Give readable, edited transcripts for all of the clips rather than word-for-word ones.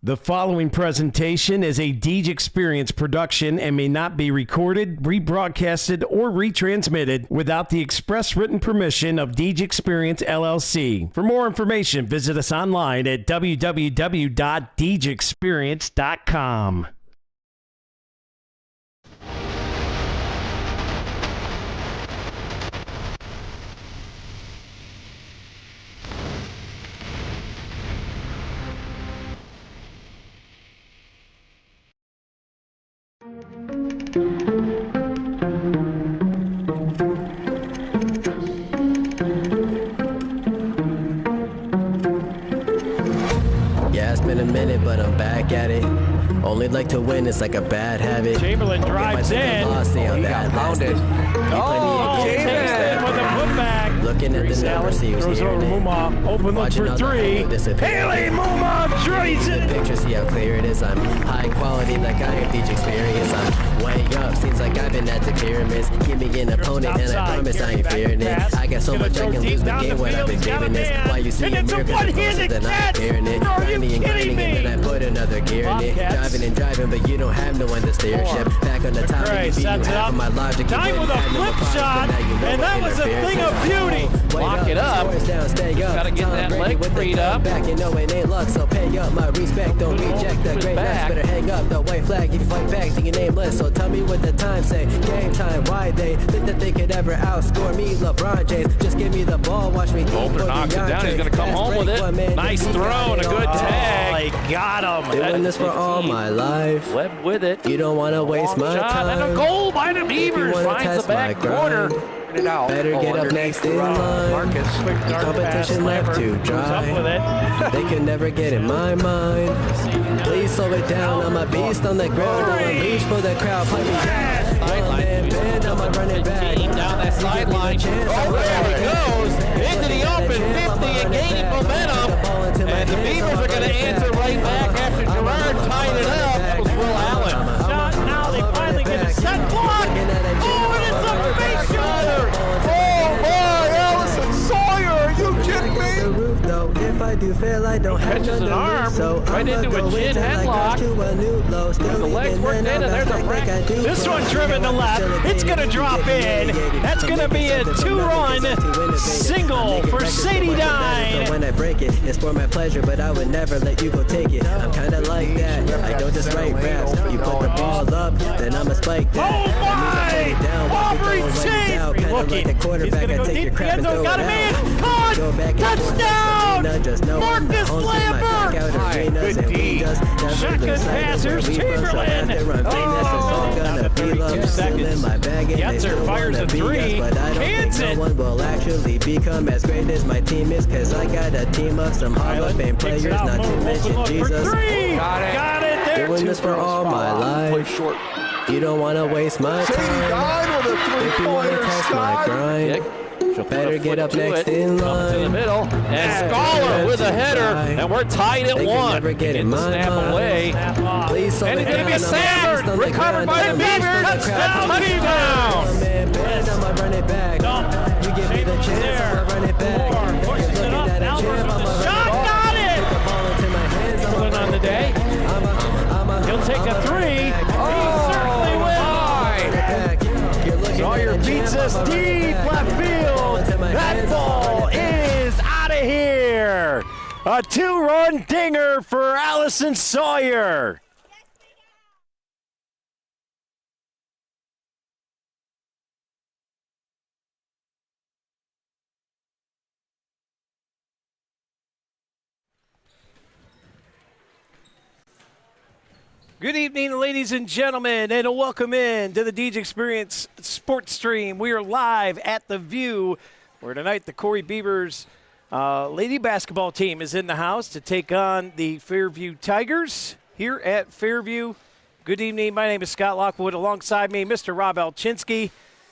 The following presentation is a Deej Experience production and may not be recorded, rebroadcasted, or retransmitted without the express written permission of Deej Experience, LLC. For more information, visit us online at www.deejexperience.com. Yeah, it's been a minute, but I'm back at it. Only like to win, it's like a bad habit. Chamberlain drives in. Lost, he got pounded. Jameson with a putback. Looking at the numbers, he was throws over hearing it. Muma. Open look for three. Haley Muma drains it. Picture, see how clear it is. I'm high quality, like I have Deej Experience. I'm way up, seems like I've been at the pyramids. Give me an opponent, and I promise I ain't fearing it. I got so much I can lose the game when I've been giving this. Why you see a miracle closer than I'm hearing it. Grinding and grinding, and then I put another gear in it. Driving and driving, but you don't have no one to steer ship. Back on the top, you feel you have my logic. Time with a flip shot, and that was a thing of beauty. Lock it up. Gotta get that leg freed up. Back, you know it ain't luck, so pay up my respect. Don't reject the greatness. Better hang up the white flag if you fight back to your nameless. So tell me what the time say. Game time, why they think that they could ever outscore me, LeBron James. Just give me the ball, watch me. Bolter knocks it down. He's gonna come home with it. Nice throw and a good tag. They got him. Doing this for all my life. Webb with it. You don't want to waste my Shot and a time. goal by the Beavers. Finds the back corner. It out. Better get up next in line. Competition left to dry. They can never get in my mind. Please slow it down. I'm a beast on the ground. I'm a leash for the crowd. Play me down. One man bend. I'm a running back. Down that sideline. Oh, there he goes. Into the open 50 and gaining momentum. And the Beavers are going to answer right back after Gerard tied it up. That was Will Allen. Now they finally get a set block. Oh, and it's a face shoulder. Oh my, Allison Sawyer, are you kidding me? If I do fail, I don't have Catches none an to arm lose, so right I'ma into a go chin until I headlock. go to a new low. Still The legs leaving, worked then in, and I'll there's a bounce back like I do. This one driven to left. It's going to drop in. That's going to be a two-run single for Sadie Dine. So when I break it, it's for my pleasure, but I would never let you go take it. I'm kind of like that. I don't just write raps. You put the ball up, then I'ma spike that. Oh my! Aubrey Chase! Like a quarterback, I take your crap and throw it got him in! Caught! Touchdown! Marcus Lambert! Good D. Second pass, here's Chamberlain! Oh! 32 seconds. Yetzer fires a three. Cans it! No one will actually become as great as my team is, cause I got a team of some Hall of Fame players, not to mention Jesus. Got it there. Doing this for all my life. Short. You don't want to waste my Sadie time. Dine with a If you want to three-pointer, test my Scott. grind, better get up next in To the line. middle. And Scholar with a header. And we're tied at They can one. never get in the my snap mind. away. Please slow And it it's going to be a down. Sandberg. Recovered by the Beavers. Touchdown, Beavers. I'ma run it back. You give me the chance, I'ma run it back. You're looking at a champ, I'ma run it Shot, back. got it! Take the ball into my hands, I'ma Pulling on the day. He'll take a three. He certainly will. Sawyer beats us deep left field. That ball is out of here. A two-run dinger for Allison Sawyer. Good evening, ladies and gentlemen, and welcome in to the Deej Experience Sports Stream. We are live at the View, where tonight the Corry Beavers lady basketball team is in the house to take on the Fairview Tigers here at Fairview. Good evening. My name is Scott Lockwood. Alongside me, Mr. Rob Alchinsky.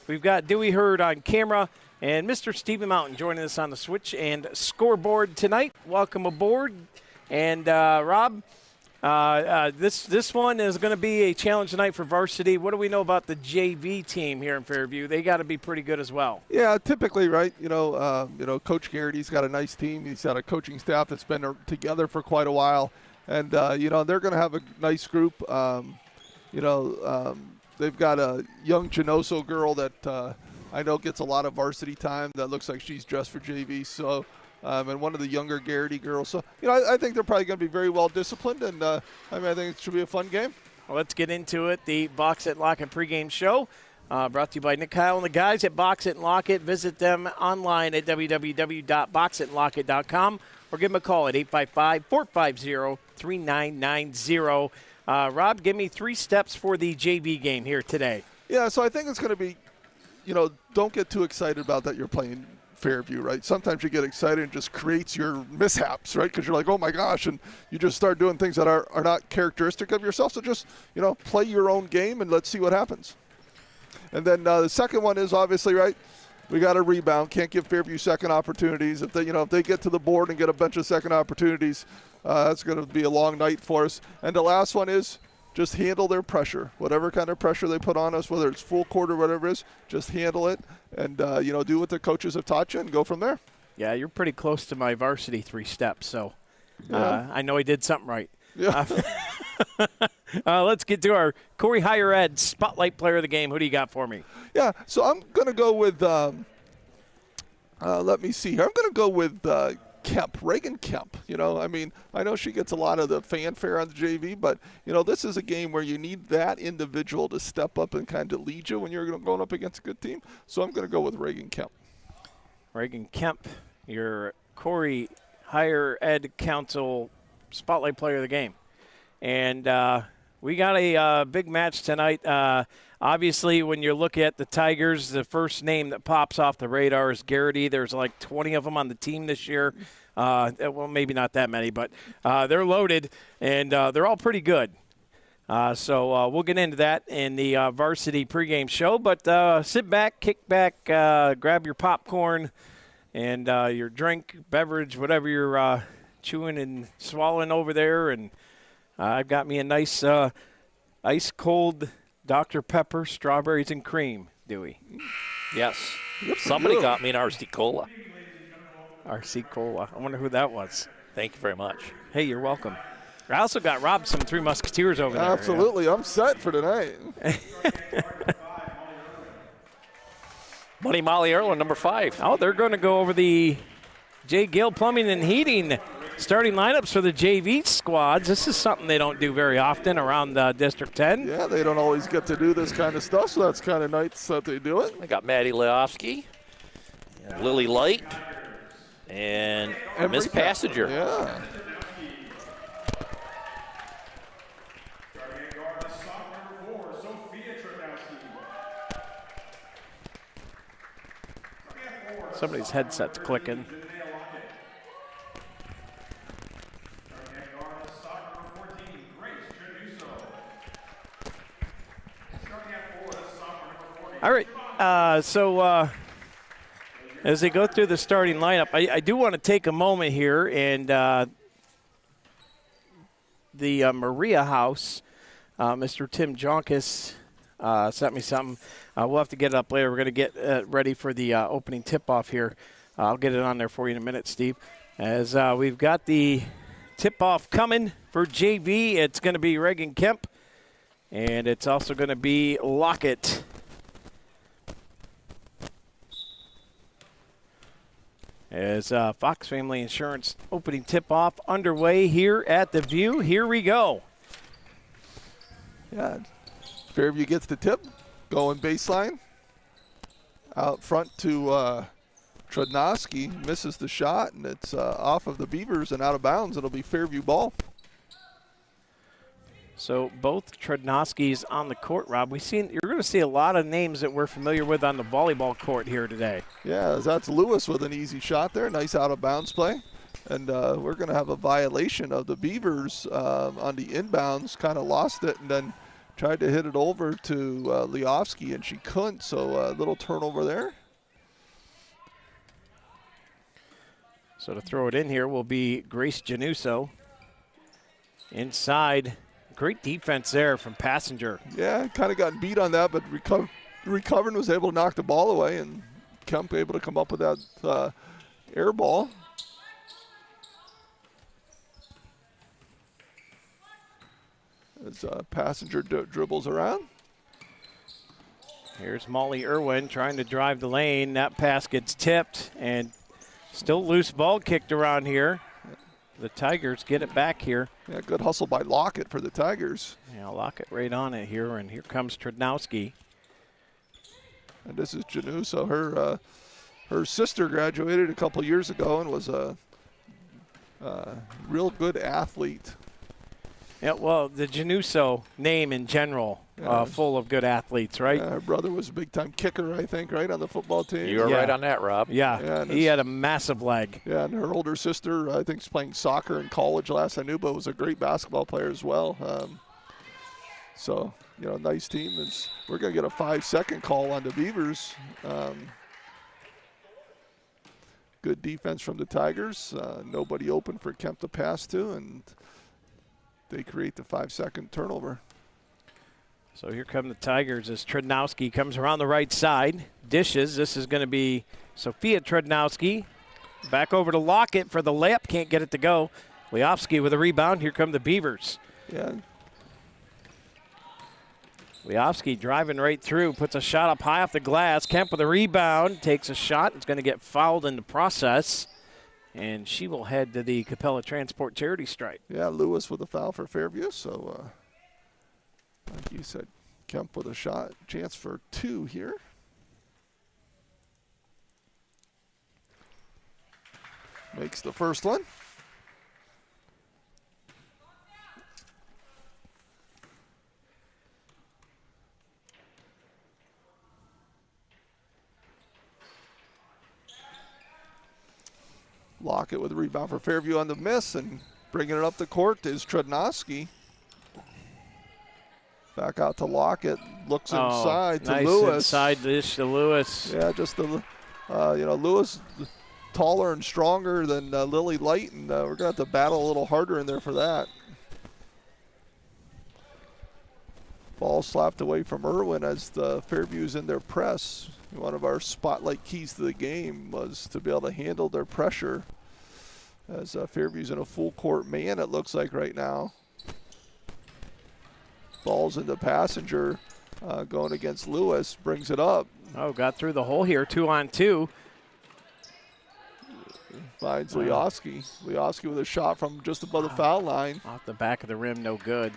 We've got Dewey Hurd on camera and Mr. Stephen Mountain joining us on the switch and scoreboard tonight. Welcome aboard. And Rob, this one is going to be a challenge tonight for varsity. What do we know about the JV team here in Fairview? They got to be pretty good as well. Yeah, typically, right? Coach Garrity's got a nice team. He's got a coaching staff that's been together for quite a while. And, they're going to have a nice group. They've got a young Genoso girl that I know gets a lot of varsity time that looks like she's dressed for JV. So, and one of the younger Garrity girls. So, I think they're probably going to be very well disciplined. And, I think it should be a fun game. Well, let's get into it. The Box It and Lock It pregame show brought to you by Nick Kyle and the guys at Box It and Lock It. Visit them online at www.boxitandlockit.com or give them a call at 855-450-3990. Rob, give me 3 steps for the JV game here today. Yeah, so I think it's going to be, don't get too excited about that you're playing Fairview, right? Sometimes you get excited and just creates your mishaps, right? Because you're like, oh my gosh, and you just start doing things that are not characteristic of yourself. So just, play your own game and let's see what happens. And then the second one is obviously, right, we got to rebound. Can't give Fairview second opportunities. If they get to the board and get a bunch of second opportunities, that's going to be a long night for us. And the last one is just handle their pressure. Whatever kind of pressure they put on us, whether it's full court or whatever it is, just handle it and, do what the coaches have taught you and go from there. Yeah, you're pretty close to my varsity 3 steps, so I know I did something right. Yeah. Let's get to our Corry Higher Ed Spotlight Player of the Game. Who do you got for me? Yeah, so I'm going to go with, let me see here. I'm going to go with Kemp, Reagan Kemp. I know she gets a lot of the fanfare on the JV, but, this is a game where you need that individual to step up and kind of lead you when you're going up against a good team. So I'm going to go with Reagan Kemp. Reagan Kemp, your Corry Higher Ed Council Spotlight Player of the Game. And we got a big match tonight. Obviously, when you look at the Tigers, the first name that pops off the radar is Garrity. There's like 20 of them on the team this year. Well, maybe not that many, but they're loaded, and they're all pretty good. So we'll get into that in the varsity pregame show. But sit back, kick back, grab your popcorn and your drink, beverage, whatever you're chewing and swallowing over there. And I've got me a nice ice-cold Dr. Pepper, strawberries and cream, Dewey. Yes. Somebody got me an RC Cola. RC Cola. I wonder who that was. Thank you very much. Hey, you're welcome. I also got Rob some Three Musketeers over there. Absolutely. I'm set for tonight. Money Molly Erlin, number 5. Oh, they're going to go over the J. Gill Plumbing and Heating starting lineups for the JV squads. This is something they don't do very often around District 10. Yeah, they don't always get to do this kind of stuff, so that's kind of nice that they do it. I got Maddie Leofsky, and Lily Light, and Miss Passenger. Yeah. Somebody's headset's clicking. All right, so as they go through the starting lineup, I do want to take a moment here, and the Maria House, Mr. Tim Jonkus sent me something. We'll have to get it up later. We're going to get ready for the opening tip-off here. I'll get it on there for you in a minute, Steve. As we've got the tip-off coming for JV, it's going to be Reagan Kemp, and it's also going to be Lockett. As Fox Family Insurance opening tip-off underway here at the View. Here we go. Yeah, Fairview gets the tip, going baseline. Out front to Trudnowski, misses the shot, and it's off of the Beavers and out of bounds. It'll be Fairview ball. So both Trudnowskis on the court, Rob. You're going to see a lot of names that we're familiar with on the volleyball court here today. Yeah, that's Lewis with an easy shot there. Nice out-of-bounds play. And we're going to have a violation of the Beavers on the inbounds. Kind of lost it and then tried to hit it over to Leofsky, and she couldn't. So a little turnover there. So to throw it in here will be Grace Januso. Inside. Great defense there from Passenger. Yeah, kind of got beat on that, but recovered and was able to knock the ball away, and Kemp able to come up with that air ball. As Passenger dribbles around. Here's Molly Irwin trying to drive the lane. That pass gets tipped and still loose ball kicked around here. The Tigers get it back here. Yeah, good hustle by Lockett for the Tigers. Yeah, Lockett right on it here, and here comes Trednowski. And this is Januso. Her sister graduated a couple years ago and was a real good athlete. Yeah, well, the Januso name in general, full of good athletes, right? Her brother was a big-time kicker, I think, right, on the football team. You were right on that, Rob. Yeah, he had a massive leg. Yeah, and her older sister, I think, is playing soccer in college last I knew, but was a great basketball player as well. So, nice team. We're going to get a 5-second call on the Beavers. Good defense from the Tigers. Nobody open for Kemp to pass to, and they create the 5-second turnover. So here come the Tigers as Trednowski comes around the right side. Dishes. This is going to be Sophia Trednowski. Back over to Lockett for the layup. Can't get it to go. Leofsky with a rebound. Here come the Beavers. Yeah. Leofsky driving right through. Puts a shot up high off the glass. Kemp with a rebound. Takes a shot. It's going to get fouled in the process. And she will head to the Capella Transport charity stripe. Yeah, Lewis with a foul for Fairview. So, like you said, Kemp with a shot. Chance for 2 here. Makes the first one. Lockett with a rebound for Fairview on the miss, and bringing it up the court is Trednowski. Back out to Lockett, looks inside to nice Lewis. Inside dish to Lewis. Yeah, just the, Lewis taller and stronger than Lily Light, and we're going to have to battle a little harder in there for that. Ball slapped away from Irwin as the Fairview's in their press. One of our spotlight keys to the game was to be able to handle their pressure as Fairview's in a full court man, it looks like right now. Ball's into Passenger, going against Lewis, brings it up. Oh, got through the hole here, 2-on-2. Finds Leofsky. Leofsky with a shot from just above the foul line. Off the back of the rim, no good.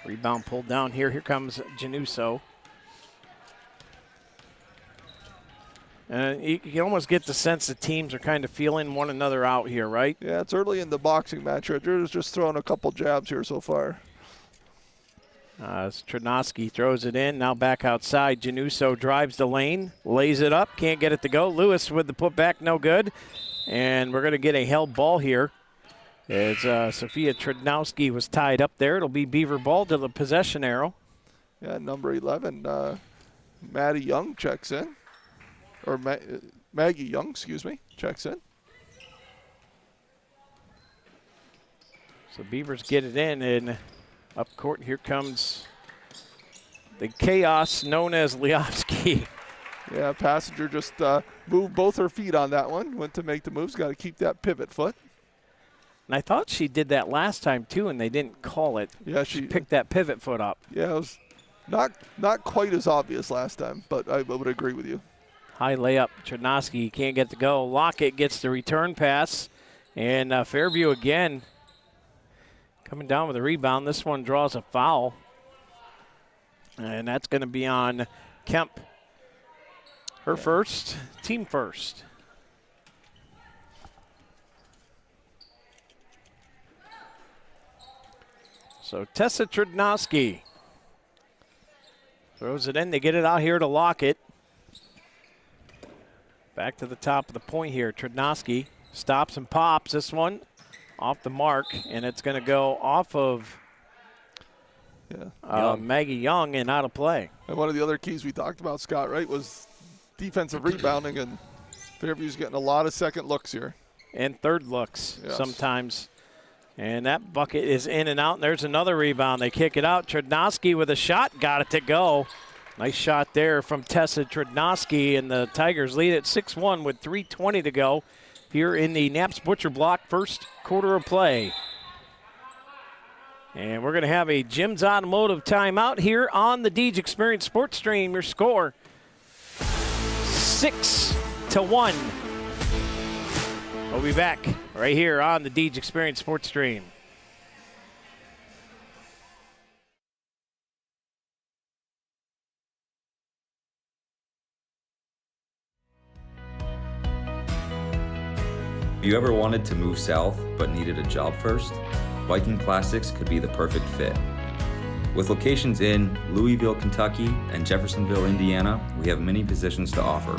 Rebound pulled down here. Here comes Januso. And you can almost get the sense the teams are kind of feeling one another out here, right? Yeah, it's early in the boxing match. They're just throwing a couple jabs here so far. As Trednowski throws it in, now back outside. Januso drives the lane, lays it up, can't get it to go. Lewis with the putback, no good. And we're going to get a held ball here. As Sophia Trednowski was tied up there. It'll be Beaver ball to the possession arrow. Yeah, number 11, Maddie Young checks in. Or Maggie Young, excuse me, checks in. So Beavers get it in, and up court here comes the chaos known as Leofsky. Yeah, Passenger just moved both her feet on that one. Went to make the moves. Got to keep that pivot foot. And I thought she did that last time, too, and they didn't call it. Yeah, she picked that pivot foot up. Yeah, it was not quite as obvious last time, but I would agree with you. High layup. Trednowski can't get to go. Lockett gets the return pass. And Fairview again coming down with a rebound. This one draws a foul. And that's going to be on Kemp. Her first, team first. So Tessa Trednowski throws it in. They get it out here to Lockett. Back to the top of the point here. Trednowski stops and pops this one off the mark, and it's going to go off of Maggie Young and out of play. And one of the other keys we talked about, Scott, right, was defensive rebounding, and Fairview's getting a lot of second looks here. And third looks sometimes. And that bucket is in and out, and there's another rebound. They kick it out. Trednowski with a shot, got it to go. Nice shot there from Tessa Trednowski, and the Tigers lead at 6-1 with 3:20 to go here in the Knapp's Butcher Block first quarter of play. And we're going to have a Jim's Automotive timeout here on the Deej Experience Sports Stream. Your score, 6-1. We'll be back right here on the Deej Experience Sports Stream. Have you ever wanted to move south but needed a job first? Viking Plastics could be the perfect fit. With locations in Louisville, Kentucky and Jeffersonville, Indiana, we have many positions to offer.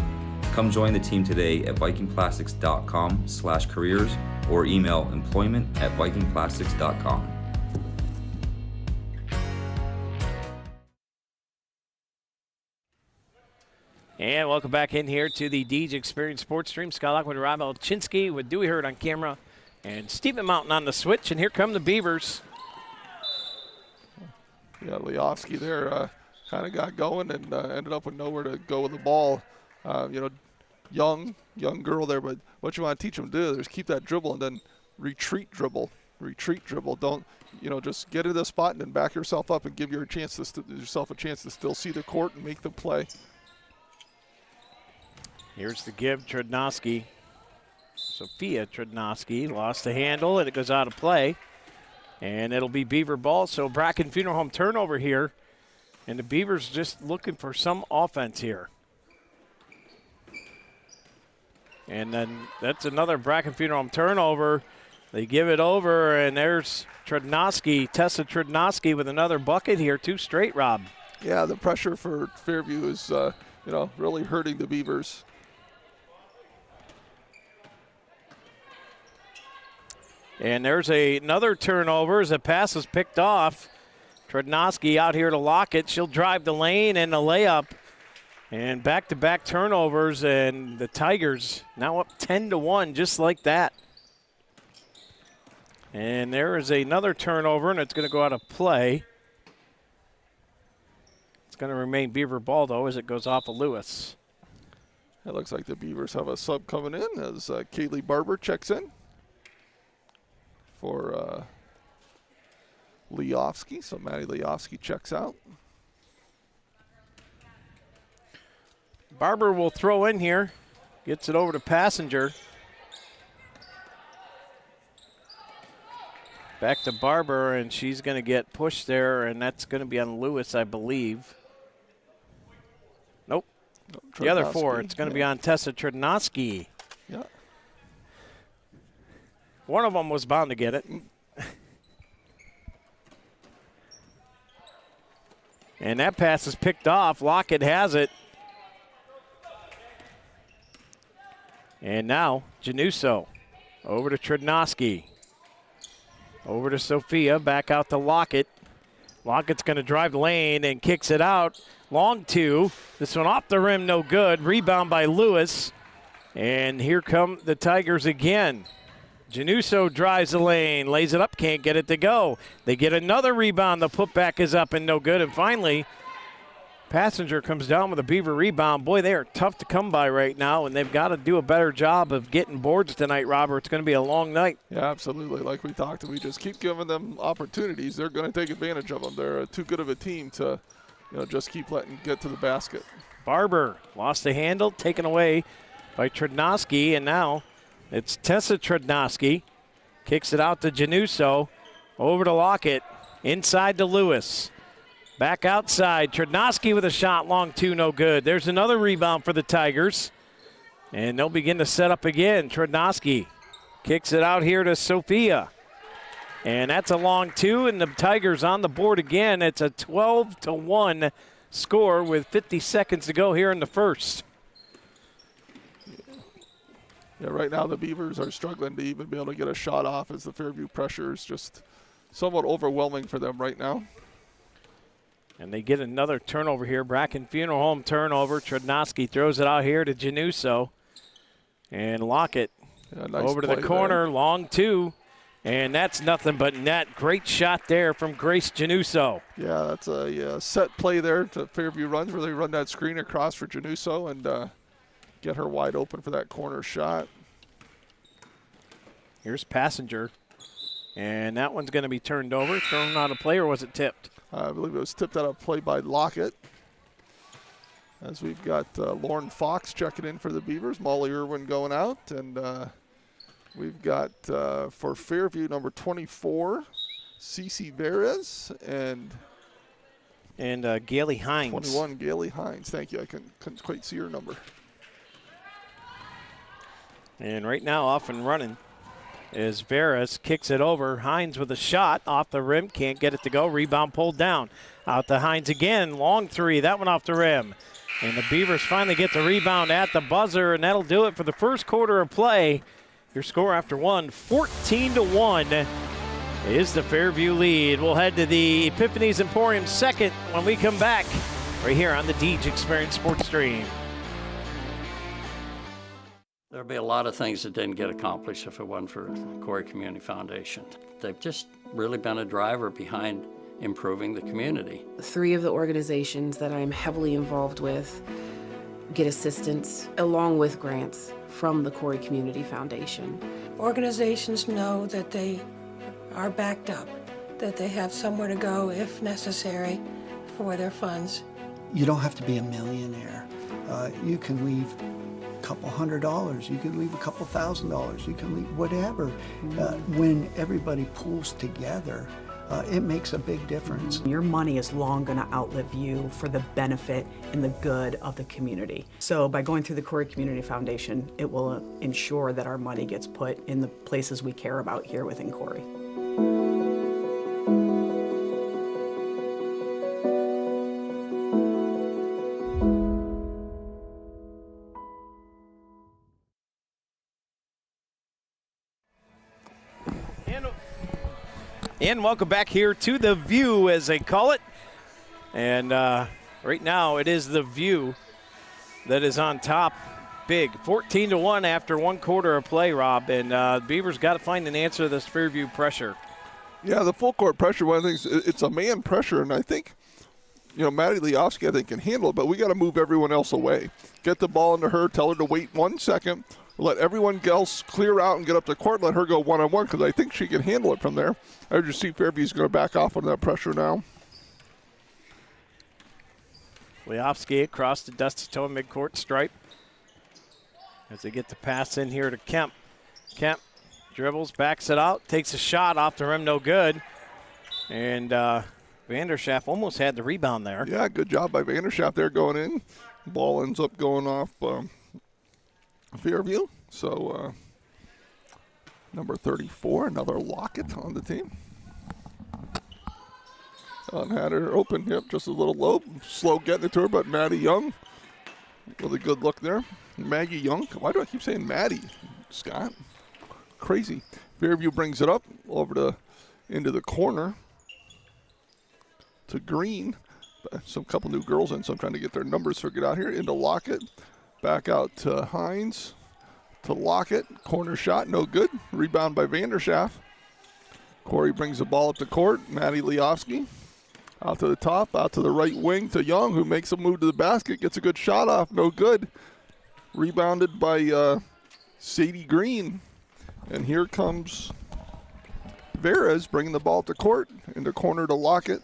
Come join the team today at vikingplastics.com/careers or email employment@vikingplastics.com. And welcome back in here to the Deej Experience Sports Stream. Scott Lockwood, Rob Elchinski with Dewey Hurd on camera and Stephen Mountain on the switch. And here come the Beavers. Yeah, Leofsky there kind of got going and ended up with nowhere to go with the ball. Young girl there, but what you want to teach them to do is keep that dribble and then retreat dribble. Don't, just get into the spot and then back yourself up and give yourself a chance to still see the court and make the play. Here's the give, Trednoski. Sophia Trednoski lost the handle, and it goes out of play. And it'll be Beaver ball, so Bracken Funeral Home turnover here. And the Beavers just looking for some offense here. And then that's another Bracken Funeral Home turnover. They give it over, and there's Trednoski, Tessa Trednoski with another bucket here, 2 straight, Rob. Yeah, the pressure for Fairview is, really hurting the Beavers. And there's another turnover as the pass is picked off. Trednoski out here to lock it. She'll drive the lane and a layup. And back-to-back turnovers, and the Tigers now up 10-1 just like that. And there is another turnover, and it's going to go out of play. It's going to remain Beaver ball, though, as it goes off of Lewis. It looks like the Beavers have a sub coming in as Kaylee Barber checks in for Leofsky. So Maddie Leofsky checks out. Barber will throw in here. Gets it over to Passenger. Back to Barber, and she's going to get pushed there, and that's going to be on Lewis, I believe. Nope. The other 4. It's going to be on Tessa Trednoski. Yeah. One of them was bound to get it. And that pass is picked off. Lockett has it. And now Januso over to Trednoski. Over to Sophia, back out to Lockett. Lockett's going to drive the lane and kicks it out. Long 2. This one off the rim, no good. Rebound by Lewis. And here come the Tigers again. Januso drives the lane, lays it up, can't get it to go. They get another rebound. The putback is up and no good. And finally, Passenger comes down with a Beaver rebound. Boy, they are tough to come by right now, and they've got to do a better job of getting boards tonight, Robert. It's going to be a long night. Yeah, absolutely. Like we talked, we just keep giving them opportunities. They're going to take advantage of them. They're too good of a team to, just keep letting get to the basket. Barber lost the handle, taken away by Trednoski, and now it's Tessa Trednoski. Kicks it out to Januso. Over to Lockett. Inside to Lewis. Back outside. Trednoski with a shot. Long 2, no good. There's another rebound for the Tigers. And they'll begin to set up again. Trednoski kicks it out here to Sophia. And that's a long 2, and the Tigers on the board again. It's a 12-1 score with 50 seconds to go here in the first. Yeah, right now the Beavers are struggling to even be able to get a shot off as the Fairview pressure is just somewhat overwhelming for them right now. And they get another turnover here. Bracken Funeral Home turnover. Trednoski throws it out here to Januso. And Lockett over to the corner. There. Long 2. And that's nothing but net. Great shot there from Grace Januso. Yeah, that's a set play there to Fairview runs where they run that screen across for Januso and get her wide open for that corner shot. Here's Passenger. And that one's going to be turned over, thrown out of play, or was it tipped? I believe it was tipped out of play by Lockett. As we've got Lauren Fox checking in for the Beavers, Molly Irwin going out, and we've got for Fairview number 24, Cece Perez, and Gailey Hines. 21, Gailey Hines. Thank you. I couldn't quite see her number. And right now, off and running is Veras. Kicks it over. Hines with a shot off the rim. Can't get it to go. Rebound pulled down. Out to Hines again. Long three. That one off the rim. And the Beavers finally get the rebound at the buzzer, and that'll do it for the first quarter of play. Your score after one, 14-1 is the Fairview lead. We'll head to the Epiphany's Emporium second when we come back right here on the Deej Experience Sports Stream. There'll be a lot of things that didn't get accomplished if it wasn't for Corry Community Foundation. They've just really been a driver behind improving the community. 3 of the organizations that I'm heavily involved with get assistance along with grants from the Corry Community Foundation. Organizations know that they are backed up, that they have somewhere to go if necessary for their funds. You don't have to be a millionaire. You can leave a couple $100, you can leave a couple $1,000, you can leave whatever. When everybody pulls together, it makes a big difference. Your money is long going to outlive you for the benefit and the good of the community. So by going through the Corry Community Foundation, it will ensure that our money gets put in the places we care about here within Corry. And welcome back here to the View, as they call it. And right now it is the View that is on top big. 14-1 after one quarter of play, Rob. And the Beavers got to find an answer to this Fairview pressure. Yeah, the full court pressure, one of the things, it's a man pressure, and I think, Maddie Leofsky, I think, can handle it, but we got to move everyone else away. Get the ball into her, tell her to wait 1 second, let everyone else clear out and get up the court, let her go one-on-one, because I think she can handle it from there. I just see Fairview's going to back off on that pressure now. Leofsky across the dusty toe midcourt stripe as they get the pass in here to Kemp. Kemp dribbles, backs it out, takes a shot off the rim, no good. And Vanderschaft almost had the rebound there. Yeah, good job by Vanderschaft there going in. Ball ends up going off Fairview. So number 34, another Lockett on the team. Had her open, yep, just a little low. Slow getting it to her, but Maddie Young, really good look there. Maggie Young, why do I keep saying Maddie, Scott? Crazy. Fairview brings it up over into the corner to Green. Some couple new girls in, so I'm trying to get their numbers figured out here. Into Lockett, back out to Hines, to Lockett. Corner shot, no good. Rebound by Vanderschaft. Corry brings the ball up the court. Maddie Leofsky out to the top, out to the right wing to Young, who makes a move to the basket, gets a good shot off, no good. Rebounded by Sadie Green. And here comes Veras bringing the ball up the court, in the corner to Lockett.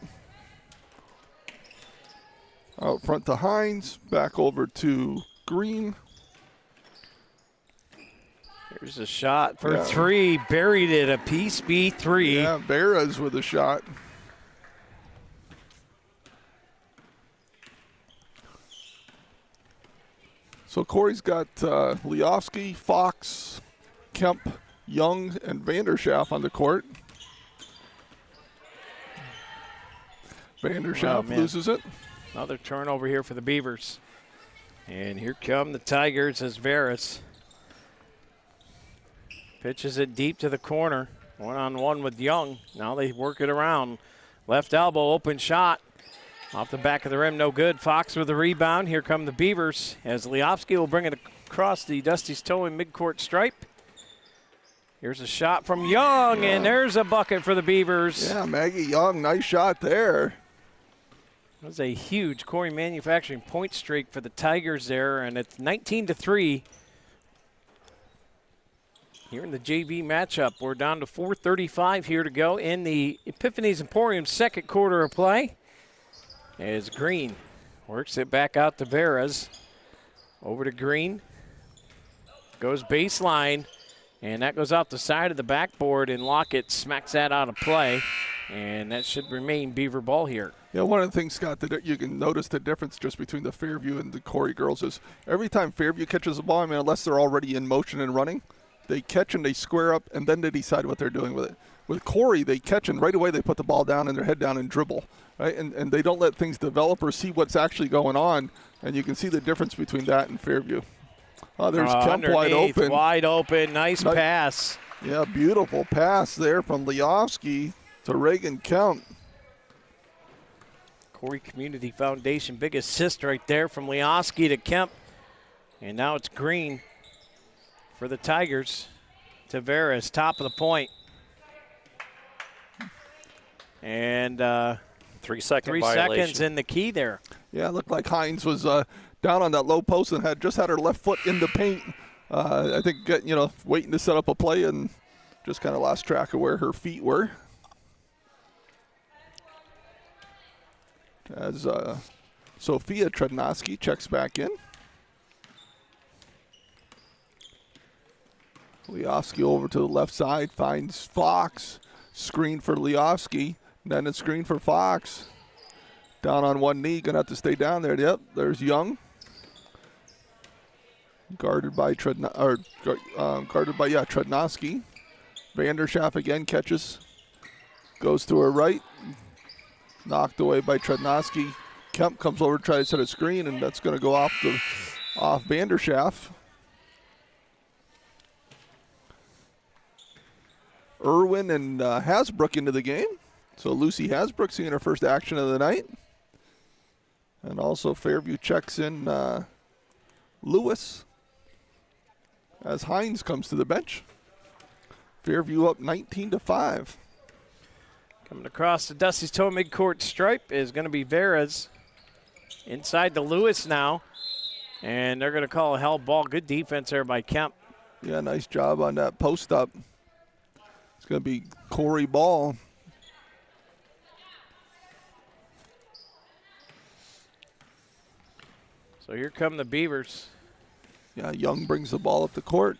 Out front to Hines, back over to Green. Here's a shot for three, buried it, a piece B3. Yeah, Veras with a shot. So Corey's got Leofsky, Fox, Kemp, Young, and Vanderschaft on the court. Vanderschaft loses it. Another turnover here for the Beavers. And here come the Tigers as Veras pitches it deep to the corner. One-on-one with Young. Now they work it around. Left elbow, open shot. Off the back of the rim, no good. Fox with the rebound. Here come the Beavers as Leofsky will bring it across the Dusty's toe in midcourt stripe. Here's a shot from Young, and there's a bucket for the Beavers. Yeah, Maggie Young, nice shot there. That was a huge Corry Manufacturing point streak for the Tigers there, and it's 19-3. here in the JV matchup. We're down to 4:35 here to go in the Epiphany's Emporium second quarter of play. As Green works it back out to Veras. Over to Green. Goes baseline, and that goes off the side of the backboard, and Lockett smacks that out of play. And that should remain Beaver ball here. Yeah, one of the things, Scott, that you can notice the difference just between the Fairview and the Corry girls is every time Fairview catches the ball, I mean, unless they're already in motion and running, they catch and they square up, and then they decide what they're doing with it. With Corry, they catch and right away they put the ball down and their head down and dribble, right? And they don't let things develop or see what's actually going on, and you can see the difference between that and Fairview. Oh, there's Kemp wide open. Wide open, nice pass. Yeah, beautiful pass there from Leofsky to Reagan Kemp. Corry Community Foundation, big assist right there from Leofsky to Kemp. And now it's Green for the Tigers. Tavares, top of the point. And 3 second 3 violation. seconds in the key there. Yeah, it looked like Hines was down on that low post and had her left foot in the paint. I think, waiting to set up a play and just kind of lost track of where her feet were. As Sophia Trednoski checks back in. Leofsky over to the left side, finds Fox. Screen for Leofsky, then a screen for Fox. Down on one knee, gonna have to stay down there. Yep, there's Young. Guarded by Trednoski. Vanderschaff again catches. Goes to her right. Knocked away by Trednoski. Kemp comes over to try to set a screen, and that's going to go off Vanderschaff. Irwin and Hasbrook into the game. So Lucy Hasbrook seeing her first action of the night. And also Fairview checks in Lewis as Hines comes to the bench. Fairview up 19-5. Coming across the Dusty's Toe midcourt stripe is going to be Veras. Inside the Lewis now. And they're going to call a held ball. Good defense there by Kemp. Yeah, nice job on that post up. It's going to be Corry ball. So here come the Beavers. Yeah, Young brings the ball up the court.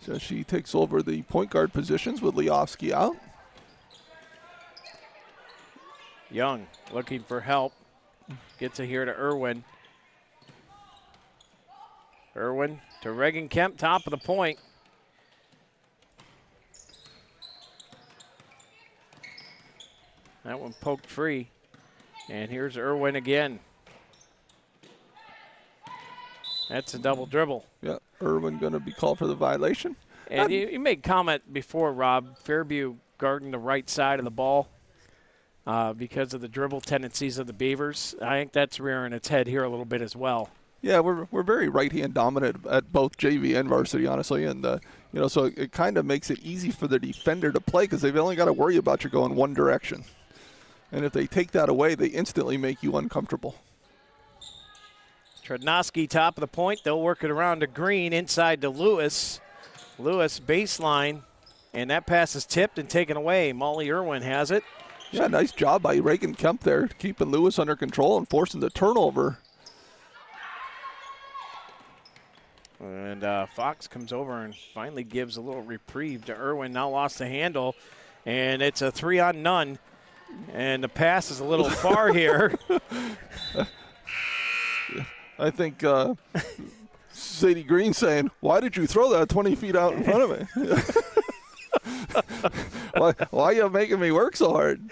So she takes over the point guard positions with Leofsky out. Young looking for help. Gets it here to Irwin. Irwin to Reagan Kemp, top of the point. That one poked free. And here's Irwin again. That's a double dribble. Yeah, Irwin going to be called for the violation. And you made comment before, Rob, Fairview guarding the right side of the ball because of the dribble tendencies of the Beavers. I think that's rearing its head here a little bit as well. Yeah, we're very right-hand dominant at both JV and varsity, honestly, and so it kind of makes it easy for the defender to play because they've only got to worry about you going one direction. And if they take that away, they instantly make you uncomfortable. Trednoski, top of the point. They'll work it around to Green, inside to Lewis. Lewis, baseline, and that pass is tipped and taken away. Molly Irwin has it. Yeah, nice job by Reagan Kemp there, keeping Lewis under control and forcing the turnover. And Fox comes over and finally gives a little reprieve to Irwin. Now lost the handle, and it's a 3-on-none. And the pass is a little far here. I think Sadie Green saying, "Why did you throw that 20 feet out in front of me? why are you making me work so hard?"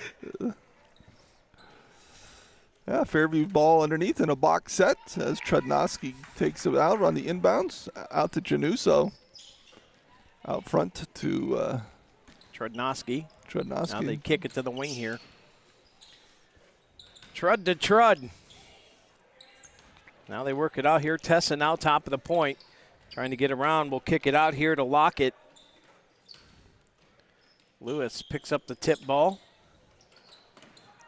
Yeah, Fairview ball underneath in a box set as Trednoski takes it out on the inbounds, out to Januso. Out front to Trednoski. Trednoski. Now they kick it to the wing here. Trud to Trud. Now they work it out here. Tessa now top of the point. Trying to get around. We'll kick it out here to Lockett. Lewis picks up the tip ball.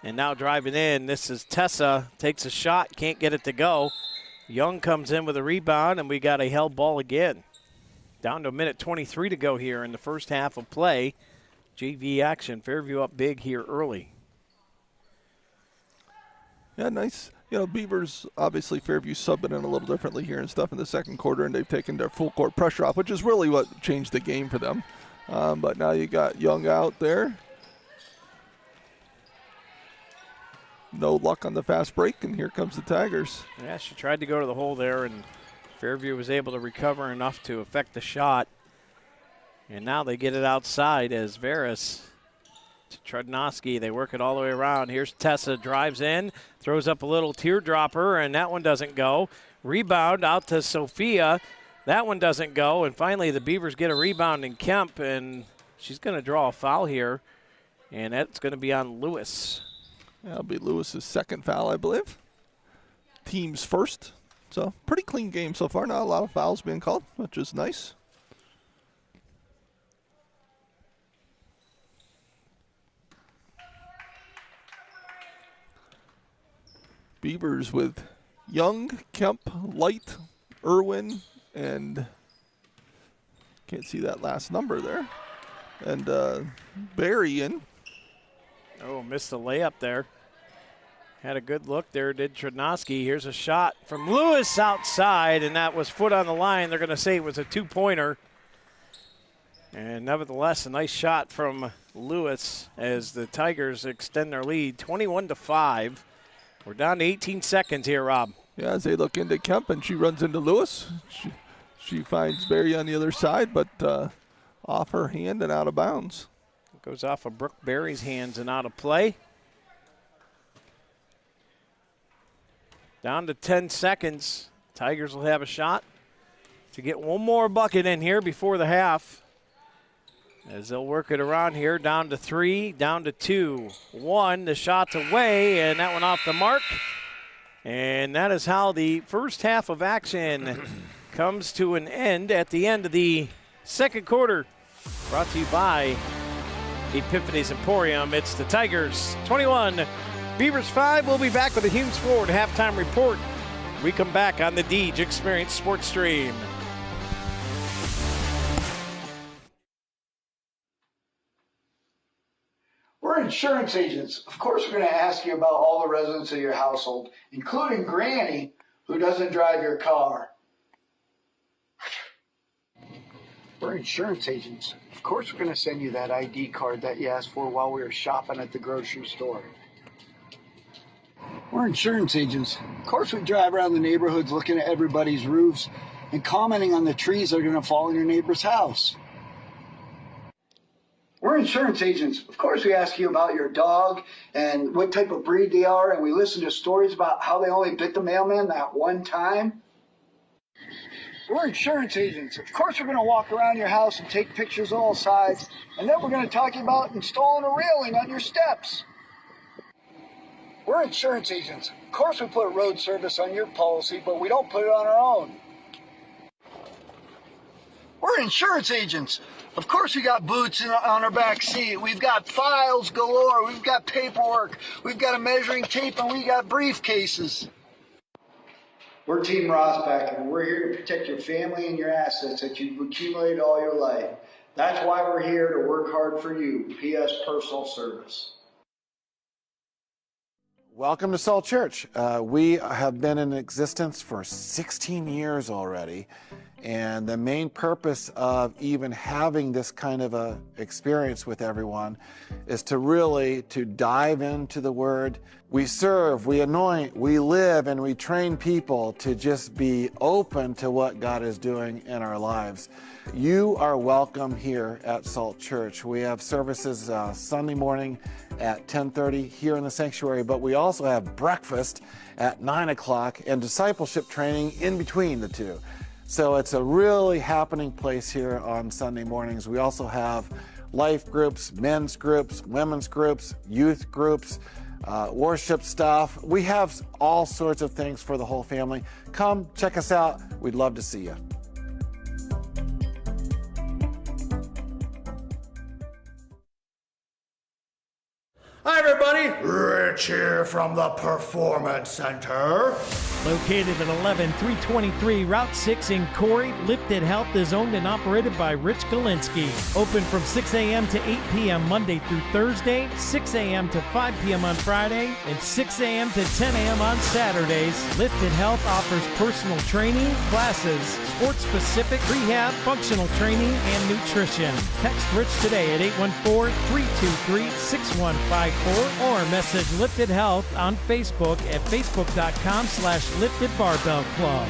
And now driving in. This is Tessa. Takes a shot. Can't get it to go. Young comes in with a rebound, and we got a held ball again. Down to a minute 23 to go here in the first half of play. JV action. Fairview up big here early. Yeah, nice. You know, Beavers, obviously Fairview subbing in a little differently here and stuff in the second quarter, and they've taken their full court pressure off, which is really what changed the game for them. But now you got Young out there. No luck on the fast break, and here comes the Tigers. Yeah, she tried to go to the hole there, and Fairview was able to recover enough to affect the shot. And now they get it outside as Veras to Trudnoski. They work it all the way around. Here's Tessa, drives in, throws up a little teardropper, and that one doesn't go. Rebound out to Sophia. That one doesn't go. And finally, the Beavers get a rebound in Kemp, and she's going to draw a foul here, and that's going to be on Lewis. That'll be Lewis's second foul, I believe. Team's first. So, pretty clean game so far. Not a lot of fouls being called, which is nice. Beavers with Young, Kemp, Light, Irwin, and can't see that last number there. And Barry in. Oh, missed the layup there. Had a good look there, did Trudnoski. Here's a shot from Lewis outside, and that was foot on the line. They're going to say it was a two-pointer. And nevertheless, a nice shot from Lewis as the Tigers extend their lead 21-5. We're down to 18 seconds here, Rob. Yeah, as they look into Kemp, and she runs into Lewis. She finds Barry on the other side, but off her hand and out of bounds. It goes off of Brooke Barry's hands and out of play. Down to 10 seconds. Tigers will have a shot to get one more bucket in here before the half. As they'll work it around here, down to 3, down to 2. 1, the shot's away, and that one off the mark. And that is how the first half of action comes to an end at the end of the second quarter. Brought to you by Epiphany's Emporium. It's the Tigers 21, Beavers 5. We'll be back with a Humes Ford halftime report. We come back on the Deej Experience Sports Stream. We're insurance agents. Of course, we're going to ask you about all the residents of your household, including Granny, who doesn't drive your car. We're insurance agents. Of course, we're going to send you that ID card that you asked for while we were shopping at the grocery store. We're insurance agents. Of course, we drive around the neighborhoods looking at everybody's roofs and commenting on the trees that are going to fall in your neighbor's house. We're insurance agents. Of course, we ask you about your dog and what type of breed they are, and we listen to stories about how they only bit the mailman that one time. We're insurance agents. Of course, we're going to walk around your house and take pictures of all sides, and then we're going to talk to you about installing a railing on your steps. We're insurance agents. Of course, we put road service on your policy, but we don't put it on our own. We're insurance agents. Of course we got boots on our back seat. We've got files galore. We've got paperwork. We've got a measuring tape, and we got briefcases. We're Team Rosback, and we're here to protect your family and your assets that you've accumulated all your life. That's why we're here to work hard for you. P.S. Personal Service. Welcome to Salt Church. We have been in existence for 16 years already. And the main purpose of even having this kind of a experience with everyone is to really to dive into the Word. We serve, we anoint, we live, and we train people to just be open to what God is doing in our lives. You are welcome here at Salt Church. We have services Sunday morning at 10:30 here in the sanctuary, but we also have breakfast at 9 o'clock and discipleship training in between the two. So it's a really happening place here on Sunday mornings. We also have life groups, men's groups, women's groups, youth groups, worship stuff. We have all sorts of things for the whole family. Come check us out. We'd love to see you. Hi, everybody. Rich here from the Performance Center. Located at 11323 Route 6 in Corry, Lifted Health is owned and operated by Rich Galinsky. Open from 6 a.m. to 8 p.m. Monday through Thursday, 6 a.m. to 5 p.m. on Friday, and 6 a.m. to 10 a.m. on Saturdays. Lifted Health offers personal training, classes, sports-specific rehab, functional training, and nutrition. Text Rich today at 814-323-6154 or message Lifted Health on Facebook at facebook.com/Lifted Barbell Club.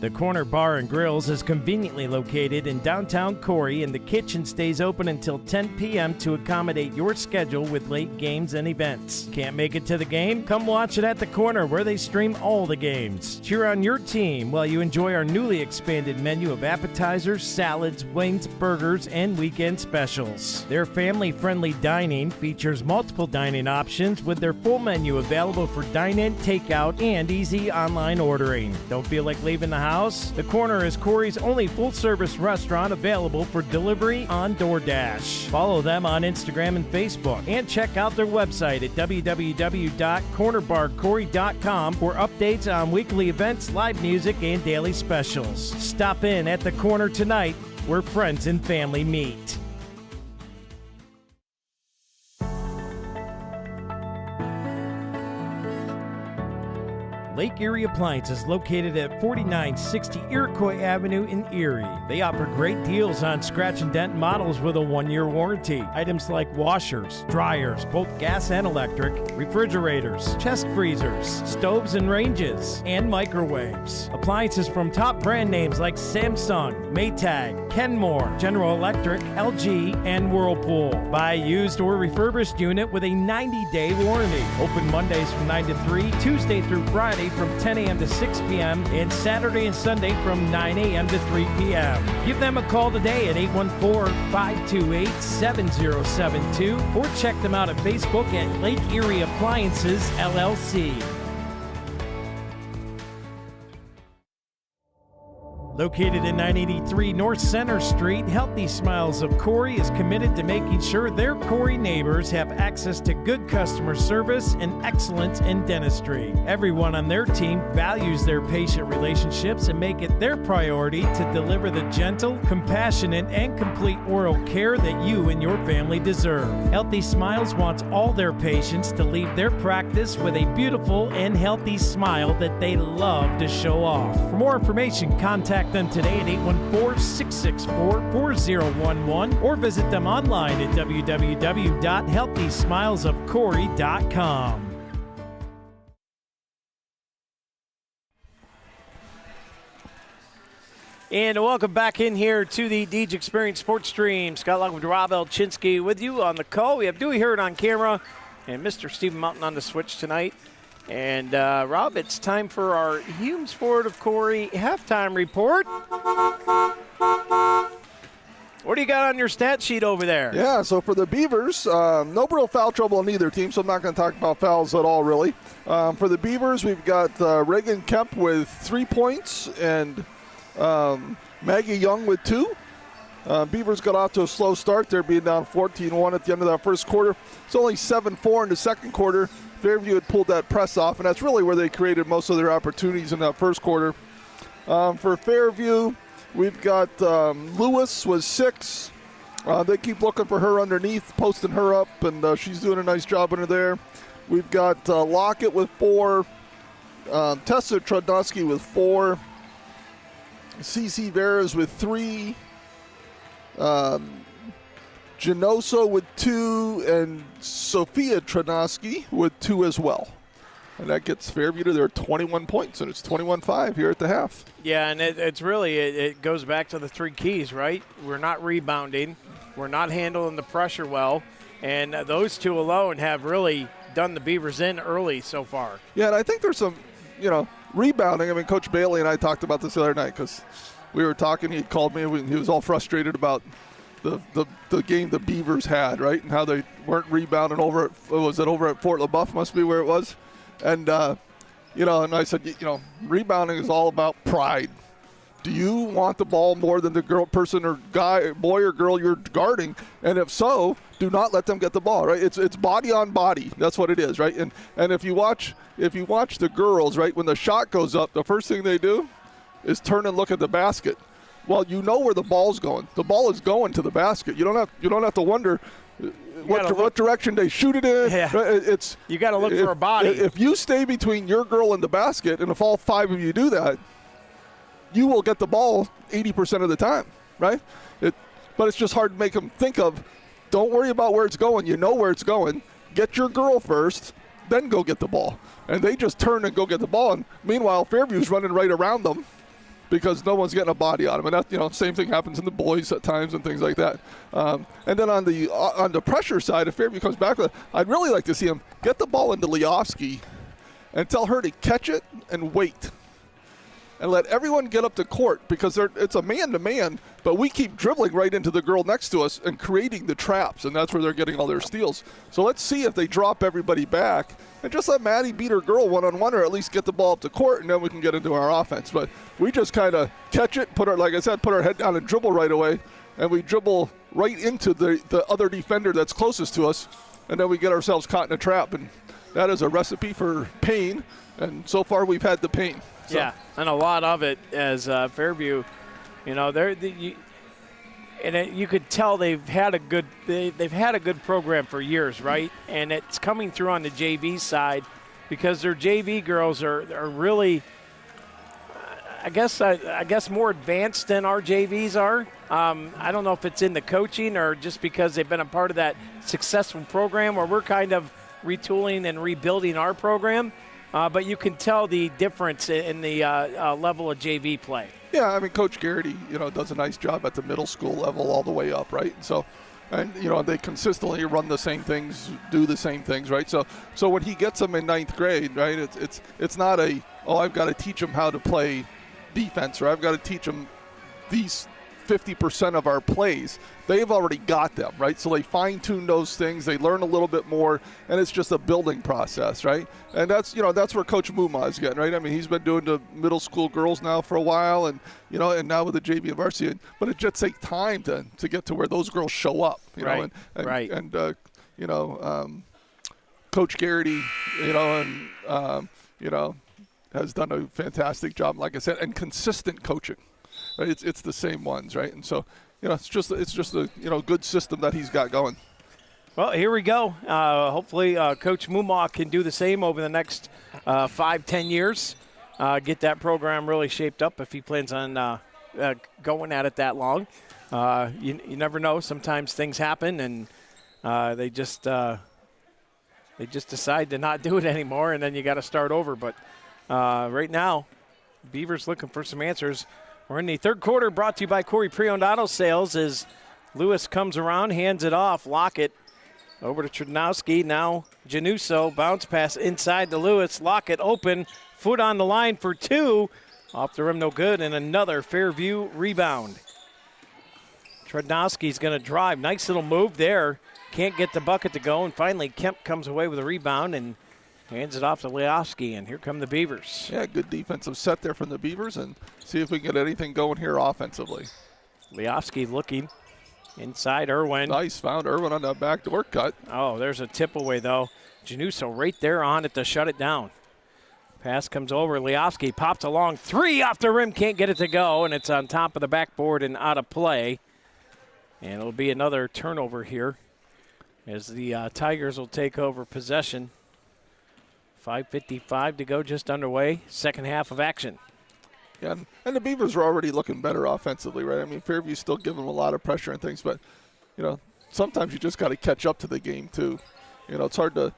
The Corner Bar and Grills is conveniently located in downtown Corry, and the kitchen stays open until 10 p.m. to accommodate your schedule with late games and events. Can't make it to the game? Come watch it at the Corner, where they stream all the games. Cheer on your team while you enjoy our newly expanded menu of appetizers, salads, wings, burgers, and weekend specials. Their family-friendly dining features multiple dining options with their full menu available for dine-in, takeout, and easy online ordering. Don't feel like leaving the house? The Corner is Corry's only full-service restaurant available for delivery on DoorDash. Follow them on Instagram and Facebook, and check out their website at www.cornerbarcorry.com for updates on weekly events, live music, and daily specials. Stop in at the Corner tonight, where friends and family meet. Lake Erie Appliance is located at 4960 Iroquois Avenue in Erie. They offer great deals on scratch and dent models with a 1-year warranty. Items like washers, dryers, both gas and electric, refrigerators, chest freezers, stoves and ranges, and microwaves. Appliances from top brand names like Samsung, Maytag, Kenmore, General Electric, LG, and Whirlpool. Buy a used or refurbished unit with a 90-day warranty. Open Mondays from 9 to 3, Tuesday through Friday from 10 a.m. to 6 p.m., and Saturday and Sunday from 9 a.m. to 3 p.m. Give them a call today at 814-528-7072 or check them out at Facebook at Lake Erie Appliances, LLC. Located at 983 North Center Street, Healthy Smiles of Corry is committed to making sure their Corry neighbors have access to good customer service and excellence in dentistry. Everyone on their team values their patient relationships and make it their priority to deliver the gentle, compassionate, and complete oral care that you and your family deserve. Healthy Smiles wants all their patients to leave their practice with a beautiful and healthy smile that they love to show off. For more information, contact them today at 814-664-4011 or visit them online at www.healthysmilesofcorry.com. And welcome back in here to the Deej Experience Sports Stream. Scott Lock with Rob Elchinski with you on the call. We have Dewey Hurd on camera and Mr. Stephen Mountain on the switch tonight. And, Rob, it's time for our Humes Ford of Corry halftime report. What do you got on your stat sheet over there? Yeah, so for the Beavers, no real foul trouble on either team, so I'm not going to talk about fouls at all, really. For the Beavers, we've got Reagan Kemp with 3 points and Maggie Young with 2. Beavers got off to a slow start. They're being down 14-1 at the end of that first quarter. It's only 7-4 in the second quarter. Fairview had pulled that press off, and that's really where they created most of their opportunities in that first quarter. For Fairview, we've got Lewis was 6. They keep looking for her underneath, posting her up, and she's doing a nice job under there. We've got Lockett with 4, Tessa Trudnowski with 4, CC Veras with 3, Genoso with 2, and Sophia Trudnowski with 2 as well. And that gets Fairview to their 21 points, and it's 21-5 here at the half. Yeah, and it's really, it goes back to the 3 keys, right? We're not rebounding. We're not handling the pressure well. And those 2 alone have really done the Beavers in early so far. Yeah, and I think there's some, rebounding. I mean, Coach Bailey and I talked about this the other night because we were talking. He called me. He was all frustrated about the game the Beavers had, right, and how they weren't rebounding over at Fort LaBeouf, must be where it was. And, and I said, rebounding is all about pride. Do you want the ball more than the person or boy or girl you're guarding? And if so, do not let them get the ball, right? It's body on body. That's what it is, right? And if you watch the girls, right, when the shot goes up, the first thing they do is turn and look at the basket. Well, you know where the ball's going. The ball is going to the basket. You don't have to wonder what direction they shoot it in. Yeah. Right? You got to look for a body. If you stay between your girl and the basket, and if all 5 of you do that, you will get the ball 80% of the time, right? But it's just hard to make them think of, don't worry about where it's going. You know where it's going. Get your girl first, then go get the ball. And they just turn and go get the ball. And meanwhile, Fairview's running right around them because no one's getting a body on them. And that, same thing happens in the boys at times and things like that. And then on the pressure side, if Fairview comes back with it, I'd really like to see him get the ball into Leofsky and tell her to catch it and wait. And let everyone get up to court because it's a man-to-man, but we keep dribbling right into the girl next to us and creating the traps, and that's where they're getting all their steals. So let's see if they drop everybody back and just let Maddie beat her girl one-on-one or at least get the ball up to court, and then we can get into our offense. But we just kind of catch it, put our head down and dribble right away, and we dribble right into the other defender that's closest to us, and then we get ourselves caught in a trap. And that is a recipe for pain, and so far we've had the pain. So. Yeah, and a lot of it as Fairview, you could tell they've had a good program for years, right? And it's coming through on the JV side because their JV girls are really, I guess more advanced than our JVs are. I don't know if it's in the coaching or just because they've been a part of that successful program where we're kind of retooling and rebuilding our program. But you can tell the difference in the level of JV play. Yeah, I mean, Coach Garrity, does a nice job at the middle school level all the way up, right? So, and they consistently run the same things, do the same things, right? So when he gets them in 9th grade, right, it's not I've got to teach them how to play defense, or I've got to teach them these 50% of our plays. They've already got them, right? So they fine-tune those things. They learn a little bit more, and it's just a building process, right? And that's where Coach Muma is getting, right? I mean, he's been doing the middle school girls now for a while, and and now with the JV and varsity. But it just takes time to get to where those girls show up, know. And Coach Garrity, has done a fantastic job, like I said, and consistent coaching. Right? It's the same ones, right? And so, it's just a good system that he's got going. Well, here we go. Hopefully, Coach Mumaw can do the same over the next 5-10 years. Get that program really shaped up if he plans on going at it that long. You never know. Sometimes things happen, and they just decide to not do it anymore, and then you got to start over. But right now, Beavers looking for some answers. We're in the third quarter, brought to you by Corry Pre-Owned Auto Sales as Lewis comes around, hands it off. Lockett over to Trednowski. Now Januso, bounce pass inside to Lewis. Lockett open, foot on the line for two. Off the rim, no good, and another Fairview rebound. Trednowski's going to drive. Nice little move there. Can't get the bucket to go, and finally Kemp comes away with a rebound and hands it off to Leofsky, and here come the Beavers. Yeah, good defensive set there from the Beavers, and see if we can get anything going here offensively. Leofsky looking inside Irwin. Nice, found Irwin on that backdoor cut. Oh, there's a tip away, though. Januso right there on it to shut it down. Pass comes over. Leofsky pops along. Three off the rim, can't get it to go, and it's on top of the backboard and out of play. And it'll be another turnover here as the Tigers will take over possession. 5:55 to go, just underway. Second half of action. Yeah, and the Beavers are already looking better offensively, right? I mean, Fairview's still giving them a lot of pressure and things, but sometimes you just got to catch up to the game too. It's hard to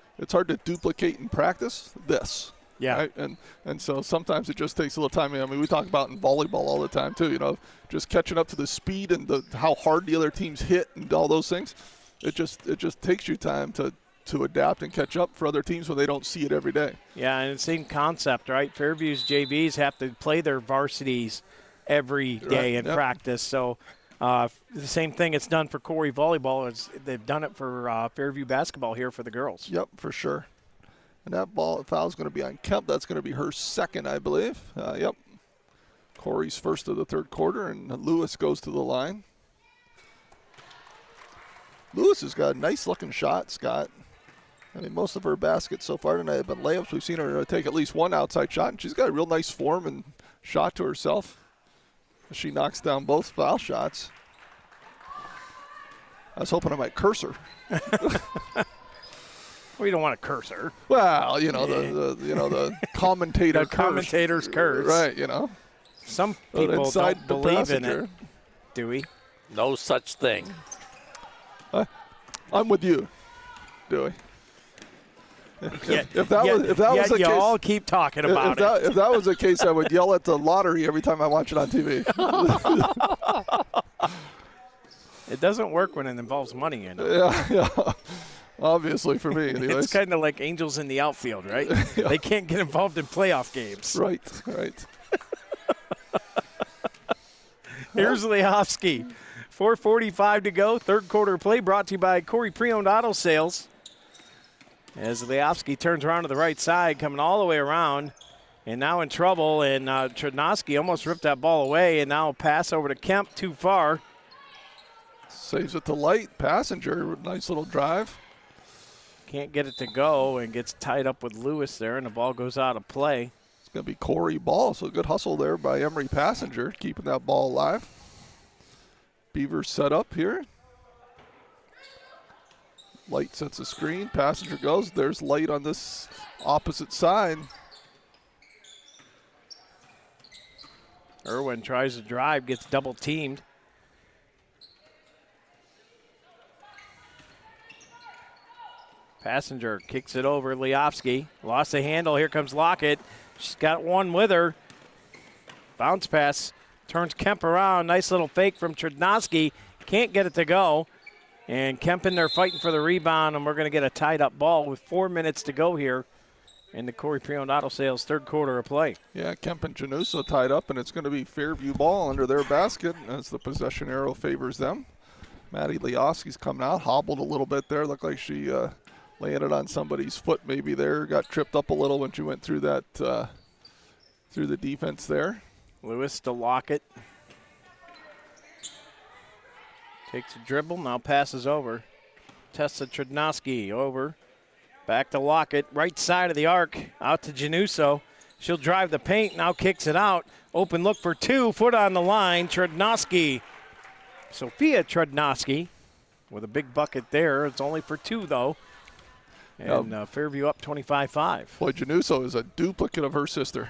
duplicate in practice this. Yeah. Right? And so sometimes it just takes a little time. I mean, we talk about in volleyball all the time too. Just catching up to the speed and how hard the other teams hit and all those things. It just takes you time to adapt and catch up for other teams when they don't see it every day. Yeah, and the same concept, right? Fairview's JVs have to play their varsities every day in practice. So the same thing it's done for Corry volleyball is they've done it for Fairview basketball here for the girls. Yep, for sure. And that foul is going to be on Kemp. That's going to be her second, I believe. Yep. Corry's first of the third quarter, and Lewis goes to the line. Lewis has got a nice-looking shot, Scott. I mean, most of her baskets so far tonight have been layups. We've seen her take at least one outside shot, and she's got a real nice form and shot to herself. She knocks down both foul shots. I was hoping I might curse her. We don't want to curse her. Well, the commentator the commentator's curse. Right, Some people don't believe in it. Do we? No such thing. I'm with you, Dewey. If that was the case, all keep talking about it. If that was the case, I would yell at the lottery every time I watch it on TV. It doesn't work when it involves money in it. Yeah. Obviously, for me, anyways. It's kind of like Angels in the outfield, right? Yeah. They can't get involved in playoff games. Right. Here's Leofsky. 4:45 to go. Third quarter play brought to you by Corry Pre-Owned Auto Sales. As Leofsky turns around to the right side, coming all the way around, and now in trouble. And Trednosky almost ripped that ball away, and now a pass over to Kemp, too far. Saves it to Light. Passenger, nice little drive. Can't get it to go, and gets tied up with Lewis there, and the ball goes out of play. It's going to be Corry ball, so good hustle there by Emery Passenger, keeping that ball alive. Beavers set up here. Light sets a screen. Passenger goes. There's Light on this opposite side. Irwin tries to drive, gets double teamed. Passenger kicks it over. Leofsky lost the handle. Here comes Lockett. She's got one with her. Bounce pass. Turns Kemp around. Nice little fake from Trednosky. Can't get it to go. And Kemp in there fighting for the rebound, and we're going to get a tied-up ball with 4 minutes to go here in the Corry Pre-Owned Auto Sales third quarter of play. Yeah, Kemp and Januso tied up, and it's going to be Fairview ball under their basket as the possession arrow favors them. Maddie Leofsky's coming out, hobbled a little bit there. Looked like she landed on somebody's foot maybe there. Got tripped up a little when she went through that through the defense there. Lewis to Lockett. Takes a dribble, now passes over. Tessa Trednosky over. Back to Lockett, right side of the arc, out to Januso. She'll drive the paint, now kicks it out. Open look for two, foot on the line, Trednosky. Sophia Trednosky with a big bucket there. It's only for two, though. And Fairview up 25-5. Boy, Januso is a duplicate of her sister.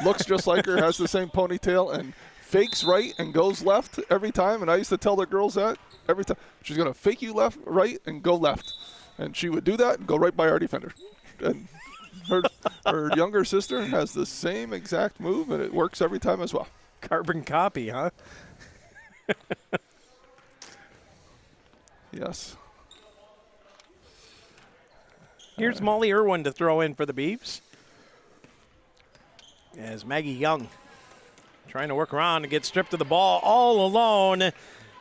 Looks just like her, has the same ponytail, and fakes right and goes left every time. And I used to tell the girls that every time. She's going to fake you left, right, and go left. And she would do that and go right by our defender. And her younger sister has the same exact move, and it works every time as well. Carbon copy, huh? Yes. Here's Molly Irwin to throw in for the Beavs. As Maggie Young trying to work around and get stripped of the ball all alone.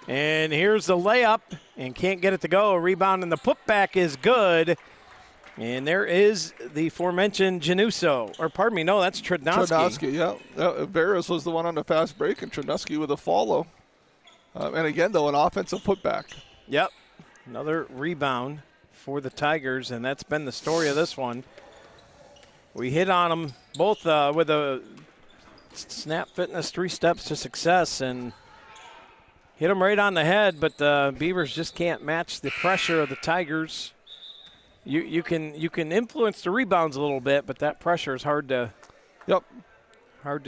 And here's the layup and can't get it to go. Rebound and the putback is good. And there is the aforementioned Januso. Or pardon me, no, that's Trednosky. Trednosky, yeah. Veras was the one on the fast break, and Trednosky with a follow. And again, though, an offensive putback. Yep. Another rebound for the Tigers, and that's been the story of this one. We hit on them both with a Snap Fitness 3 steps to success and hit them right on the head, but the Beavers just can't match the pressure of the Tigers. You can influence the rebounds a little bit, but that pressure is hard to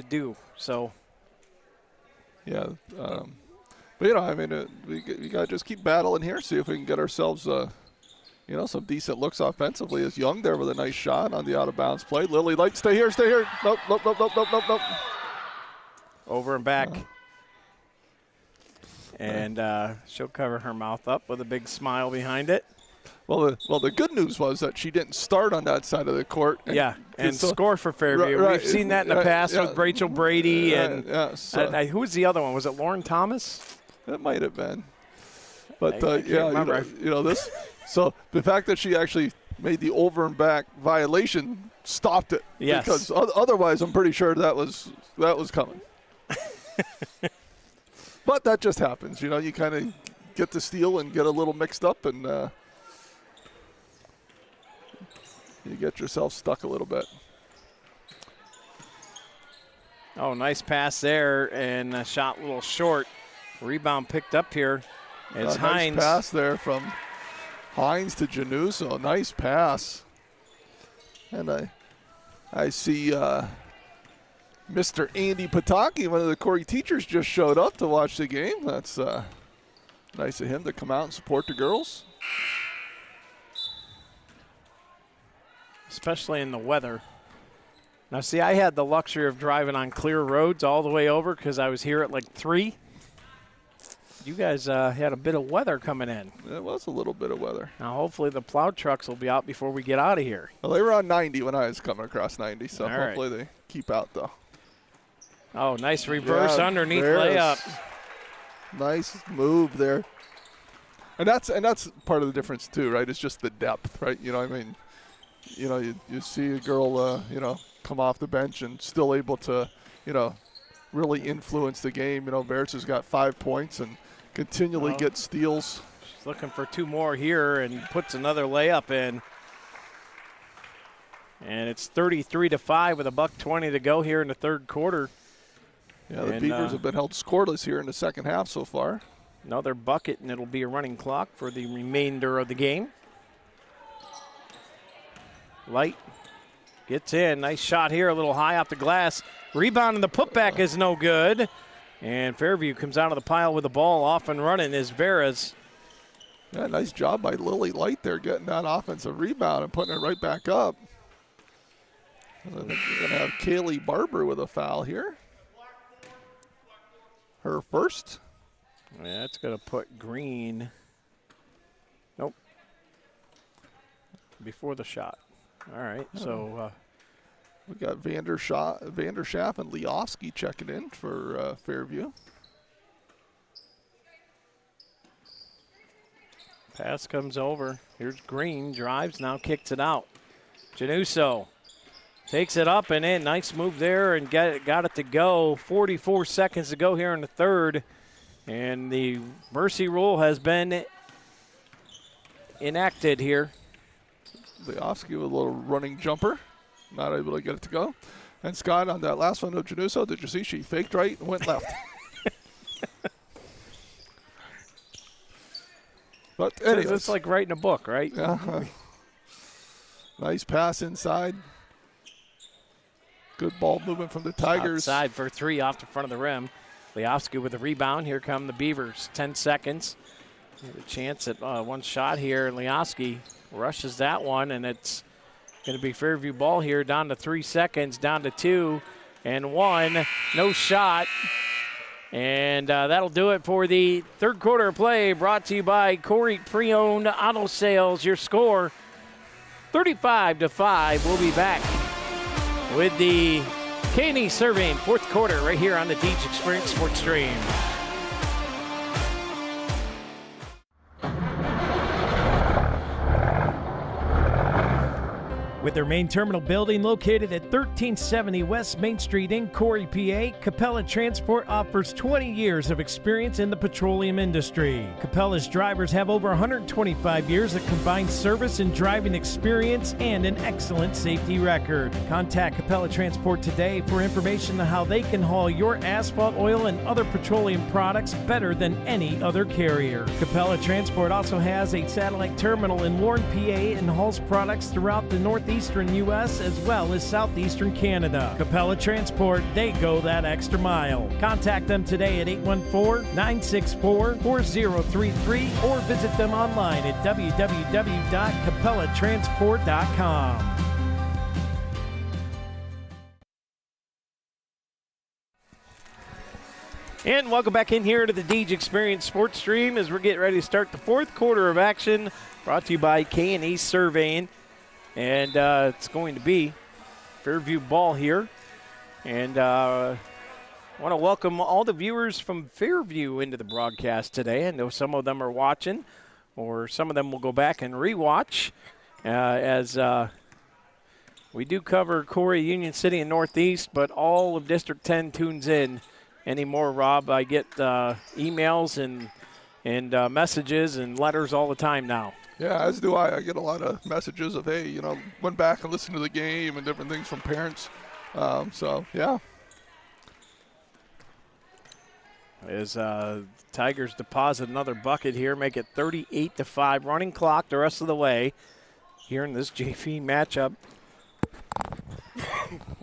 do. So yeah, but I mean, we got to just keep battling here, see if we can get ourselves some decent looks offensively. As Young there with a nice shot on the out-of-bounds play. Lily Light, stay here. Nope. Over and back. And she'll cover her mouth up with a big smile behind it. Well, the good news was that she didn't start on that side of the court. And score for Fairview. Right, We've seen that in the past with Rachel Brady. Who was the other one? Was it Lauren Thomas? It might have been. But, I can't remember. this. So the fact that she actually made the over and back violation stopped it. Yes. Because otherwise, I'm pretty sure that was coming. But that just happens. You know, you kind of get the steal and get a little mixed up, and you get yourself stuck a little bit. Oh, nice pass there, and a shot a little short. Rebound picked up here. It's Hines. Nice pass there from Hines to Januso. Nice pass. And I see Mr. Andy Pataki, one of the Corry teachers, just showed up to watch the game. That's nice of him to come out and support the girls. Especially in the weather. Now, see, I had the luxury of driving on clear roads all the way over because I was here at like 3. You guys had a bit of weather coming in. It was a little bit of weather. Now, hopefully the plow trucks will be out before we get out of here. Well, they were on 90 when I was coming across 90, so all hopefully right. They keep out, though. Oh, nice reverse underneath layup. Nice move there. And that's part of the difference, too, right? It's just the depth, right? You know what I mean? You know, you see a girl, you know, come off the bench and still able to, you know, really influence the game. You know, Verts has got 5 points and continually gets steals. She's looking for 2 more here and puts another layup in. And it's 33-5 with $1:20 to go here in the third quarter. Yeah, the Beavers have been held scoreless here in the second half so far. Another bucket, and it'll be a running clock for the remainder of the game. Light gets in. Nice shot here, a little high off the glass. Rebound and the putback is no good. And Fairview comes out of the pile with the ball off and running is Veras. Yeah, nice job by Lily Light there getting that offensive rebound and putting it right back up. And I think we're going to have Kaylee Barber with a foul here. Her first. Yeah, that's going to put Green. Nope. Before the shot. All right, so we got Vanderschaff and Leoski checking in for Fairview. Pass comes over. Here's Green, drives, now kicks it out. Januso takes it up and in. Nice move there and got it to go. 44 seconds to go here in the third. And the mercy rule has been enacted here. Leoski with a little running jumper. Not able to get it to go. And Scott, on that last one of Januso, did you see she faked right and went left? But anyways. It's like writing a book, right? Nice pass inside. Good ball movement from the Tigers. Outside for 3 off the front of the rim. Leofsky with the rebound. Here come the Beavers. 10 seconds. A chance at one shot here. And Leofsky rushes that one, and it's going to be Fairview ball here. Down to 3 seconds, down to 2 and 1. No shot. And that'll do it for the third quarter of play, brought to you by Corry Pre-Owned Auto Sales. Your score, 35-5. We'll be back with the K&E Surveying fourth quarter right here on the Deej Experience Sports Stream. With their main terminal building located at 1370 West Main Street in Corry, PA, Capella Transport offers 20 years of experience in the petroleum industry. Capella's drivers have over 125 years of combined service and driving experience and an excellent safety record. Contact Capella Transport today for information on how they can haul your asphalt, oil, and other petroleum products better than any other carrier. Capella Transport also has a satellite terminal in Warren, PA, and hauls products throughout the Northeastern U.S. as well as Southeastern Canada. Capella Transport, they go that extra mile. Contact them today at 814-964-4033 or visit them online at www.capellatransport.com. And welcome back in here to the Deej Experience Sports Stream as we're getting ready to start the fourth quarter of action, brought to you by K&E Surveying. And it's going to be Fairview ball here. And I want to welcome all the viewers from Fairview into the broadcast today. I know some of them are watching, or some of them will go back and rewatch as we do cover Corry, Union City, and Northeast, but all of District 10 tunes in anymore, Rob. I get emails and messages and letters all the time now. Yeah, as do I. I get a lot of messages of, hey, went back and listened to the game and different things from parents. So, yeah. As Tigers deposit another bucket here, make it 38-5. Running clock the rest of the way here in this JV matchup.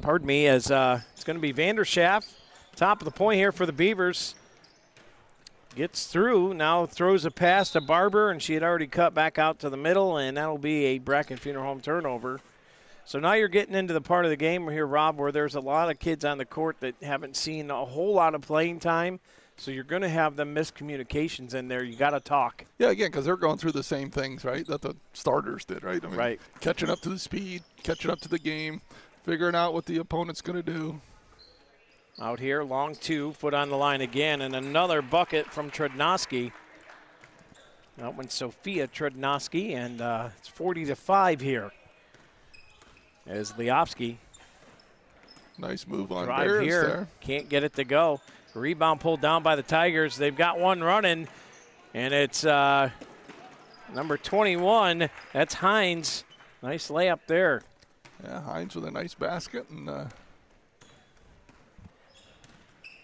Pardon me, as it's going to be Vanderschaft, top of the point here for the Beavers. Gets through, now throws a pass to Barber, and she had already cut back out to the middle, and that'll be a Bracken Funeral Home turnover. So now you're getting into the part of the game here, Rob, where there's a lot of kids on the court that haven't seen a whole lot of playing time. So you're going to have them miscommunications in there. You got to talk. Yeah, again, because they're going through the same things, right, that the starters did, right? I mean, right. Catching up to the speed, catching up to the game, figuring out what the opponent's going to do. Out here, long two, foot on the line again, and another bucket from Trudnoski. That one's Sophia Trudnoski, and it's 40-5 here. As Liofsky. Nice move on drive Bears here. there. Can't get it to go. Rebound pulled down by the Tigers. They've got one running, and it's number 21. That's Hines. Nice layup there. Yeah, Hines with a nice basket, and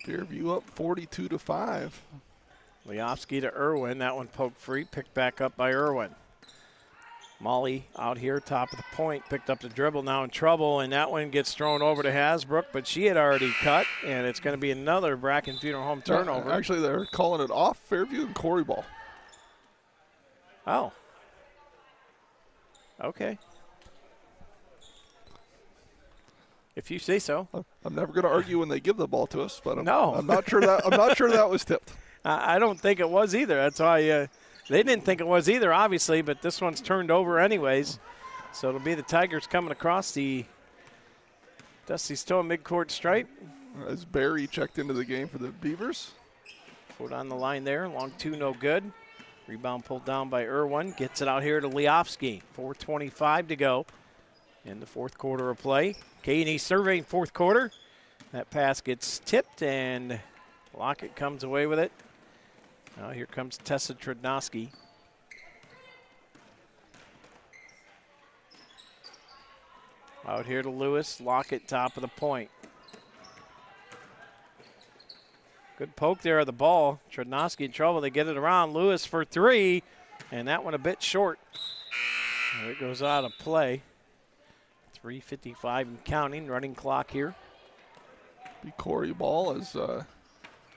Fairview up 42-5. Liofsky to Irwin. That one poked free, picked back up by Irwin. Molly out here, top of the point, picked up the dribble, now in trouble, and that one gets thrown over to Hasbrook, but she had already cut, and it's going to be another Bracken Funeral Home turnover. Actually, they're calling it off Fairview and Corry ball. Oh. Okay. If you say so. I'm never going to argue when they give the ball to us, but I'm not sure that was tipped. I don't think it was either. That's why they didn't think it was either, obviously, but this one's turned over anyways. So it'll be the Tigers coming across the Dusty Stone midcourt stripe. As Barry checked into the game for the Beavers. Foot on the line there. Long two, no good. Rebound pulled down by Irwin. Gets it out here to Liofsky. 4:25 to go in the fourth quarter of play. K&E surveying fourth quarter. That pass gets tipped, and Lockett comes away with it. Now here comes Tessa Trudnoski. Out here to Lewis. Lockett, top of the point. Good poke there of the ball. Trudnoski in trouble. They get it around. Lewis for three, and that one a bit short. And it goes out of play. 3:55 and counting. Running clock here. Be Corry ball as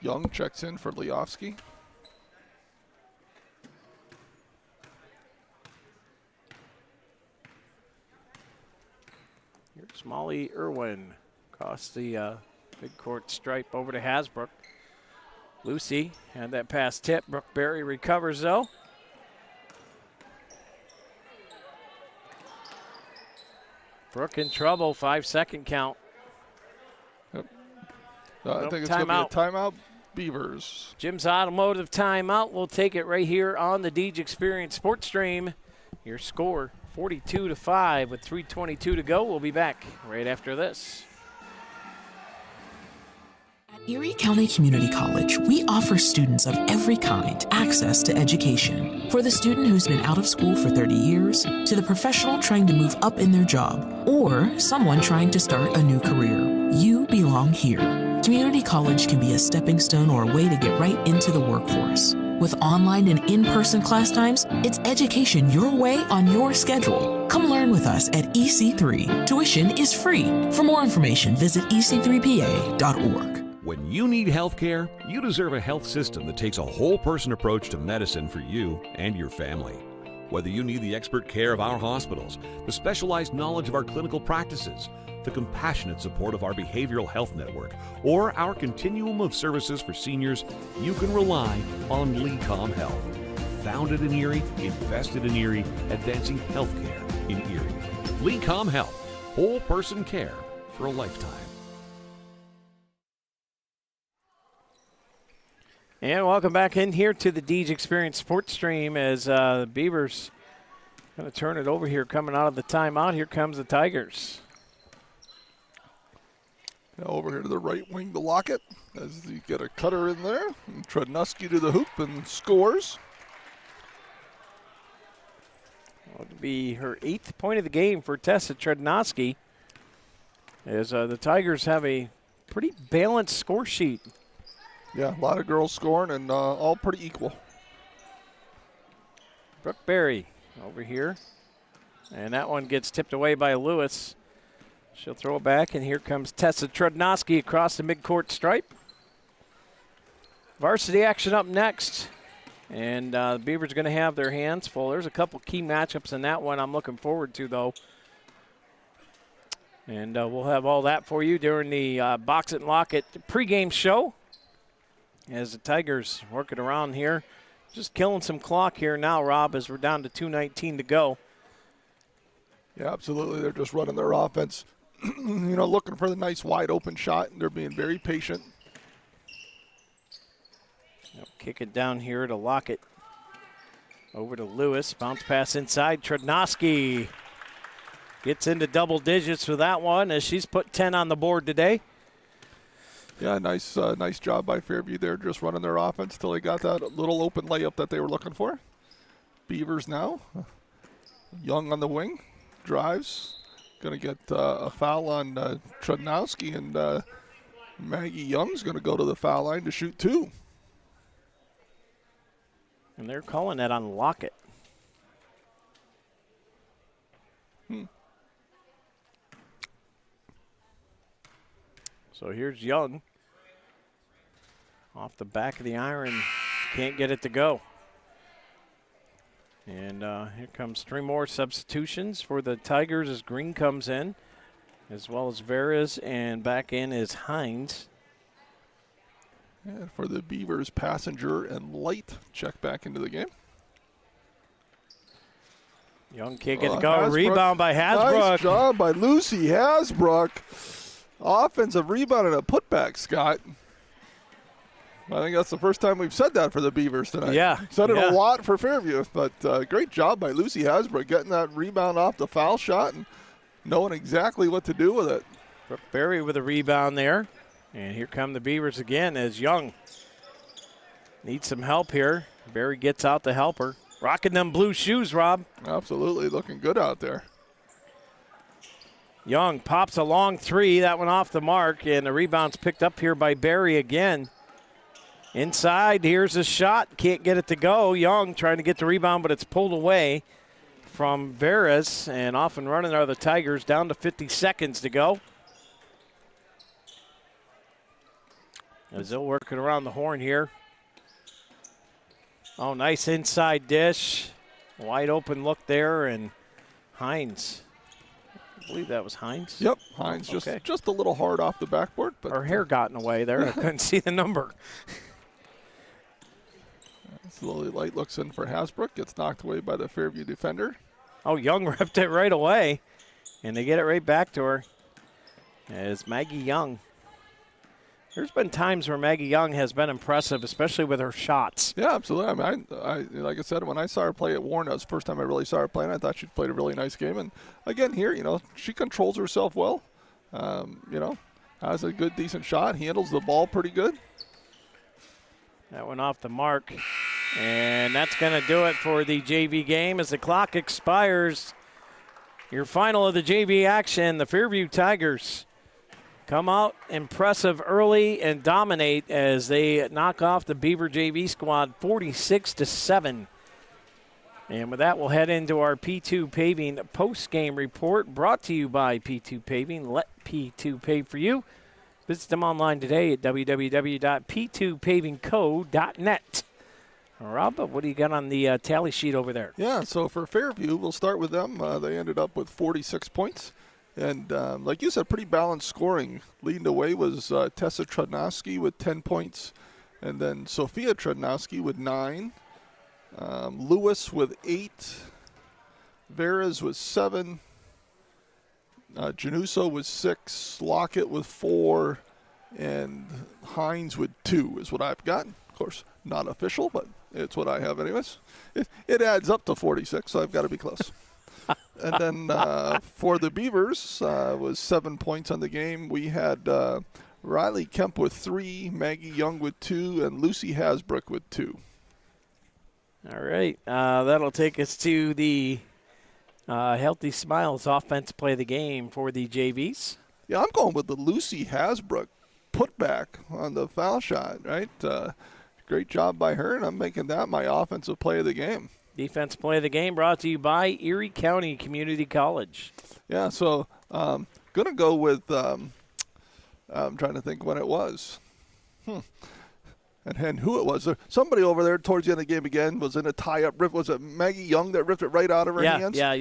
Young checks in for Liofsky. Here's Molly Irwin across the midcourt stripe over to Hasbrook. Lucy had that pass tip. Brooke Berry recovers though. Brooke in trouble, 5-second count. Yep. I think it's going to be a timeout, Beavers. Jim's Automotive timeout. We'll take it right here on the Deej Experience Sports Stream. Your score, 42-5 with 3:22 to go. We'll be back right after this. Erie County Community College, we offer students of every kind access to education. For the student who's been out of school for 30 years, to the professional trying to move up in their job, or someone trying to start a new career, you belong here. Community college can be a stepping stone or a way to get right into the workforce. With online and in-person class times, it's education your way on your schedule. Come learn with us at EC3. Tuition is free. For more information, visit ec3pa.org. When you need health care, you deserve a health system that takes a whole-person approach to medicine for you and your family. Whether you need the expert care of our hospitals, the specialized knowledge of our clinical practices, the compassionate support of our behavioral health network, or our continuum of services for seniors, you can rely on LECOM Health. Founded in Erie, invested in Erie, advancing healthcare in Erie. LECOM Health, whole-person care for a lifetime. And welcome back in here to the Deej Experience Sports Stream as the Beavers going to turn it over here coming out of the timeout. Here comes the Tigers. Over here to the right wing to Lockett as you get a cutter in there. And Trudnowski to the hoop and scores. Well, it'll be her 8th point of the game for Tessa Trudnowski, as the Tigers have a pretty balanced score sheet. Yeah, a lot of girls scoring and all pretty equal. Brooke Berry over here. And that one gets tipped away by Lewis. She'll throw it back, and here comes Tessa Trudnowski across the midcourt stripe. Varsity action up next. And the Beavers are going to have their hands full. There's a couple key matchups in that one I'm looking forward to, though. And we'll have all that for you during the Box It and Lock It pregame show, as the Tigers working around here. Just killing some clock here now, Rob, as we're down to 2:19 to go. Yeah, absolutely. They're just running their offense, looking for the nice wide open shot, and they're being very patient. They'll kick it down here to Lockett. Over to Lewis. Bounce pass inside. Trudnowski gets into double digits with that one, as she's put 10 on the board today. Yeah, nice job by Fairview there, just running their offense till they got that little open layup that they were looking for. Beavers now. Young on the wing. Drives. Going to get a foul on Trudnowski, and Maggie Young's going to go to the foul line to shoot 2. And they're calling that on Lockett. So here's Young. Off the back of the iron. Can't get it to go. And here comes 3 more substitutions for the Tigers as Green comes in, as well as Veras, and back in is Hines. And for the Beavers, Passenger and Light check back into the game. Young can't get it to go. Rebound by Hasbrook. Nice job by Lucy Hasbrook. Offensive rebound and a putback, Scott. I think that's the first time we've said that for the Beavers tonight. Yeah. Said it a lot for Fairview, but great job by Lucy Hasbrook getting that rebound off the foul shot and knowing exactly what to do with it. Brooke Berry with a rebound there. And here come the Beavers again as Young needs some help here. Berry gets out to help her. Rocking them blue shoes, Rob. Absolutely, looking good out there. Young pops a long 3. That one off the mark, and the rebound's picked up here by Berry again. Inside, here's a shot. Can't get it to go. Young trying to get the rebound, but it's pulled away from Veras, and off and running are the Tigers, down to 50 seconds to go. As they're working around the horn here. Oh, nice inside dish. Wide open look there, and Hines. I believe that was Hines. Yep, Hines okay. just a little hard off the backboard. But her hair got in the way there. I couldn't see the number. Slowly Light looks in for Hasbrook. Gets knocked away by the Fairview defender. Oh, Young ripped it right away. And they get it right back to her. As Maggie Young. There's been times where Maggie Young has been impressive, especially with her shots. Yeah, absolutely. I mean, I like I said, when I saw her play at Warren, that was the first time I really saw her playing. I thought she played a really nice game. And again, here, she controls herself well. Has a good, decent shot. Handles the ball pretty good. That went off the mark. And that's going to do it for the JV game as the clock expires. Your final of the JV action, the Fairview Tigers come out impressive early and dominate as they knock off the Beaver JV squad 46-7. And with that, we'll head into our P2 Paving post-game report brought to you by P2 Paving. Let P2 pave for you. Visit them online today at www.p2pavingco.net. Rob, what do you got on the tally sheet over there? Yeah, so for Fairview, we'll start with them. They ended up with 46 points. And like you said, pretty balanced scoring. Leading the way was Tessa Trudnowski with 10 points. And then Sophia Trudnowski with 9. Lewis with 8. Veras with 7. Januso with 6. Lockett with 4. And Hines with 2 is what I've got. Of course, not official, but it's what I have anyways. It adds up to 46, so I've got to be close. And then for the Beavers, was 7 points on the game. We had Riley Kemp with 3, Maggie Young with 2, and Lucy Hasbrook with 2. All right. That'll take us to the Healthy Smiles offense play of the game for the JVs. Yeah, I'm going with the Lucy Hasbrook putback on the foul shot, right? Great job by her, and I'm making that my offensive play of the game. Defense play of the game brought to you by Erie County Community College. Yeah, so going to go with, I'm trying to think when it was. And who it was. Somebody over there towards the end of the game again was in a tie-up rip. Was it Maggie Young that ripped it right out of her hands? Yeah,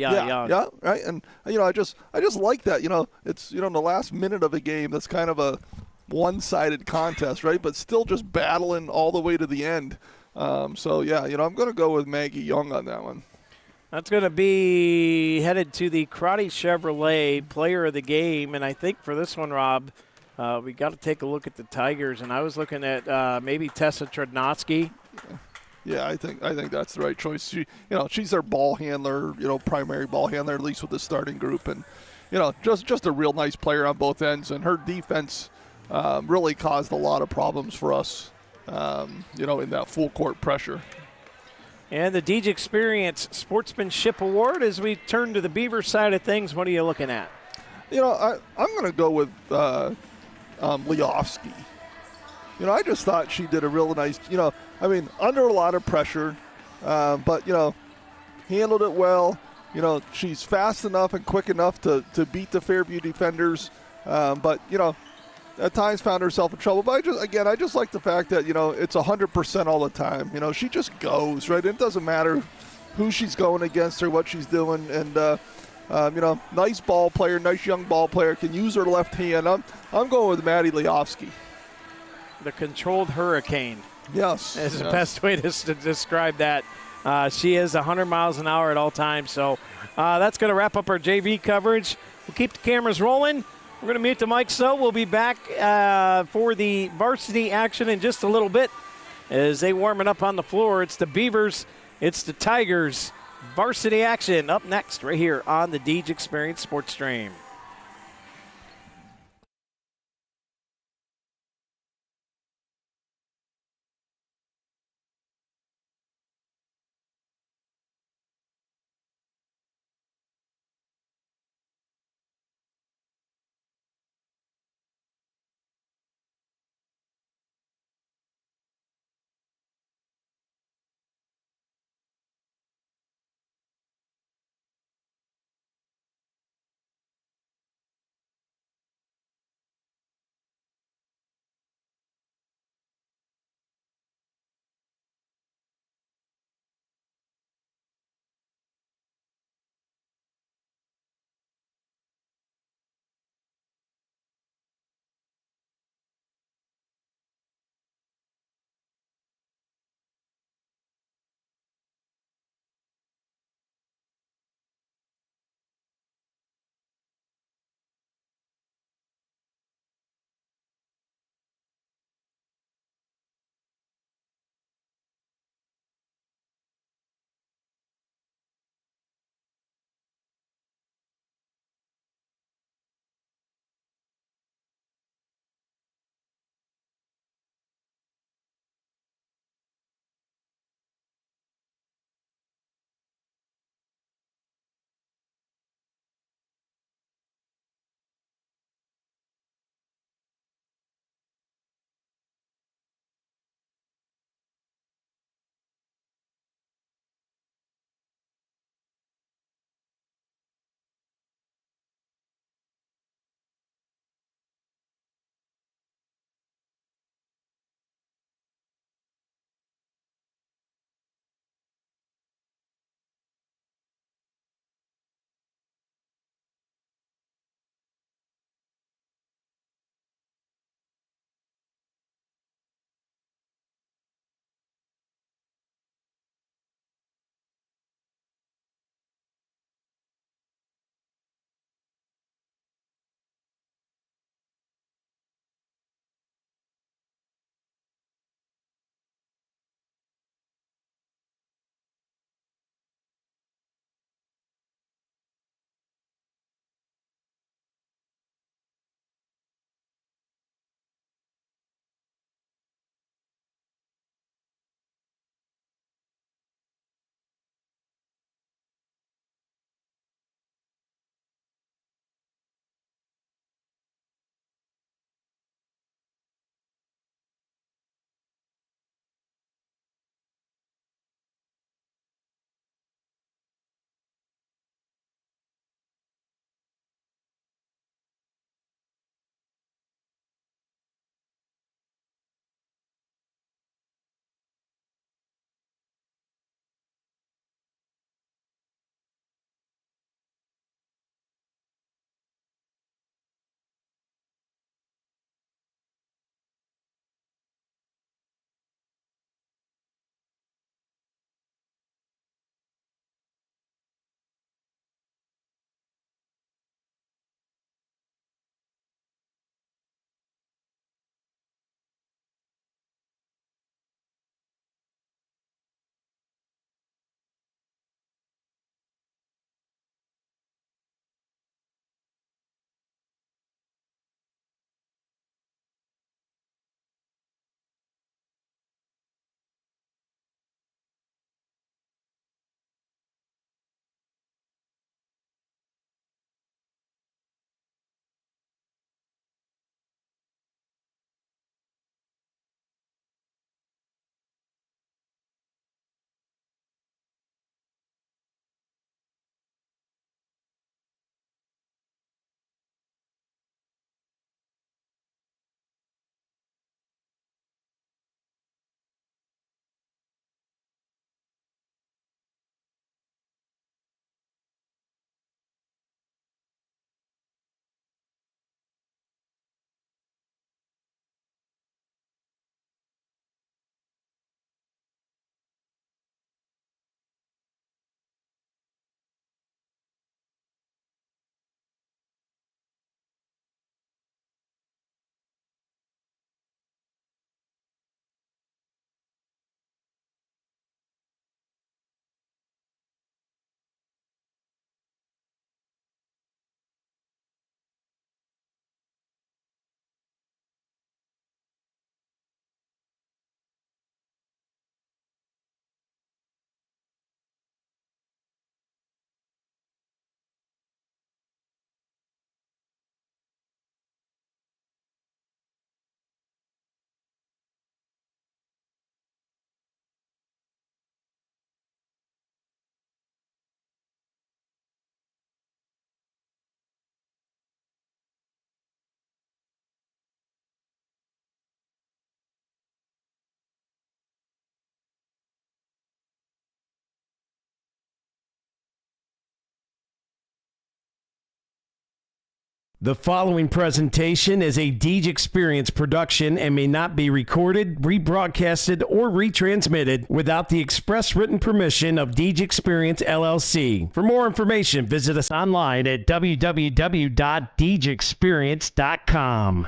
right. And I just like that. It's in the last minute of a game. That's kind of a one-sided contest, right? But still just battling all the way to the end. I'm going to go with Maggie Young on that one. That's going to be headed to the Crotty Chevrolet Player of the Game, and I think for this one, Rob. We got to take a look at the Tigers, and I was looking at maybe Tessa Trednotsky. Yeah, I think that's the right choice. She's their ball handler, primary ball handler, at least with the starting group, and just a real nice player on both ends. And her defense really caused a lot of problems for us, in that full court pressure. And the Deej Experience Sportsmanship Award. As we turn to the Beaver side of things, what are you looking at? I'm going to go with Leofsky. I just thought she did a real nice, under a lot of pressure, but, handled it well. She's fast enough and quick enough to beat the Fairview defenders, but, at times found herself in trouble. But I just like the fact that, it's 100% all the time. She just goes, right? It doesn't matter who she's going against or what she's doing. And, nice ball player, nice young ball player, can use her left hand. I'm going with Maddie Leofsky. The controlled hurricane. Yes. Is the best way to describe that. She is 100 miles an hour at all times. So that's going to wrap up our JV coverage. We'll keep the cameras rolling. We're going to mute the mics, though. We'll be back for the varsity action in just a little bit as they warm it up on the floor. It's the Beavers. It's the Tigers. Varsity action up next right here on the Deej Experience Sports Stream. The following presentation is a Deej Experience production and may not be recorded, rebroadcasted, or retransmitted without the express written permission of Deej Experience, LLC. For more information, visit us online at www.deejexperience.com.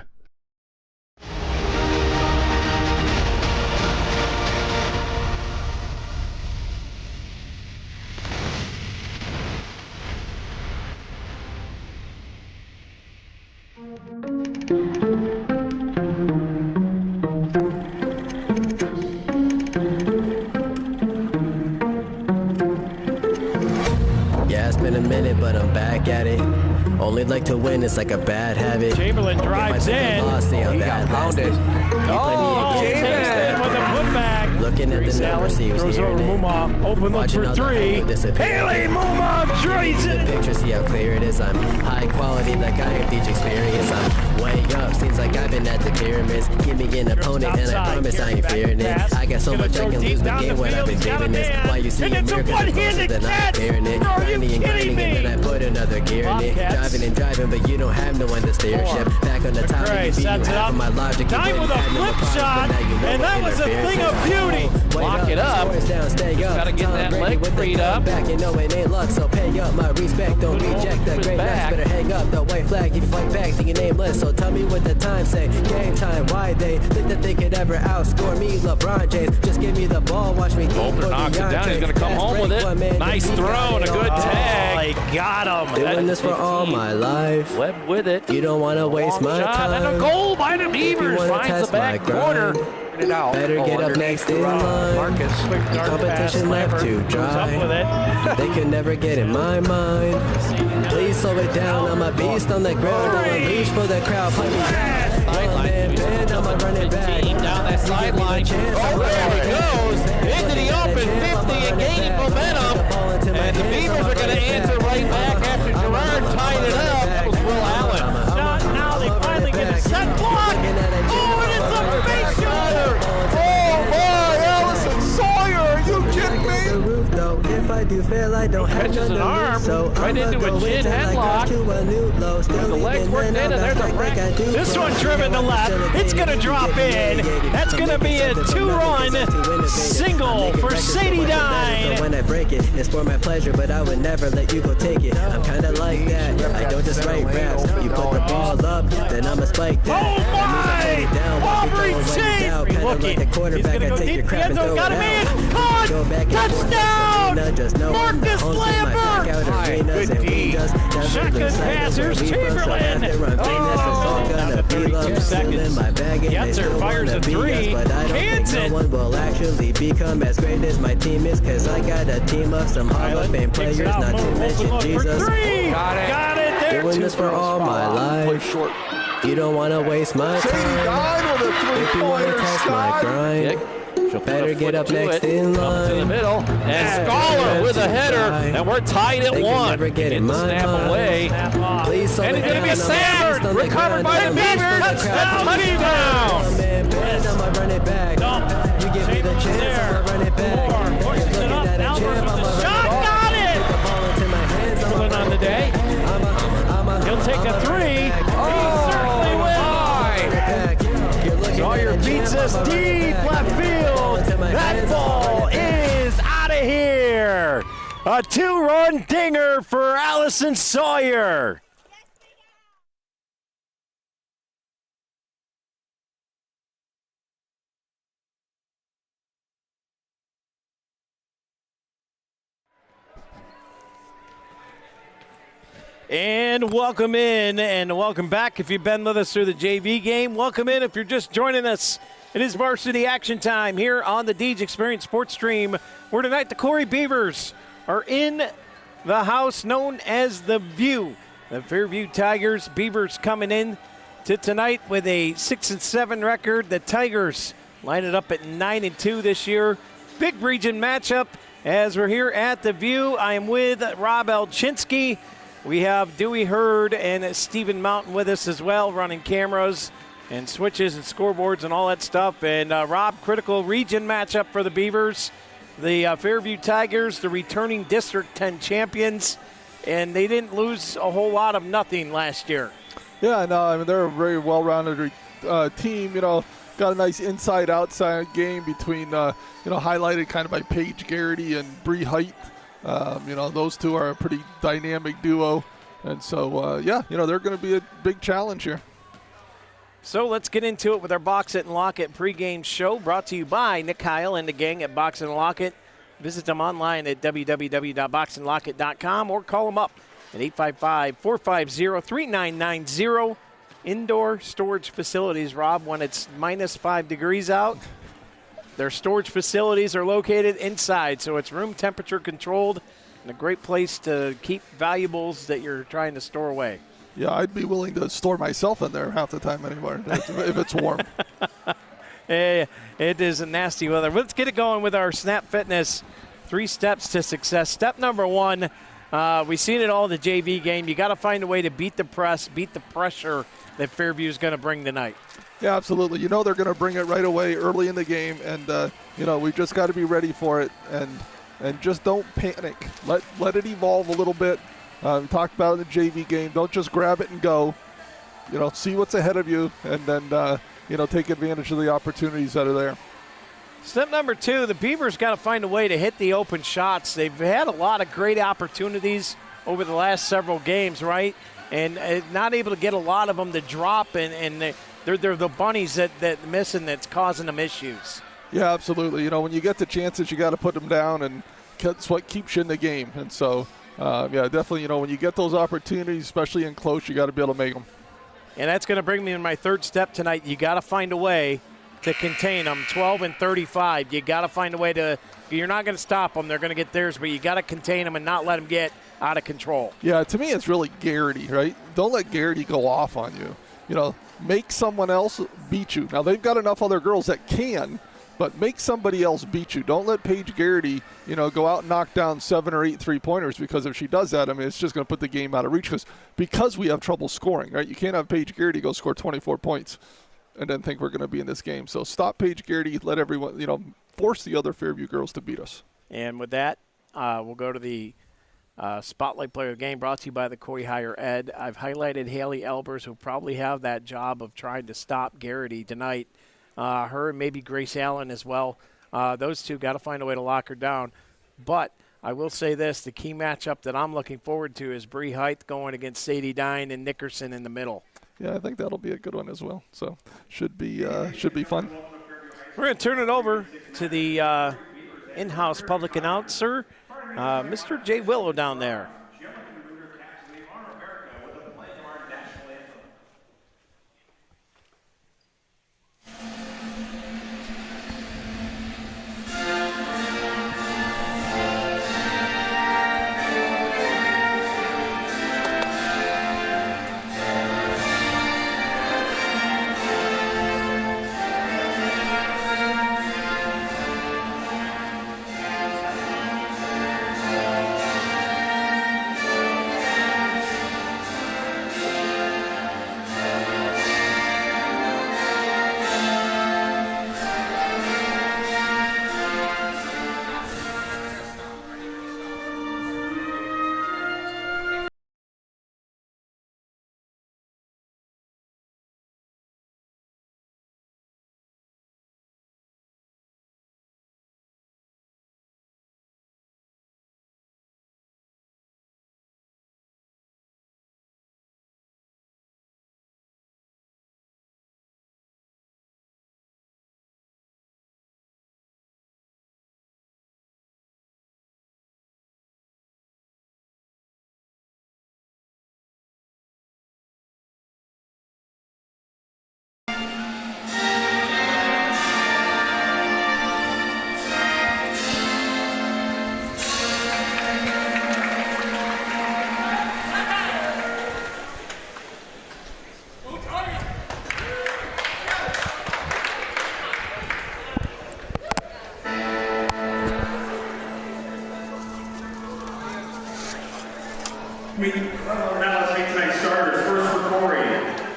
Yeah, it's been a minute, but I'm back at it. Only like to win, it's like a bad habit. Chamberlain drives in. Lost, see how bad pounded. Chamberlain with a putback. Looking at the numbers, see who's Throws over hearing it. Muma. Open look for three. Haley Muma drains it. Picture, see how clear it is. I'm high quality, like I have Deej Experience. I'm way up, seems like I've been at the pyramids. Give me an opponent, and I promise I ain't fearing it. I got so much I can lose the game when I've been giving this. Why you see a miracle closer than I'm fearing it. Grinding and grinding, and then I put another gear in it. Driving and driving, but you don't have no one to steer ship. Back on the top of the beat, you have my logic. Time with a flip shot, and that was a thing of beauty. Lock it up. Gotta get that leg freed up. Back, you know it ain't luck, so pay up my respect. Don't reject the great nuts. Better hang up the white flag if you fight back to your nameless. So tell me what the time say. Game time, why they think that they could ever outscore me, LeBron James? Just give me the ball, watch me. Bolter knocks it down. He's gonna come home with it. Nice throw and a good tag. He got him. Doing this for all my life. Webb with it. You don't want to waste my time. And a goal by the Beavers. Finds the back corner. Better get up next in line. Competition left to dry. They can never get in my mind. Please slow it down. I'm a beast on the ground. I'm a leash for the crowd. Play me down. Man, bend. I'm a running back. Down that sideline. Oh, there he goes. Into the open 50 and gaining momentum. And the Beavers are going to answer right back after Gerard tied it up. That was Will Allen. Now they finally get a set block. Oh, and it's a face shoulder. Oh my, Allison Sawyer, are you kidding me? If I do fail, I don't have Catches an arm right into a chin headlock. The legs worked in, and there's a break. This one driven to left. It's going to drop in. That's going to be a two-run single for Sadie Dine. When I break it, it's for my pleasure, but I would never let you go take it. I'm kind of like that. I don't just write raps. You put the ball up, then I'ma spike that. Oh my! Aubrey Chase! Looking. He's gonna go deep. The end zone. Got him in. Caught. Touchdown! Marcus Lambert. Good D. Shotgun passers. Chamberlain. Oh, 32 seconds. Yetzer fires a three. Kansas. No one will actually become as great as my team is, cause I got a team of some Hall of Fame players, not to mention Jesus. Got it. There. Doing this for all my life. You don't want to waste my time. If you want to test my grind, better get up next in line. To the middle, and Scholar with a header, and we're tied at one. Get the snap away, and it's going to be a sack. Recovered by the Beavers. Touchdown! I'ma run it back. You give me the chance, I'ma run it back. Pushes it up. Now shot. Got it. Pulling on the day. He'll take a three. He certainly will. Sawyer beats us deep left field. That ball is out of here. A two-run dinger for Allison Sawyer. And welcome in and welcome back if you've been with us through the JV game. Welcome in if you're just joining us. It is varsity action time here on the Deej Experience Sports Stream, where tonight the Corry Beavers are in the house known as the View. The Fairview Tigers. Beavers coming in to tonight with a 6-7 record. The Tigers line it up at 9-2 this year. Big region matchup as we're here at the View. I am with Rob Elchinski. We have Dewey Hurd and Stephen Mountain with us as well, running cameras and switches and scoreboards and all that stuff. And Rob, critical region matchup for the Beavers. The Fairview Tigers, the returning District 10 champions, and they didn't lose a whole lot of nothing last year. Yeah, no, I mean, they're a very well-rounded team, you know, got a nice inside-outside game between, you know, highlighted kind of by Paige Garrity and Bree Height. You know, those two are a pretty dynamic duo. And so, yeah, you know, they're going to be a big challenge here. So let's get into it with our Box It and Lock It pregame show, brought to you by Nick Kyle and the gang at Box It and Lock It. Visit them online at www.boxandlockit.com or call them up at 855-450-3990. Indoor storage facilities, Rob, when it's minus 5 degrees out. Their storage facilities are located inside, so it's room temperature controlled and a great place to keep valuables that you're trying to store away. Yeah, I'd be willing to store myself in there half the time anymore if it's warm. It is a nasty weather. Let's get it going with our Snap Fitness 3 steps to success. Step number 1, we've seen it all in the JV game. You got to find a way to beat the press, beat the pressure that Fairview is going to bring tonight. Yeah, absolutely. You know they're going to bring it right away early in the game, and you know we've just got to be ready for it, and just don't panic. Let it evolve a little bit. We talked about it in the JV game. Don't just grab it and go. You know, see what's ahead of you, and then you know, take advantage of the opportunities that are there. Step number 2, the Beavers got to find a way to hit the open shots. They've had a lot of great opportunities over the last several games, right? And not able to get a lot of them to drop, and they're the bunnies that miss, and that's causing them issues. Yeah, absolutely. You know, when you get the chances, you got to put them down, and that's what keeps you in the game. And so, yeah, definitely, you know, when you get those opportunities, especially in close, you got to be able to make them. And that's going to bring me to my 3rd step tonight. You got to find a way to contain them. 12 and 35. You got to find a way to. You're not going to stop them. They're going to get theirs, but you got to contain them and not let them get out of control. Yeah, to me, it's really Garrity, right? Don't let Garrity go off on you. You know, make someone else beat you. Now, they've got enough other girls that can, but make somebody else beat you. Don't let Paige Garrity, you know, go out and knock down 7 or 8 3-pointers, because if she does that, I mean, it's just going to put the game out of reach because we have trouble scoring, right? You can't have Paige Garrity go score 24 points and then think we're going to be in this game. So stop Paige Garrity, let everyone, you know, force the other Fairview girls to beat us. And with that, we'll go to the Spotlight Player of the Game, brought to you by the Corey Higher Ed. I've highlighted Haley Elbers, who probably have that job of trying to stop Garrity tonight. Her and maybe Grace Allen as well. Those two got to find a way to lock her down. But I will say this, the key matchup that I'm looking forward to is Bree Height going against Sadie Dine and Nickerson in the middle. Yeah, I think that'll be a good one as well. So should be fun. We're going to turn it over to the in-house public announcer, Mr. Jay Willow down there. Now let's make tonight's starters. First for Corry.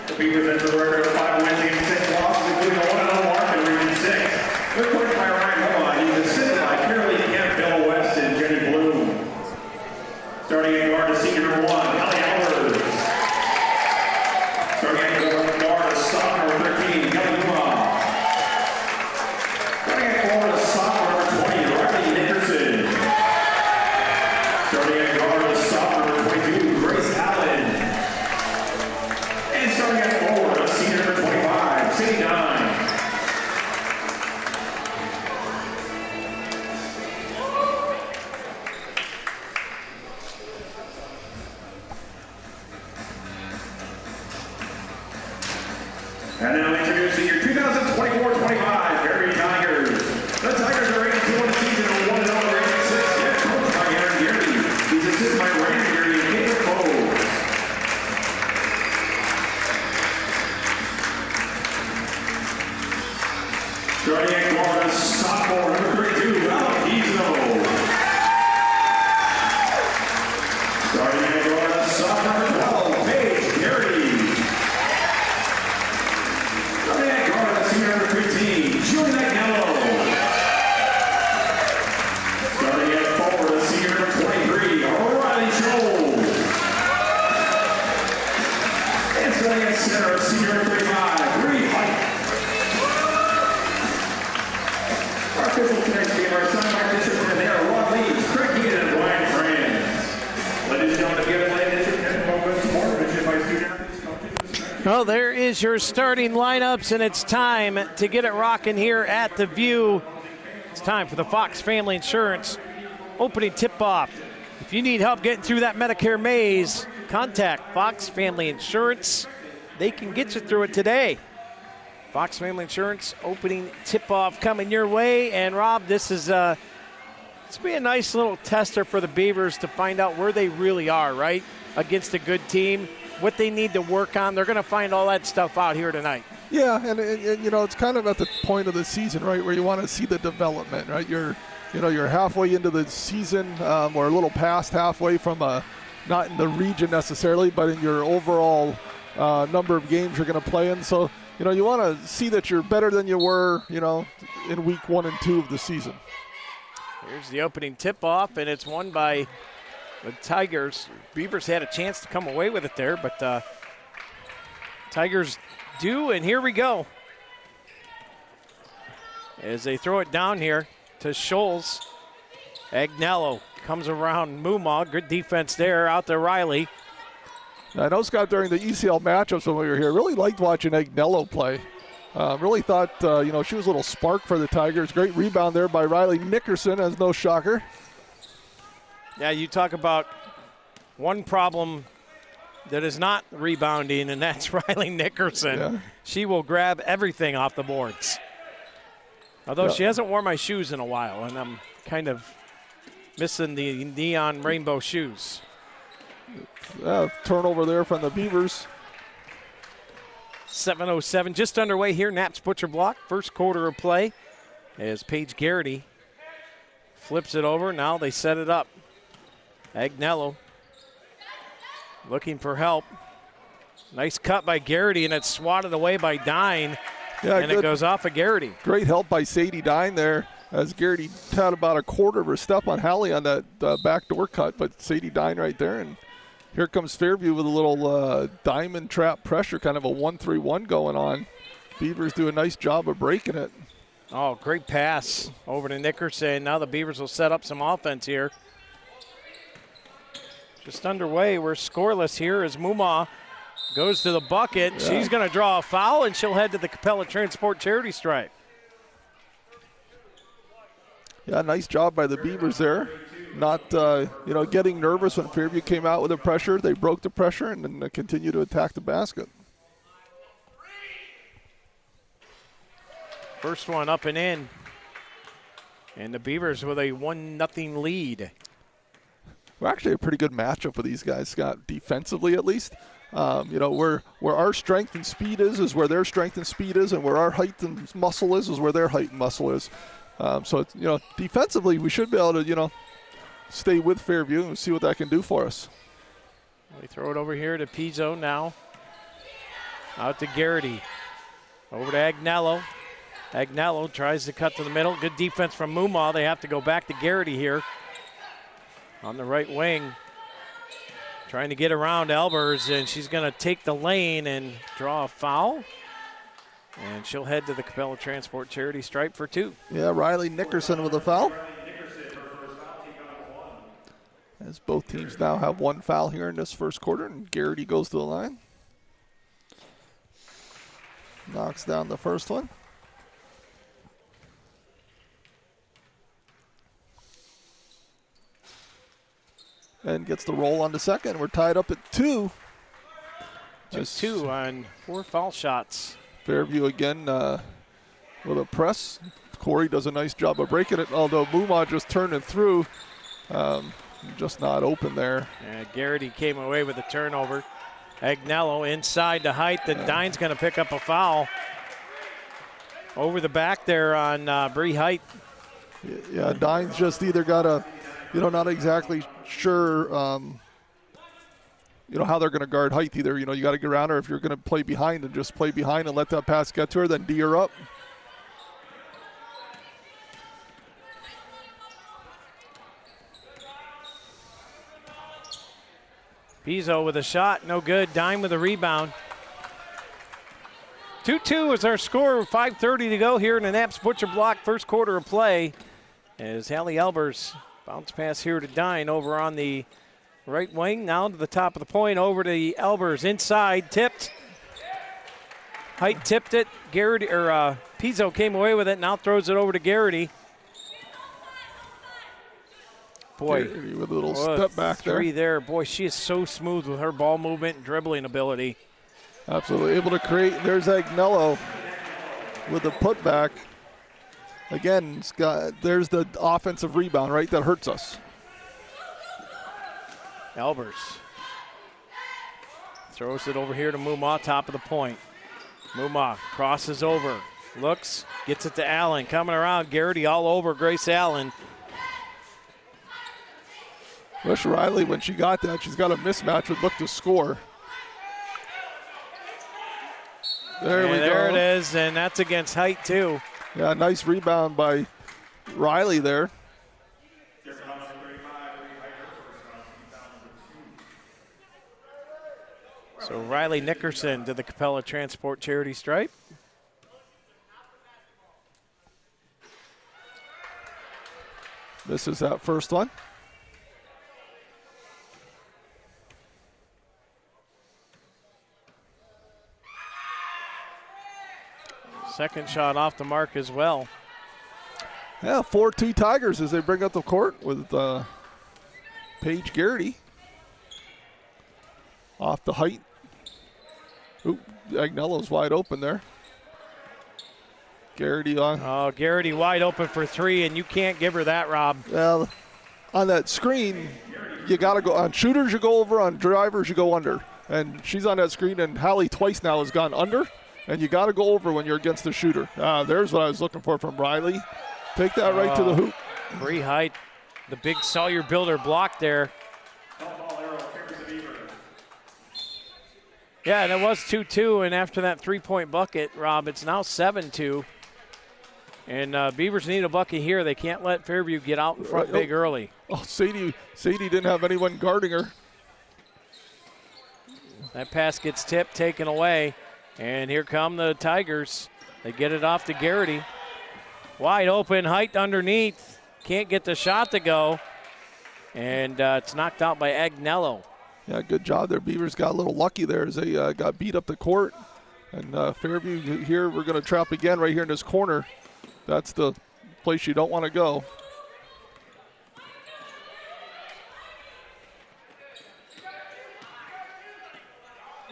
The Beavers enter the record of 5 wins and 6 losses, including a 1-0 mark in Region 6. They're coached by Ryan Moa. He's assisted by Carolee Kemp, Bill West, and Jenny Bloom. Starting at guard is senior number 1, Hallie Albers. The Tigers are 8-2 on the season and 1-0 in Region 6. Head coached by Aaron Geary. He's assisted by Rand Geary and Caleb Cole. Starting at guard, sophomore number 32, Valentino. Starting at guard, sophomore number 12, Paige Gary. Starting at guard, senior number 15, Julie Agnello. Starting at forward, senior number 23, O'Reilly Scholes. And starting at center, senior number 35, Bree White. Our officials tonight's game are signed by District 10. They are Rod Lee, Craig Heaton, and Brian Franz. Ladies and gentlemen, if you have played District 10 moments more, mentioned by student athletes, coaches. Well, there is your starting lineups, and it's time to get it rocking here at the View. It's time for the Fox Family Insurance opening tip-off. If you need help getting through that Medicare maze, contact Fox Family Insurance. They can get you through it today. Fox Family Insurance opening tip-off coming your way. And, Rob, this is it's be a nice little tester for the Beavers to find out where they really are, right, against a good team, what they need to work on. They're going to find all that stuff out here tonight. Yeah, and you know, it's kind of at the point of the season, right, where you want to see the development, right? You're halfway into the season, or a little past halfway from not in the region necessarily, but in your overall number of games you're going to play in. So, you know, you want to see that you're better than you were, you know, in week 1 and 2 of the season. Here's the opening tip-off, and it's won by the Tigers. Beavers had a chance to come away with it there, but Tigers do, and here we go. As they throw it down here to Scholes. Agnello comes around Mumaw. Good defense there. Out to Riley. I know, Scott, during the ECL matchups when we were here, really liked watching Agnello play. Really thought, you know, she was a little spark for the Tigers. Great rebound there by Riley Nickerson, as no shocker. Yeah, you talk about one problem that is not rebounding, and that's Riley Nickerson. Yeah. She will grab everything off the boards. Although she hasn't worn my shoes in a while, and I'm kind of missing the neon rainbow shoes. Turnover there from the Beavers. 7:07 just underway here. Knapp's Butcher Block, first quarter of play, as Paige Garrity flips it over. Now they set it up. Agnello looking for help. Nice cut by Garrity, and it's swatted away by Dine. Yeah, and it goes off of Garrity. Great help by Sadie Dine there, as Garrity had about a quarter of her step on Hallie on that backdoor cut, but Sadie Dine right there. And here comes Fairview with a little diamond trap pressure, kind of a 1-3-1 going on. Beavers do a nice job of breaking it. Oh, great pass over to Nickerson. Now the Beavers will set up some offense here. Just underway. We're scoreless here as Mumaw goes to the bucket. Yeah. She's going to draw a foul, and she'll head to the Capella Transport charity stripe. Yeah, nice job by the Beavers there. Not, you know, getting nervous when Fairview came out with the pressure. They broke the pressure and then continue to attack the basket. First one up and in. And the Beavers with a 1-0 lead. We're actually a pretty good matchup for these guys, Scott, defensively at least. You know, where our strength and speed is where their strength and speed is, and where our height and muscle is where their height and muscle is. So, it's, you know, defensively, we should be able to, you know, stay with Fairview and see what that can do for us. We throw it over here to Pizzo now. Out to Garrity. Over to Agnello. Agnello tries to cut to the middle. Good defense from Mumaw. They have to go back to Garrity here. On the right wing. Trying to get around Elbers, and she's going to take the lane and draw a foul. And she'll head to the Capella Transport charity stripe for 2. Yeah, Riley Nickerson with a foul. As both teams now have 1 foul here in this first quarter, and Garrity goes to the line. Knocks down the first one. And gets the roll on the second. We're tied up at 2. Just 2 on 4 foul shots. Fairview again with a press. Corry does a nice job of breaking it, although Muma just turned it through. Just not open there. Yeah, Garrity came away with a turnover. Agnello inside to Height, and Dine's going to pick up a foul. Over the back there on Bree Height. Yeah, Dine's just either got a, not exactly sure, how they're going to guard Height. Either, you got to get around her. If you're going to play behind and just play behind and let that pass get to her, then D her up. Pizzo with a shot, no good. Dine with a rebound. 2-2 is our score. 5:30 to go here in the Naps Butcher Block first quarter of play. As Hallie Elbers bounce pass here to Dine over on the right wing. Now to the top of the point, over to Elbers inside, tipped. Height tipped it. Garrity or Pizzo came away with it. Now throws it over to Garrity. Boy, Garrity with a little step back three there. Boy, she is so smooth with her ball movement and dribbling ability. Absolutely able to create. There's Agnello with the putback. Again, there's the offensive rebound, right? That hurts us. Elbers throws it over here to Muma, top of the point. Muma crosses over, looks, gets it to Allen. Coming around, Garrity all over Grace Allen. Wish Riley, when she got that, she's got a mismatch, would look to score. There we go. There it is, and that's against Height, too. Yeah, nice rebound by Riley there. So Riley Nickerson to the Capella Transport Charity Stripe. This is that first one. Second shot off the mark as well. Yeah, 4-2 Tigers as they bring up the court with Paige Garrity. Off the Height. Oop, Agnello's wide open there. Garrity on. Oh, Garrity wide open for three, and you can't give her that, Rob. Well, on that screen, you got to go. On shooters, you go over. On drivers, you go under. And she's on that screen, and Hallie twice now has gone under. And you got to go over when you're against the shooter. There's what I was looking for from Riley. Take that right to the hoop. Bree Height, the big Sawyer builder block there. Yeah, and it was 2-2, and after that three-point bucket, Rob, it's now 7-2. And Beavers need a bucket here. They can't let Fairview get out in front big early. Oh, Sadie didn't have anyone guarding her. That pass gets tipped, taken away. And here come the Tigers. They get it off to Garrity. Wide open, Height underneath. Can't get the shot to go. And it's knocked out by Agnello. Yeah, good job there. Beavers got a little lucky there as they got beat up the court. And Fairview here, we're going to trap again right here in this corner. That's the place you don't want to go.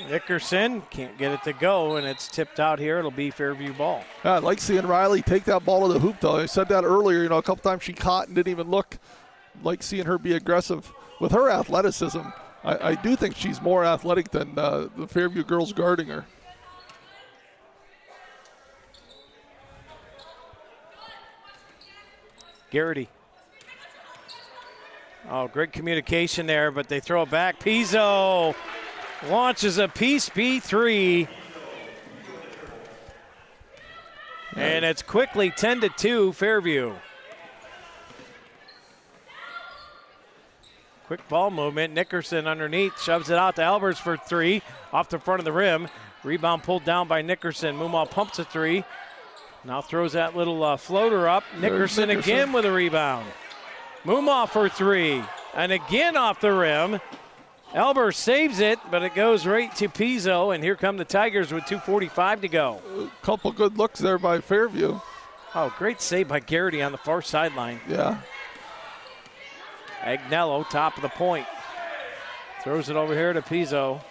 Nickerson can't get it to go, and it's tipped out here. It'll be Fairview ball. Yeah, I like seeing Riley take that ball to the hoop, though. I said that earlier. A couple times she caught and didn't even look. Like seeing her be aggressive. With her athleticism, I do think she's more athletic than the Fairview girls guarding her. Garrity. Oh, great communication there, but they throw it back. Pizzo launches a piece B3. And it's quickly 10-2 Fairview. Quick ball movement. Nickerson underneath, shoves it out to Elbers for three. Off the front of the rim. Rebound pulled down by Nickerson. Mumal pumps a three. Now throws that little floater up. Nickerson again with a rebound. Mumal for three. And again off the rim. Elbers saves it, but it goes right to Pizzo, and here come the Tigers with 2:45 to go. A couple good looks there by Fairview. Oh, great save by Garrity on the far sideline. Yeah. Agnello, top of the point. Throws it over here to Pizzo.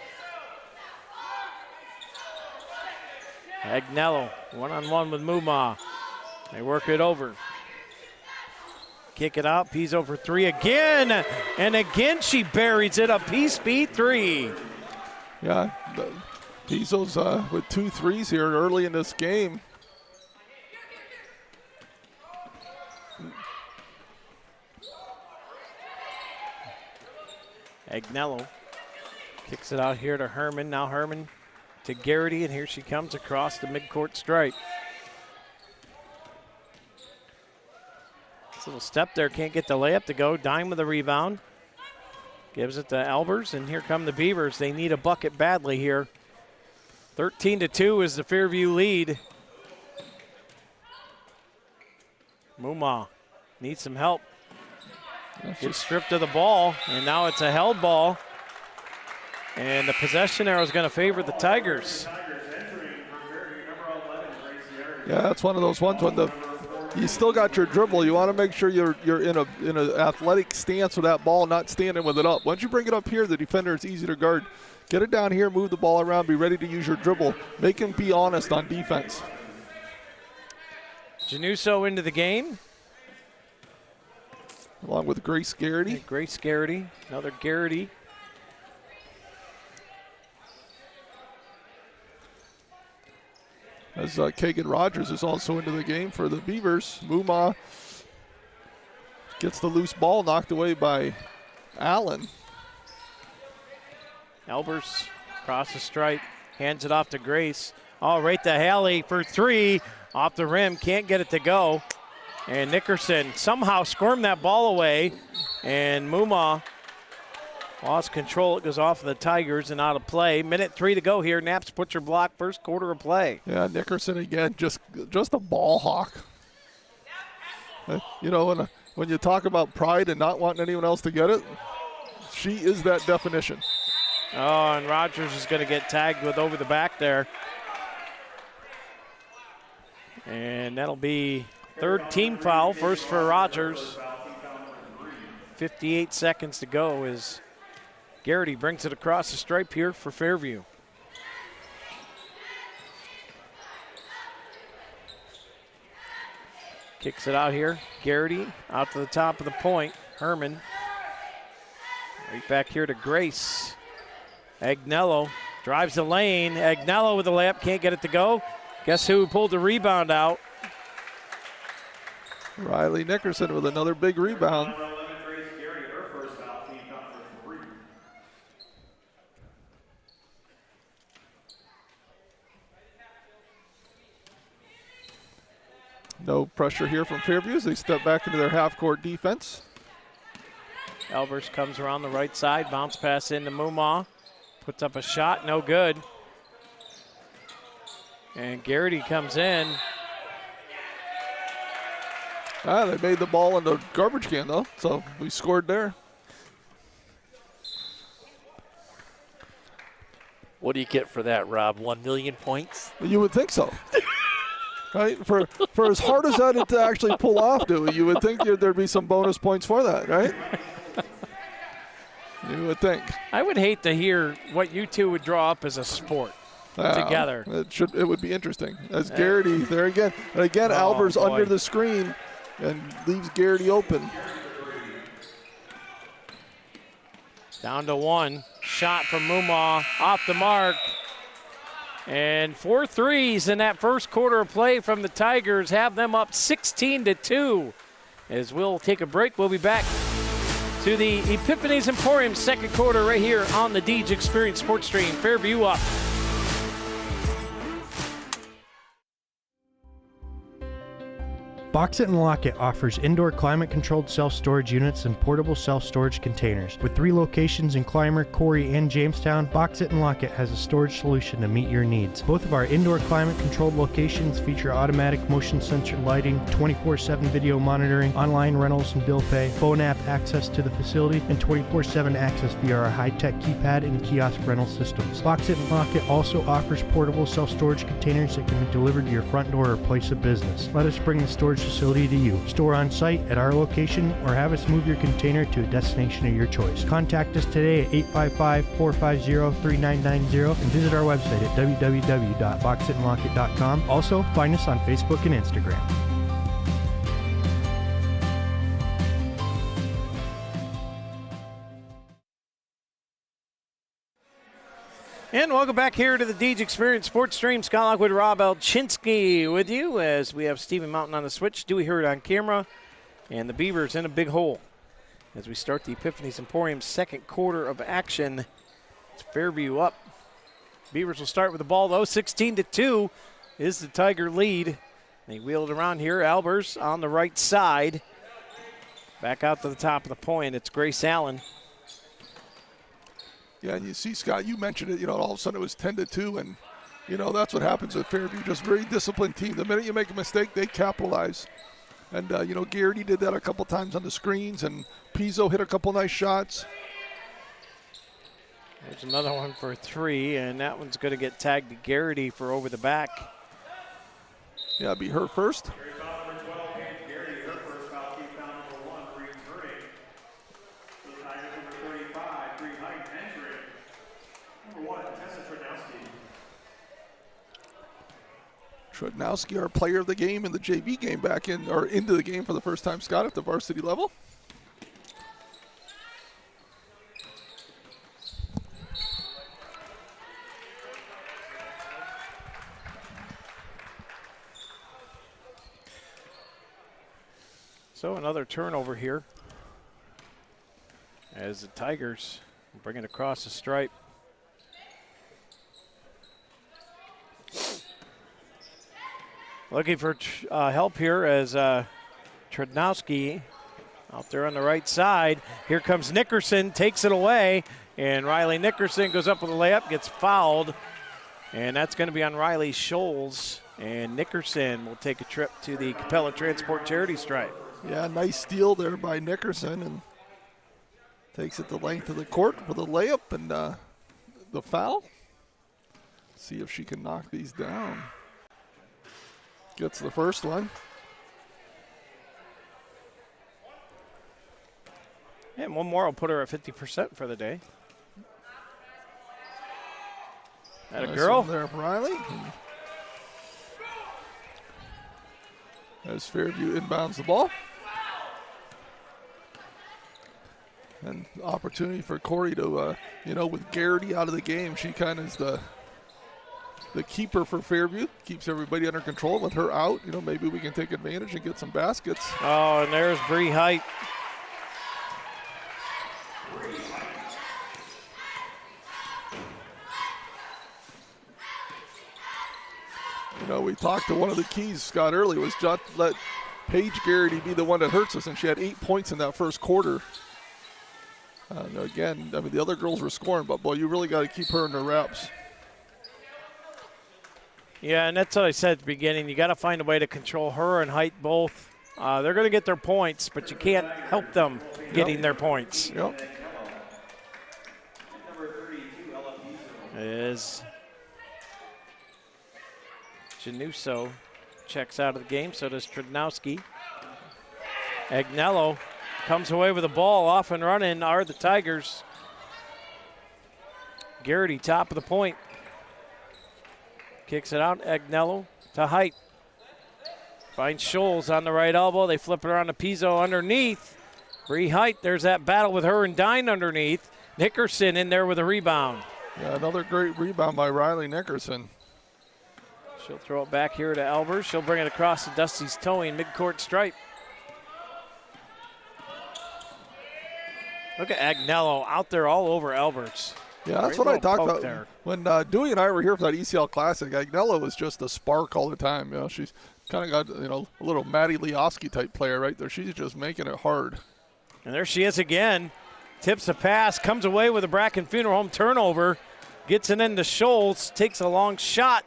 Agnello, one-on-one with Muma. They work it over. Kick it out. Pizzo for three again. And again she buries it. A P-Speed three. Yeah, Pizzo's with 2 threes here early in this game. Agnello kicks it out here to Herman. Now Herman to Garrity, and here she comes across the midcourt stripe. This little step there, can't get the layup to go. Dime with the rebound. Gives it to Albers, and here come the Beavers. They need a bucket badly here. 13-2 is the Fairview lead. Muma needs some help. Gets stripped of the ball, and now it's a held ball. And the possession arrow is going to favor the Tigers. Yeah, that's one of those ones when you still got your dribble. You want to make sure you're in an athletic stance with that ball, not standing with it up. Once you bring it up here, the defender is easy to guard. Get it down here, move the ball around, be ready to use your dribble. Make him be honest on defense. Januso into the game. Along with Grace Garrity. Hey, Grace Garrity, another Garrity. As Kagan Rogers is also into the game for the Beavers. Muma gets the loose ball knocked away by Allen. Albers across the stripe, hands it off to Grace. Oh, right to Hallie for three. Off the rim, can't get it to go. And Nickerson somehow squirmed that ball away. And Muma lost control. It goes off of the Tigers and out of play. Minute 3 to go here. Naps puts her block, first quarter of play. Yeah, Nickerson again, just a ball hawk. You know, when you talk about pride and not wanting anyone else to get it, she is that definition. Oh, and Rogers is going to get tagged with over the back there. And that'll be third team foul, first for Rogers. 58 seconds to go as Garrity brings it across the stripe here for Fairview. Kicks it out here. Garrity out to the top of the point. Herman. Right back here to Grace. Agnello drives the lane. Agnello with the layup, can't get it to go. Guess who pulled the rebound out? Riley Nickerson with another big rebound. No pressure here from Fairview as they step back into their half-court defense. Albers comes around the right side, bounce pass into Muma. Puts up a shot, no good. And Garrity comes in. They made the ball in the garbage can, though, so we scored there. What do you get for that, Rob? 1 million points? You would think so. Right? For as hard as that to actually pull off, you would think there'd be some bonus points for that, right? You would think. I would hate to hear what you two would draw up as a sport together. It would be interesting. As Garrity there again. And again, Albers under the screen and leaves Garrity open. Down to one. Shot from Muma off the mark. And 4 threes in that first quarter of play from the Tigers have them up 16-2. As we'll take a break, we'll be back to the Epiphanies Emporium second quarter right here on the Deej Experience Sports Stream. Fairview up. Box It and Lock It offers indoor climate-controlled self-storage units and portable self-storage containers. With 3 locations in Clymer, Corry, and Jamestown, Box It and Lock It has a storage solution to meet your needs. Both of our indoor climate-controlled locations feature automatic motion sensor lighting, 24/7 video monitoring, online rentals and bill pay, phone app access to the facility, and 24/7 access via our high-tech keypad and kiosk rental systems. Box It and Lock It also offers portable self-storage containers that can be delivered to your front door or place of business. Let us bring the storage facility to you. Store on site at our location or have us move your container to a destination of your choice. Contact us today at 855-450-3990 and visit our website at www.boxitandlockit.com. Also, find us on Facebook and Instagram. And welcome back here to the Deej Experience Sports Stream. Scott Lockwood, Rob Elchinski with you as we have Stephen Mountain on the switch. Dewey Hurd on camera. And the Beavers in a big hole as we start the Epiphany's Emporium second quarter of action. It's Fairview up. Beavers will start with the ball, though. 16-2 is the Tiger lead. They wheel it around here. Albers on the right side. Back out to the top of the point. It's Grace Allen. Yeah, and you see, Scott, you mentioned it, all of a sudden it was 10-2, and, that's what happens at Fairview. Just very disciplined team. The minute you make a mistake, they capitalize. And, Garrity did that a couple times on the screens, and Pizzo hit a couple nice shots. There's another one for 3, and that one's going to get tagged to Garrity for over the back. Yeah, it'd be her first. Trudnowski, our player of the game in the JV game, into the game for the first time, Scott, at the varsity level. So another turnover here as the Tigers bring it across the stripe. Looking for help here as Trudnowski out there on the right side. Here comes Nickerson, takes it away, and Riley Nickerson goes up with a layup, gets fouled, and that's going to be on Riley Scholes. And Nickerson will take a trip to the Capella Transport Charity Stripe. Yeah, nice steal there by Nickerson, and takes it the length of the court for the layup and the foul. See if she can knock these down. Gets the first one. And one more will put her at 50% for the day. That Nice a girl? one there, Riley. As Fairview inbounds the ball. And opportunity for Corry to, with Garrity out of the game, she kind of is the keeper for Fairview. Keeps everybody under control. With her out, maybe we can take advantage and get some baskets. Oh, and there's Bree Height. We talked to one of the keys, Scott, earlier, was just let Paige Garrity be the one that hurts us, and she had 8 points in that first quarter. Again, the other girls were scoring, but, boy, you really got to keep her in the reps. Yeah, and that's what I said at the beginning. You got to find a way to control her and Height both. They're going to get their points, but you can't help them getting their points. Yep. Is Januso checks out of the game, so does Trudnowski. Agnello comes away with the ball, off and running are the Tigers. Garrity, top of the point. Kicks it out, Agnello to Height. Finds Scholes on the right elbow. They flip it around to Pizzo underneath. Bree Height, there's that battle with her and Dine underneath. Nickerson in there with a rebound. Yeah, another great rebound by Riley Nickerson. She'll throw it back here to Albers. She'll bring it across to Dusty's towing midcourt stripe. Look at Agnello out there all over Albers. Yeah, that's Great what I talked about there. when Dewey and I were here for that ECL Classic. Agnello was just a spark all the time. She's kind of got a little Maddie Leoski type player right there. She's just making it hard. And there she is again. Tips a pass, comes away with a Bracken Funeral Home turnover, gets it into Scholes, takes a long shot.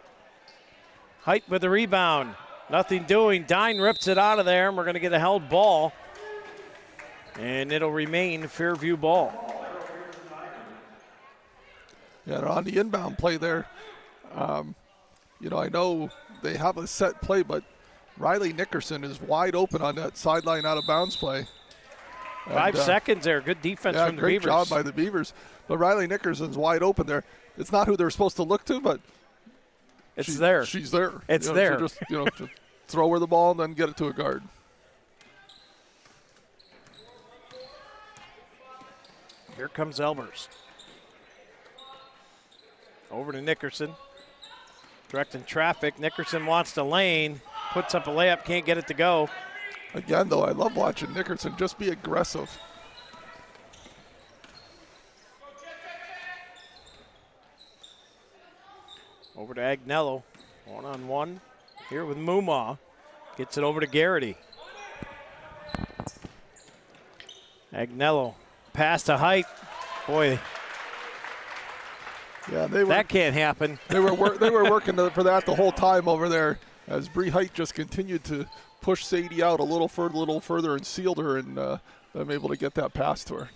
Height with the rebound. Nothing doing. Dine rips it out of there, and we're going to get a held ball. And it'll remain Fairview ball. Yeah, on the inbound play there, I know they have a set play, but Riley Nickerson is wide open on that sideline out of bounds play. 5 seconds there. Good defense from the Beavers. Great job by the Beavers. But Riley Nickerson's wide open there. It's not who they're supposed to look to, but it's there. She's there. It's there. So just throw her the ball and then get it to a guard. Here comes Albers. Over to Nickerson. Directing traffic. Nickerson wants to lane. Puts up a layup. Can't get it to go. Again, though, I love watching Nickerson just be aggressive. Over to Agnello. One-on-one here with Mumaw. Gets it over to Garrity. Agnello. Pass to Height. Boy. Yeah, that can't happen. They were working for that the whole time over there as Bree Height just continued to push Sadie out a little further and sealed her, and I'm able to get that pass to her.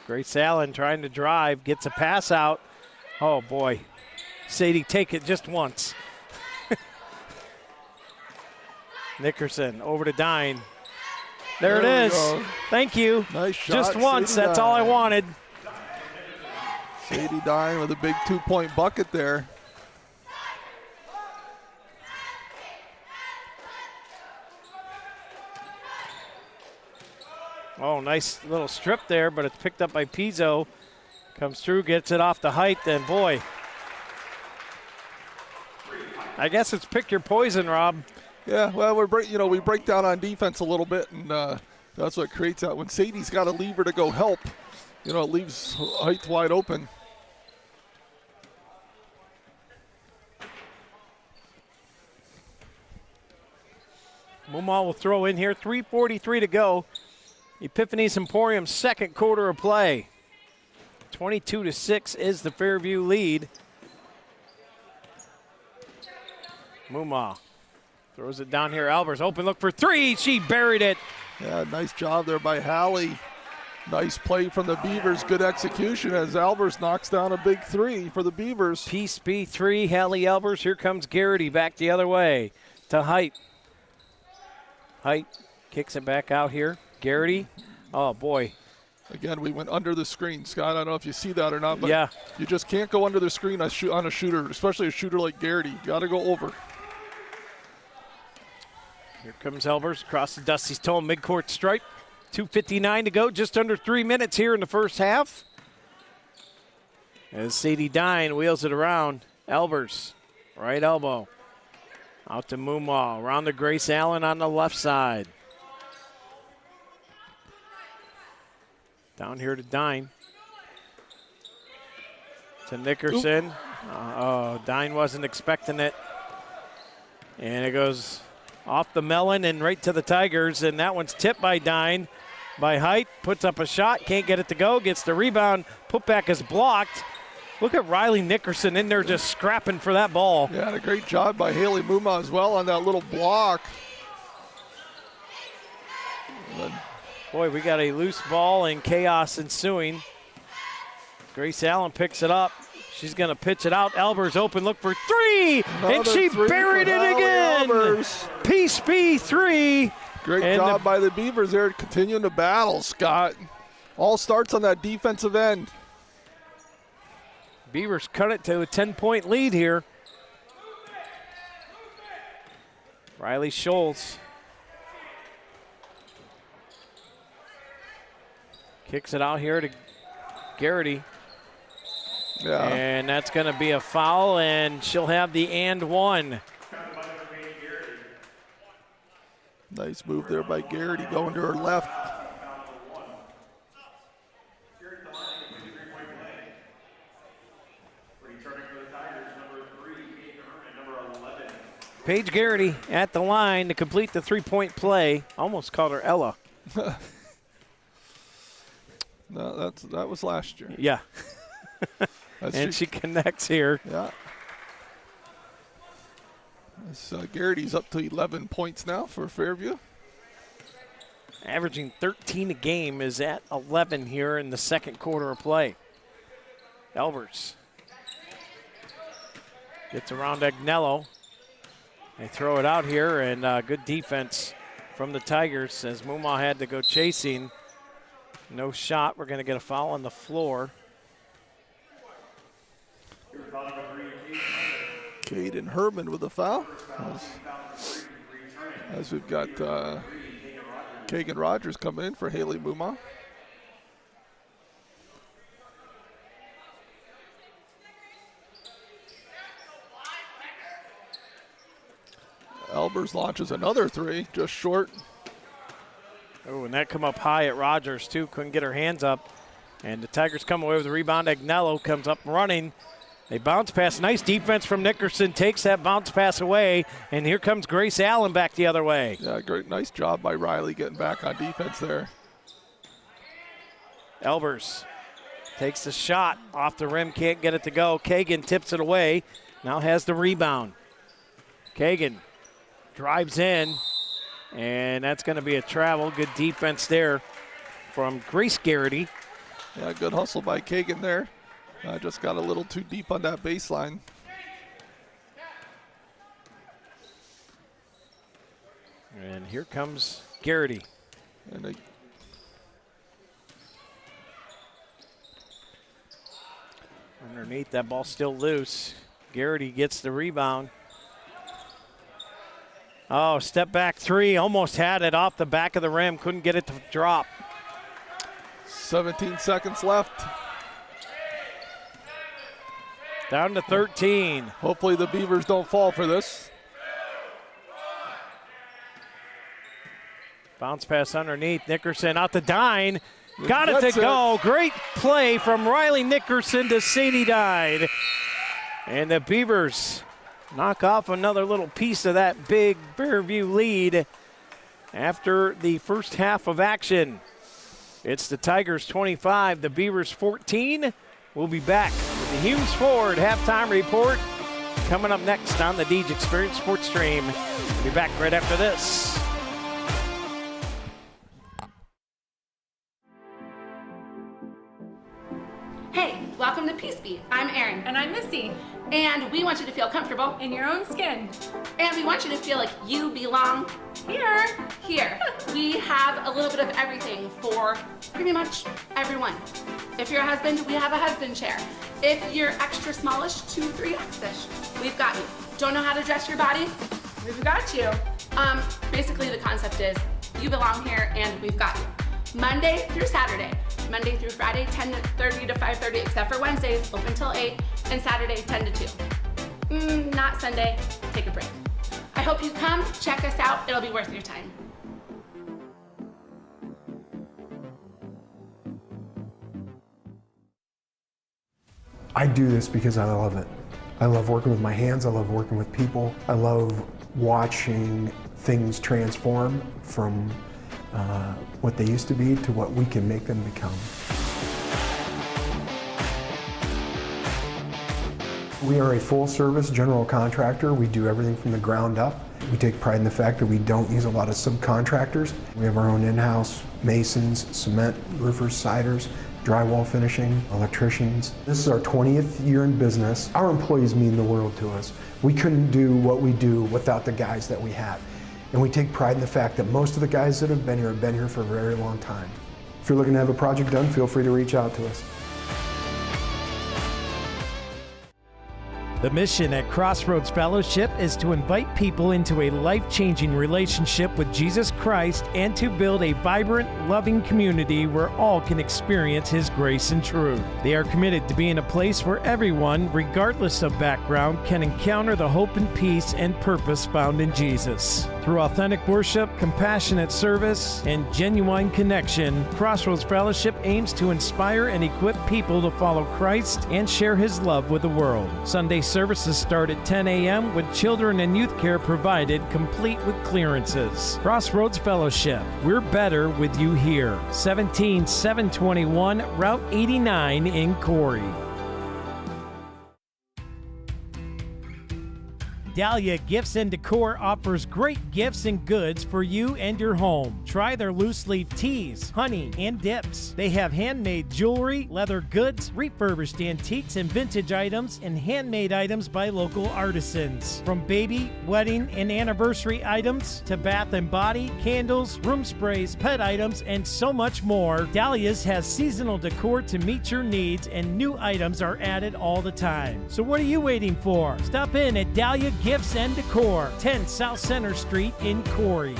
Grace Allen trying to drive, gets a pass out. Oh, boy. Sadie, take it just once. Nickerson over to Dine. There it is. Go. Thank you. Nice shot. Just once. Sadie That's Dine. all I wanted. Sadie Dine with a big 2-point bucket there. Oh, nice little strip there, but it's picked up by Pizzo. Comes through, gets it off the Height, and boy. I guess it's pick your poison, Rob. Yeah, well, we break down on defense a little bit, and that's what creates that. When Sadie's got a lever to go help, it leaves Height wide open. Mumaw will throw in here, 3:43 to go. Epiphany's Emporium's second quarter of play. 22-6 is the Fairview lead. Mumaw throws it down here. Albers open look for three. She buried it. Yeah, nice job there by Hallie. Nice play from the Beavers. Good execution as Albers knocks down a big three for the Beavers. Peace B3, Hallie Albers. Here comes Garrity back the other way to Height. Height kicks it back out here. Garrity. Oh, boy. Again, we went under the screen. Scott, I don't know if you see that or not, but yeah. You just can't go under the screen on a shooter, especially a shooter like Garrity. You got to go over. Here comes Albers across the Dusty's toe, midcourt stripe. 2:59 to go, just under 3 minutes here in the first half. As Sadie Dine wheels it around. Albers, right elbow. Out to Mumaw, around to Grace Allen on the left side. Down here to Dine. To Nickerson. Dine wasn't expecting it. And it goes off the melon and right to the Tigers, and that one's tipped by Dine. By Height, puts up a shot, can't get it to go, gets the rebound, putback is blocked. Look at Riley Nickerson in there just scrapping for that ball. Yeah, a great job by Haley Mumaw as well on that little block. Boy, we got a loose ball and chaos ensuing. Grace Allen picks it up. She's going to pitch it out. Albers open, look for three, and she buried it again. Albers. Peace B3. Great job by the Beavers there continuing to battle, Scott. All starts on that defensive end. Beavers cut it to a 10-point lead here. Riley Scholes kicks it out here to Garrity. Yeah. And that's going to be a foul, and she'll have the and one. Nice move there by Garrity going to her left. Paige Garrity at the line to complete the three-point play. Almost called her Ella. No, that was last year. Yeah. And she connects here. Yeah. So Garrity's up to 11 points now for Fairview. Averaging 13 a game, is at 11 here in the second quarter of play. Elvers gets around Agnello. They throw it out here, and good defense from the Tigers as Mumaw had to go chasing. No shot. We're going to get a foul on the floor. Caden Herman with a foul. As we've got Kagan Rogers coming in for Haley Mumaw. Elbers launches another three, just short. Oh, and that come up high at Rogers, too. Couldn't get her hands up. And the Tigers come away with the rebound. Agnello comes up running. A bounce pass. Nice defense from Nickerson. Takes that bounce pass away. And here comes Grace Allen back the other way. Yeah, great. Nice job by Riley getting back on defense there. Elbers takes the shot off the rim. Can't get it to go. Kagan tips it away. Now has the rebound. Kagan drives in. And that's going to be a travel. Good defense there from Grace Garrity. Yeah, good hustle by Kagan there. Just got a little too deep on that baseline. And here comes Garrity. And underneath, that ball still loose. Garrity gets the rebound. Oh, step back three. Almost had it off the back of the rim. Couldn't get it to drop. 17 seconds left. Down to 13. Hopefully the Beavers don't fall for this. Bounce pass underneath. Nickerson out to Dine. Got it to go. Great play from Riley Nickerson to Sadie Dine. And the Beavers knock off another little piece of that big Fairview lead after the first half of action. It's the Tigers 25, the Beavers 14. We'll be back with the Humes Ford halftime report coming up next on the Deej Experience Sports Stream. We'll be back right after this. Hey, welcome to Peace Beat. I'm Erin. And I'm Missy. And we want you to feel comfortable in your own skin. And we want you to feel like you belong here. Here. We have a little bit of everything for pretty much everyone. If you're a husband, we have a husband chair. If you're extra smallish, 2, 3X-ish, we've got you. Don't know how to dress your body? We've got you. Basically the concept is you belong here and we've got you. Monday through Saturday. Monday through Friday, 10:30 to 5:30, except for Wednesdays, open till 8, and Saturday, 10 to 2. Not Sunday, take a break. I hope you come, check us out, it'll be worth your time. I do this because I love it. I love working with my hands, I love working with people, I love watching things transform from what they used to be to what we can make them become. We are a full-service general contractor. We do everything from the ground up. We take pride in the fact that we don't use a lot of subcontractors. We have our own in-house masons, cement, roofers, siders, drywall finishing, electricians. This is our 20th year in business. Our employees mean the world to us. We couldn't do what we do without the guys that we have. And we take pride in the fact that most of the guys that have been here for a very long time. If you're looking to have a project done, feel free to reach out to us. The mission at Crossroads Fellowship is to invite people into a life-changing relationship with Jesus Christ and to build a vibrant, loving community where all can experience His grace and truth. They are committed to being a place where everyone, regardless of background, can encounter the hope and peace and purpose found in Jesus. Through authentic worship, compassionate service, and genuine connection, Crossroads Fellowship aims to inspire and equip people to follow Christ and share His love with the world. Sunday services start at 10 a.m. with children and youth care provided, complete with clearances. Crossroads Fellowship, we're better with you here. 17721 Route 89 in Corry. Dahlia Gifts and Decor offers great gifts and goods for you and your home. Try their loose leaf teas, honey, and dips. They have handmade jewelry, leather goods, refurbished antiques and vintage items, and handmade items by local artisans. From baby, wedding, and anniversary items to bath and body, candles, room sprays, pet items, and so much more, Dahlia's has seasonal decor to meet your needs, and new items are added all the time. So what are you waiting for? Stop in at Dahlia Gifts and Decor, 10 South Center Street in Corry.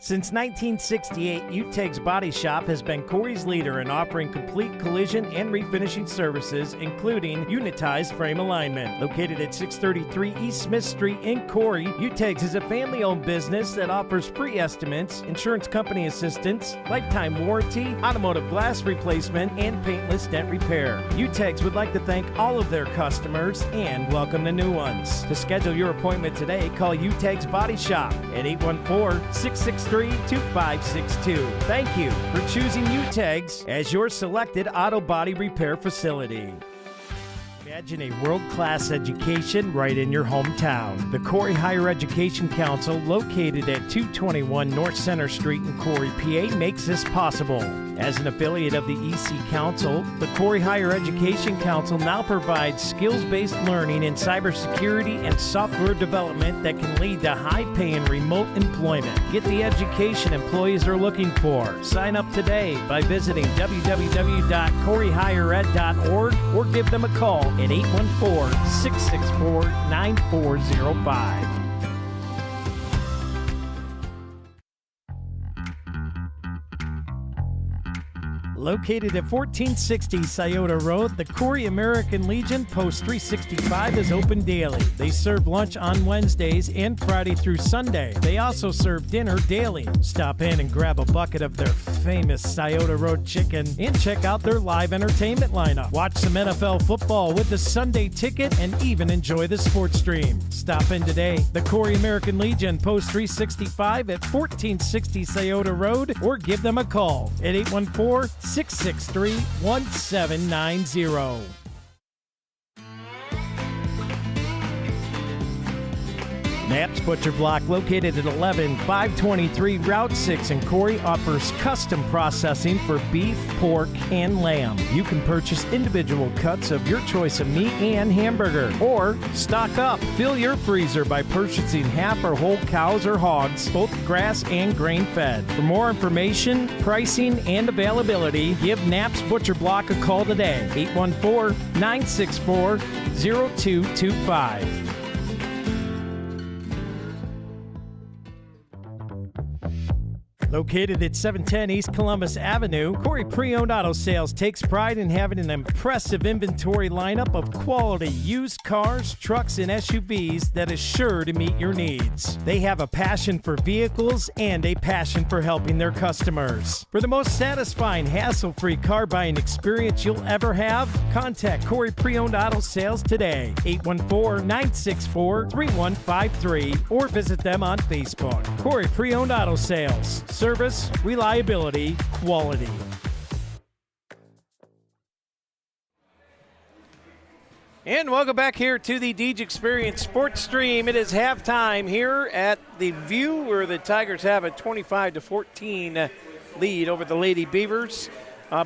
Since 1968, UTEG's Body Shop has been Corry's leader in offering complete collision and refinishing services, including unitized frame alignment. Located at 633 East Smith Street in Corry, UTEG's is a family-owned business that offers free estimates, insurance company assistance, lifetime warranty, automotive glass replacement, and paintless dent repair. UTEG's would like to thank all of their customers and welcome the new ones. To schedule your appointment today, call UTEG's Body Shop at 814-663-2562. Thank you for choosing UTEG's as your selected auto body repair facility. Imagine a world-class education right in your hometown. The Corry Higher Education Council, located at 221 North Center Street in Corry, PA, makes this possible. As an affiliate of the EC Council, the Corry Higher Education Council now provides skills-based learning in cybersecurity and software development that can lead to high-paying remote employment. Get the education employees are looking for. Sign up today by visiting www.corryhighered.org or give them a call at 814-664-9405. Located at 1460 Scioto Road, the Corry American Legion Post 365 is open daily. They serve lunch on Wednesdays and Friday through Sunday. They also serve dinner daily. Stop in and grab a bucket of their famous Scioto Road chicken and check out their live entertainment lineup. Watch some NFL football with the Sunday ticket and even enjoy the sports stream. Stop in today. The Corry American Legion Post 365 at 1460 Scioto Road or give them a call at 814-663-1790. Knapp's Butcher Block, located at 11523 Route 6 in Corry, offers custom processing for beef, pork, and lamb. You can purchase individual cuts of your choice of meat and hamburger, or stock up. Fill your freezer by purchasing half or whole cows or hogs, both grass and grain-fed. For more information, pricing, and availability, give Knapp's Butcher Block a call today, 814-964-0225. Located at 710 East Columbus Avenue, Corry Pre-Owned Auto Sales takes pride in having an impressive inventory lineup of quality used cars, trucks, and SUVs that is sure to meet your needs. They have a passion for vehicles and a passion for helping their customers. For the most satisfying, hassle-free car buying experience you'll ever have, contact Corry Pre-Owned Auto Sales today, 814-964-3153, or visit them on Facebook. Corry Pre-Owned Auto Sales. Service, reliability, quality. And welcome back here to the Deej Experience Sports Stream. It is halftime here at the View, where the Tigers have a 25-14 lead over the Lady Beavers.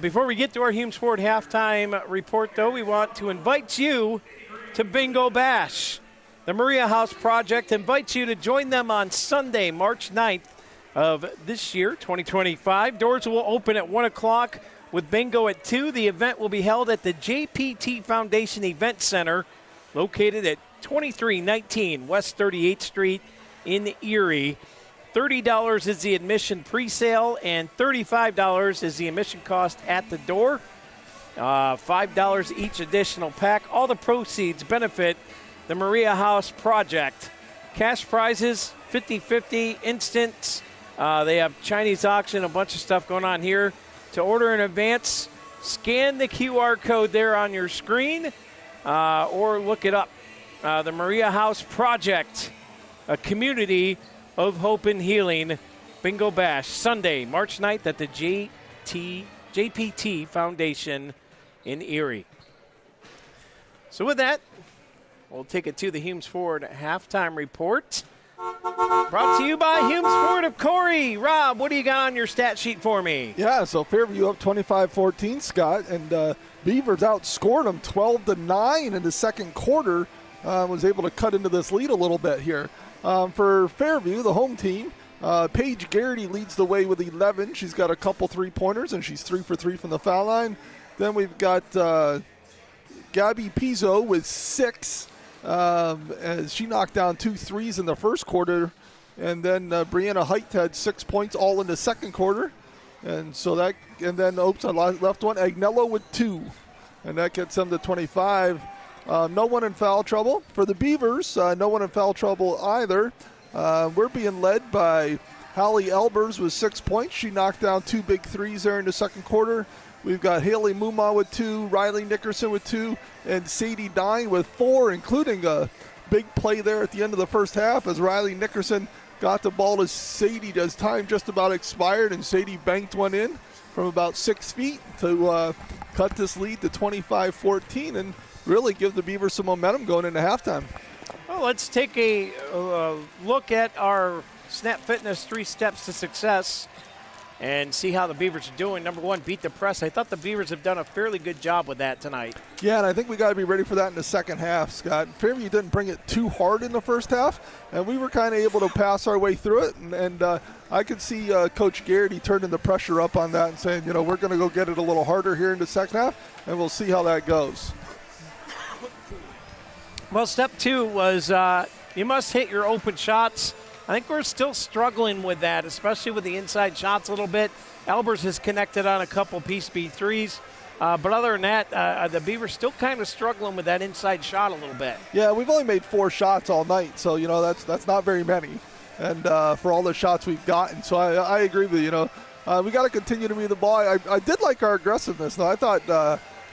Before we get to our Humes Ford halftime report, though, we want to invite you to Bingo Bash. The Maria House Project invites you to join them on Sunday, March 9th of this year, 2025. Doors will open at 1 o'clock with bingo at 2. The event will be held at the JPT Foundation Event Center, located at 2319 West 38th Street in Erie. $30 is the admission pre-sale, and $35 is the admission cost at the door. $5 each additional pack. All the proceeds benefit the Maria House Project. Cash prizes, 50-50, instant. They have Chinese auction, a bunch of stuff going on here. To order in advance, scan the QR code there on your screen or look it up. The Maria House Project, a community of hope and healing. Bingo Bash, Sunday, March 9th at the JPT Foundation in Erie. So with that, we'll take it to the Humes Ford halftime report. Brought to you by Humes Ford of Corry. Rob, what do you got on your stat sheet for me? Yeah, so Fairview up 25-14, Scott, and Beavers outscored them 12-9 in the second quarter. Was able to cut into this lead a little bit here. For Fairview, the home team, Paige Garrity leads the way with 11. She's got a couple three-pointers, and she's 3 for 3 from the foul line. Then we've got Gabby Pizzo with 6. As she knocked down 2 threes in the first quarter. And then Brianna Height had 6 points all in the second quarter. And then, oops, I left one. Agnello with 2. And that gets them to 25. No one in foul trouble. For the Beavers, no one in foul trouble either. We're being led by Hallie Elbers with 6 points. She knocked down 2 big threes there in the second quarter. We've got Haley Muma with 2, Riley Nickerson with 2, and Sadie Dine with 4, including a big play there at the end of the first half as Riley Nickerson got the ball to Sadie as time just about expired, and Sadie banked one in from about 6 feet to cut this lead to 25-14 and really give the Beavers some momentum going into halftime. Well, let's take a look at our Snap Fitness 3 Steps to Success and see how the Beavers are doing. Number 1, beat the press. I thought the Beavers have done a fairly good job with that tonight. Yeah, and I think we got to be ready for that in the second half, Scott. Fairview didn't bring it too hard in the first half, and we were kind of able to pass our way through it. And I could see Coach Garrity turning the pressure up on that and saying, we're going to go get it a little harder here in the second half, and we'll see how that goes. Well, step 2 was you must hit your open shots. I think we're still struggling with that, especially with the inside shots a little bit. Elbers has connected on a couple Peace B threes. But other than that, the Beavers still kind of struggling with that inside shot a little bit. Yeah, we've only made 4 shots all night, so, that's not very many. And for all the shots we've gotten. So I agree with you, we got to continue to move the ball. I did like our aggressiveness, though. I thought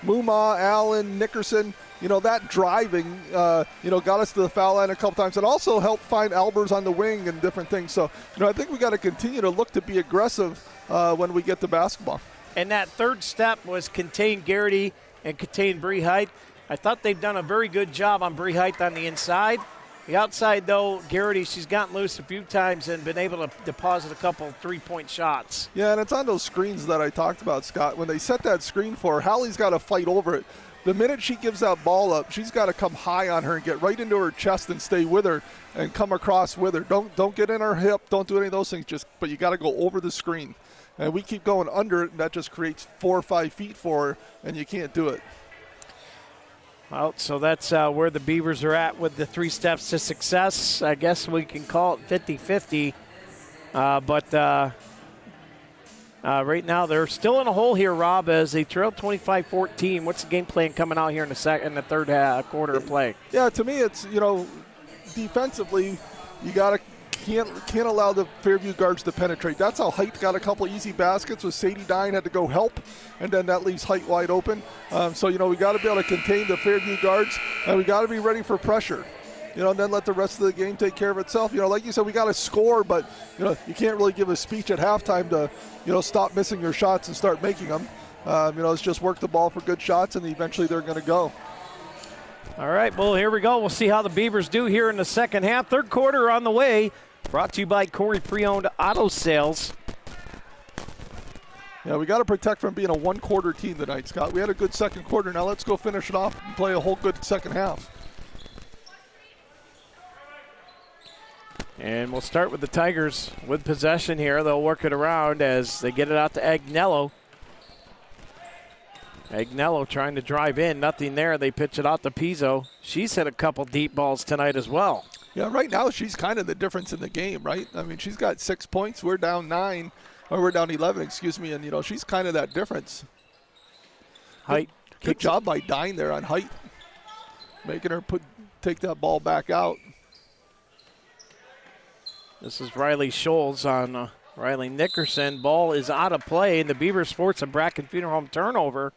Muma, Allen, Nickerson, that driving, got us to the foul line a couple times and also helped find Albers on the wing and different things. So, I think we got to continue to look to be aggressive when we get the basketball. And that third step was contain Garrity and contain Bree Height. I thought they've done a very good job on Bree Height on the inside. The outside, though, Garrity, she's gotten loose a few times and been able to deposit a couple 3-point shots. Yeah, and it's on those screens that I talked about, Scott. When they set that screen for her, Hallie's got to fight over it. The minute she gives that ball up, she's got to come high on her and get right into her chest and stay with her and come across with her. Don't get in her hip. Don't do any of those things. But you got to go over the screen. And we keep going under it, and that just creates 4 or 5 feet for her, and you can't do it. Well, so that's where the Beavers are at with the 3 steps to success. I guess we can call it 50-50. Right now they're still in a hole here, Rob, as they trail 25-14. What's the game plan coming out here in the third quarter of play? Yeah, to me it's, defensively you can't allow the Fairview guards to penetrate. That's how Height got a couple easy baskets with Sadie Dine had to go help, and then that leaves Height wide open. So we got to be able to contain the Fairview guards, and we got to be ready for pressure. And then let the rest of the game take care of itself. Like you said, we got to score, but, you can't really give a speech at halftime to, stop missing your shots and start making them. It's just work the ball for good shots, and eventually they're going to go. All right, well, here we go. We'll see how the Beavers do here in the second half. Third quarter on the way. Brought to you by Corry Pre-Owned Auto Sales. Yeah, we got to protect from being a one-quarter team tonight, Scott. We had a good second quarter. Now let's go finish it off and play a whole good second half. And we'll start with the Tigers with possession here. They'll work it around as they get it out to Agnello. Agnello trying to drive in. Nothing there. They pitch it out to Pizzo. She's hit a couple deep balls tonight as well. Yeah, right now she's kind of the difference in the game, right? I mean, she's got 6 points. We're down 9, or we're down 11, excuse me, and, she's kind of that difference. Height. Good job by Dine there on Height, making her take that ball back out. This is Riley Scholes on Riley Nickerson. Ball is out of play, and the Beavers force a Bracken Funeral Home turnover.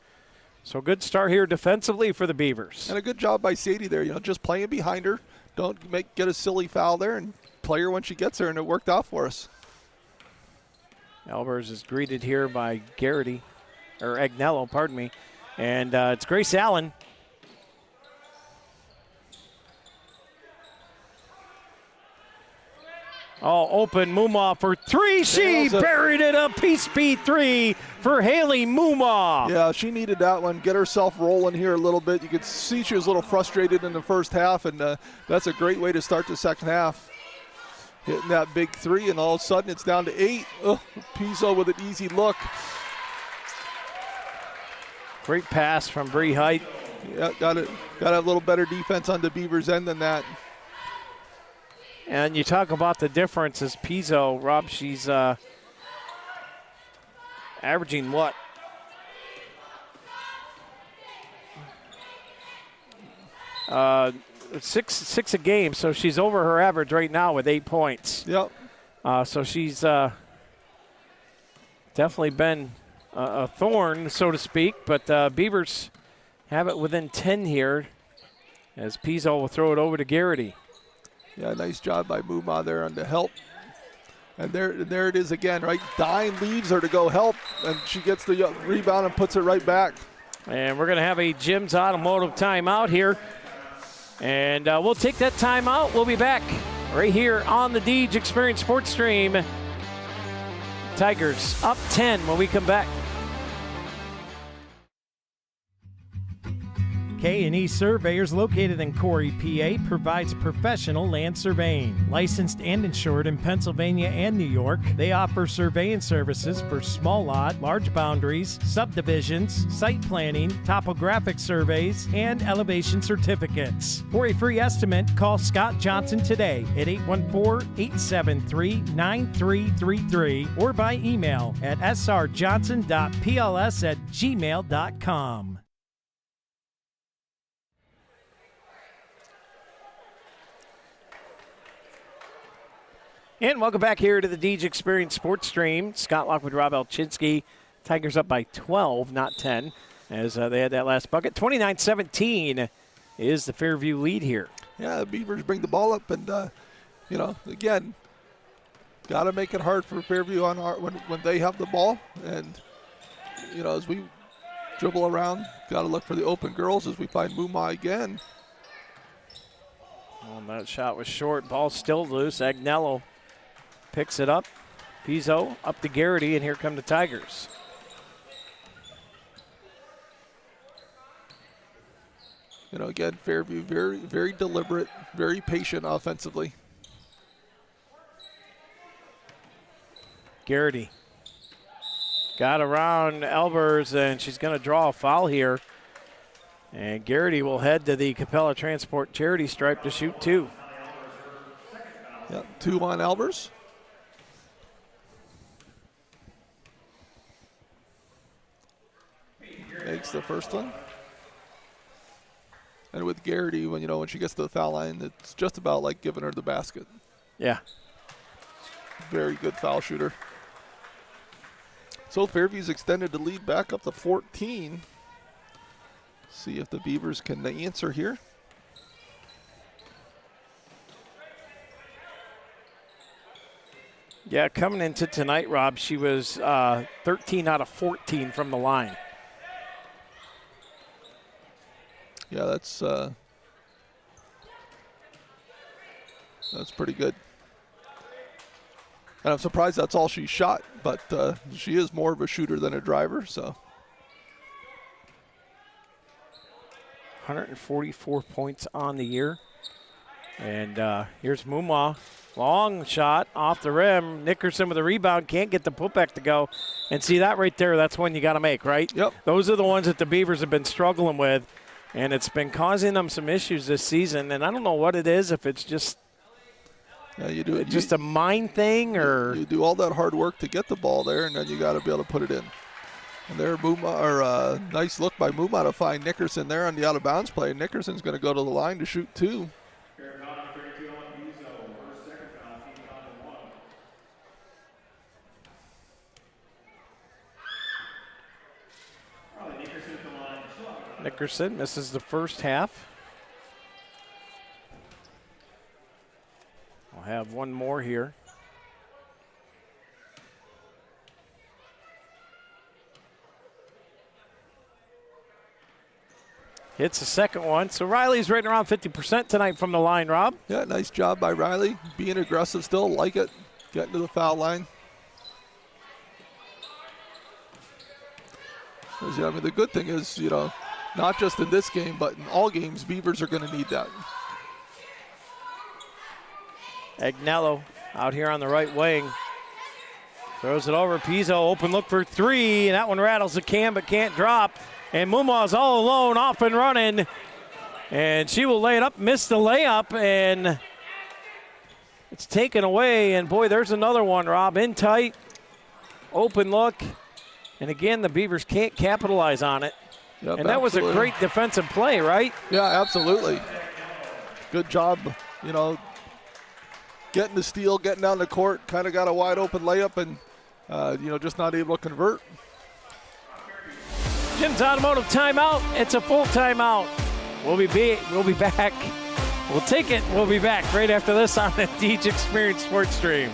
So good start here defensively for the Beavers. And a good job by Sadie there, just playing behind her. Don't get a silly foul there and play her when she gets there, and it worked out for us. Albers is greeted here by Agnello, pardon me. And it's Grace Allen. Oh, open Muma for 3. She buried it up. Peace B3 for Haley Muma. Yeah, she needed that one. Get herself rolling here a little bit. You could see she was a little frustrated in the first half, and that's a great way to start the second half. Hitting that big 3, and all of a sudden it's down to 8. Oh, Pizzo with an easy look. Great pass from Bree Height. Yeah, got to have a little better defense on the Beavers' end than that. And you talk about the difference as Piaa, Rob, she's averaging what? Six a game, so she's over her average right now with 8 points. Yep. So she's definitely been a thorn, so to speak, but Beavers have it within 10 here as Piaa will throw it over to Garrity. Yeah, nice job by Muma there on the help. And there it is again, right? Dine leaves her to go help, and she gets the rebound and puts it right back. And we're going to have a Jim's Automotive timeout here. And we'll take that timeout. We'll be back right here on the Deej Experience Sports Stream. Tigers up 10 when we come back. K&E Surveyors, located in Corry, PA, provides professional land surveying. Licensed and insured in Pennsylvania and New York, they offer surveying services for small lot, large boundaries, subdivisions, site planning, topographic surveys, and elevation certificates. For a free estimate, call Scott Johnson today at 814-873-9333 or by email at srjohnson.pls@gmail.com. And welcome back here to the Deej Experience Sports Stream. Scott Lockwood, Rob Elchinski. Tigers up by 12, not 10, as they had that last bucket. 29-17 is the Fairview lead here. Yeah, the Beavers bring the ball up, and, again, got to make it hard for Fairview on when they have the ball. And, as we dribble around, got to look for the open girls as we find Muma again. Well, that shot was short. Ball still loose. Agnello picks it up. Piaa up to Garrity, and here come the Tigers. Again, Fairview very, very deliberate, very patient offensively. Garrity got around Elbers, and she's going to draw a foul here. And Garrity will head to the Capella Transport charity stripe to shoot two. Yep, 2 on Elbers. Makes the first one. And with Garrity, when she gets to the foul line, it's just about like giving her the basket. Yeah. Very good foul shooter. So Fairview's extended the lead back up to 14. See if the Beavers can answer here. Yeah, coming into tonight, Rob, she was 13 out of 14 from the line. Yeah, that's pretty good. And I'm surprised that's all she shot, but she is more of a shooter than a driver, so. 144 points on the year. And here's Muma. Long shot off the rim. Nickerson with a rebound. Can't get the putback to go. And see that right there, that's one you got to make, right? Yep. Those are the ones that the Beavers have been struggling with. And it's been causing them some issues this season. And I don't know what it is, if it's just just a mind thing or. You do all that hard work to get the ball there, and then you got to be able to put it in. And there, nice look by Muma to find Nickerson there on the out-of-bounds play. Nickerson's going to go to the line to shoot two. Nickerson misses the first half. We'll have one more here. Hits the second one. So Riley's right around 50% tonight from the line, Rob. Yeah, nice job by Riley. Being aggressive still, like it. Getting to the foul line. The good thing is, not just in this game, but in all games, Beavers are going to need that. Agnello out here on the right wing. Throws it over. Piaa, open look for three, and that one rattles the can but can't drop. And Muma's all alone, off and running. And she will lay it up, miss the layup, and It's taken away, and boy, there's another one, Rob. In tight, open look. And again, the Beavers can't capitalize on it. Yep, and that was a great defensive play, right? Yeah, absolutely. Good job, you know, getting the steal, getting down the court, kind of got a wide open layup and, you know, just not able to convert. Jim's Automotive timeout. It's a full timeout. We'll be back. We'll take it. We'll be back right after this on the Deej Experience Sports Stream.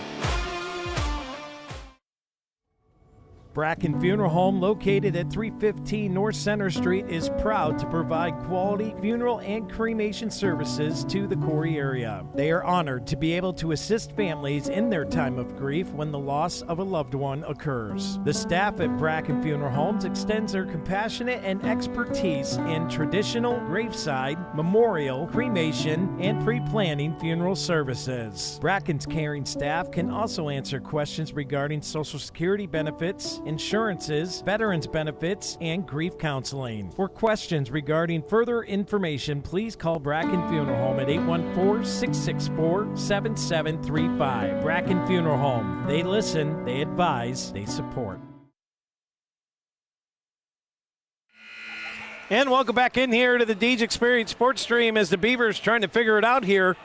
Bracken Funeral Home, located at 315 North Center Street, is proud to provide quality funeral and cremation services to the Corry area. They are honored to be able to assist families in their time of grief when the loss of a loved one occurs. The staff at Bracken Funeral Homes extends their compassionate and expertise in traditional, graveside, memorial, cremation, and pre-planning funeral services. Bracken's caring staff can also answer questions regarding Social Security benefits, insurances, veterans benefits, and grief counseling. For questions regarding further information, please call Bracken Funeral Home at 814-664-7735. Bracken Funeral Home. They listen, they advise, they support. And welcome back in here to the Deej Experience Sports Stream as the Beavers trying to figure it out here.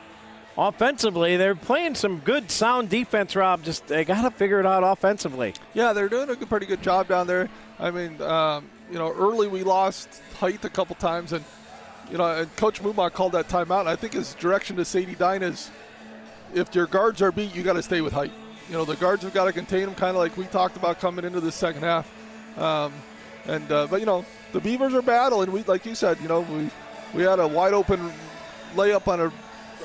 Offensively, they're playing some good, sound defense, Rob. Just they got to figure it out offensively. Yeah, they're doing a pretty good job down there. I mean, you know, early we lost height a couple times, and you know, and Coach Mumma called that timeout. And I think his direction to Sadie Dine is, if your guards are beat, you got to stay with height. You know, the guards have got to contain them, kind of like we talked about coming into the second half. But you know, the Beavers are battling. We, like you said, you know, we had a wide open layup on a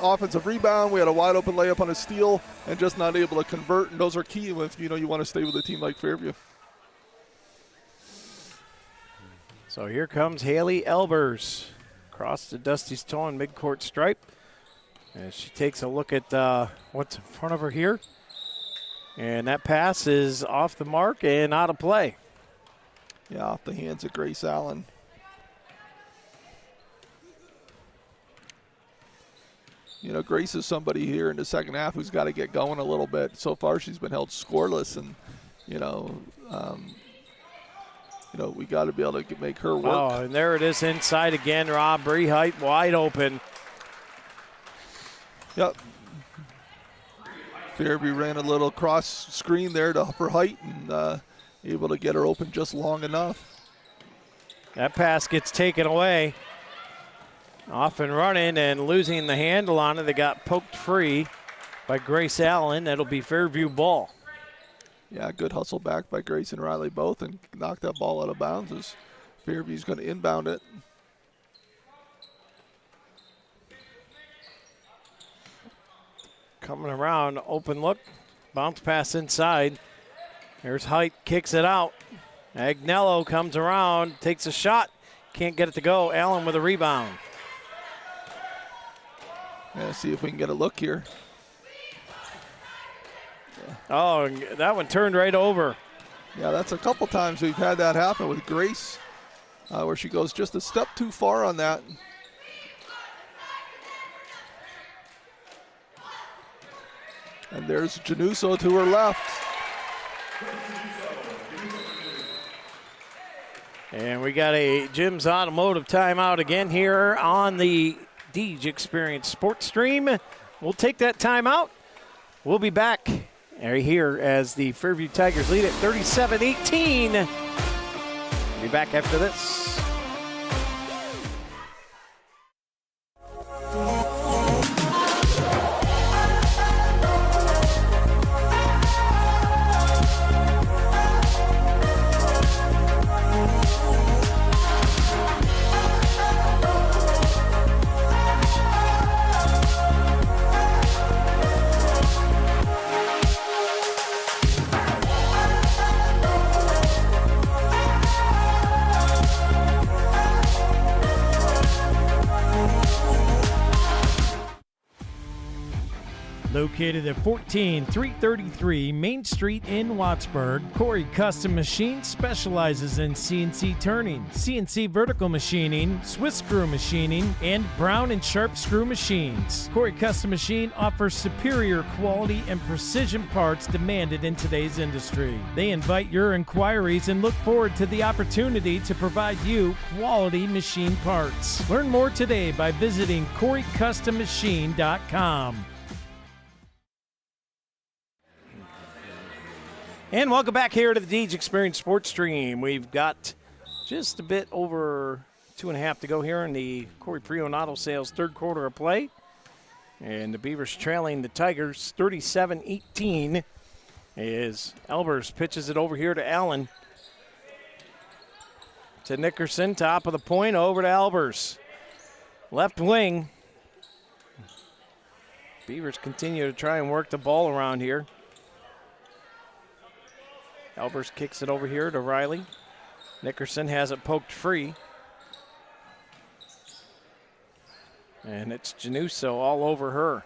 offensive rebound. We had a wide open layup on a steal and just not able to convert, and those are key if you know you want to stay with a team like Fairview. So here comes Haley Elbers across the Dusty's toe and midcourt stripe as she takes a look at what's in front of her here, and that pass is off the mark and out of play. Yeah, off the hands of Grace Allen. You know, Grace is somebody here in the second half who's got to get going a little bit. So far, she's been held scoreless, and you know, we got to be able to make her work. Oh, and there it is inside again. Rob Bree Height wide open. Yep. Fairview ran a little cross screen there to her height and able to get her open just long enough. That pass gets taken away. Off and running and losing the handle on it. They got poked free by Grace Allen. That'll be Fairview ball. Yeah, good hustle back by Grace and Riley both and knocked that ball out of bounds as Fairview's going to inbound it. Coming around, open look, bounce pass inside. Here's Height, kicks it out. Agnello comes around, takes a shot, can't get it to go. Allen with a rebound. Yeah, see if we can get a look here. Oh, that one turned right over. Yeah, that's a couple times we've had that happen with Grace, where she goes just a step too far on that. And there's Januso to her left. And we got a Jim's Automotive timeout again here on the Deej Experience Sports Stream. We'll take that timeout. We'll be back here as the Fairview Tigers lead at 37-18. Be back after this. Located at 14333 Main Street in Wattsburg, Corry Custom Machine specializes in CNC turning, CNC vertical machining, Swiss screw machining, and Brown and Sharp screw machines. Corry Custom Machine offers superior quality and precision parts demanded in today's industry. They invite your inquiries and look forward to the opportunity to provide you quality machine parts. Learn more today by visiting CorryCustomMachine.com. And welcome back here to the Deej Experience Sports Stream. We've got just a bit over 2.5 to go here in the Corry Pre-Owned Auto Sales third quarter of play. And the Beavers trailing the Tigers 37-18 as Elbers pitches it over here to Allen. To Nickerson, top of the point, over to Elbers. Left wing. Beavers continue to try and work the ball around here. Elbers kicks it over here to Riley. Nickerson has it poked free. And it's Januso all over her.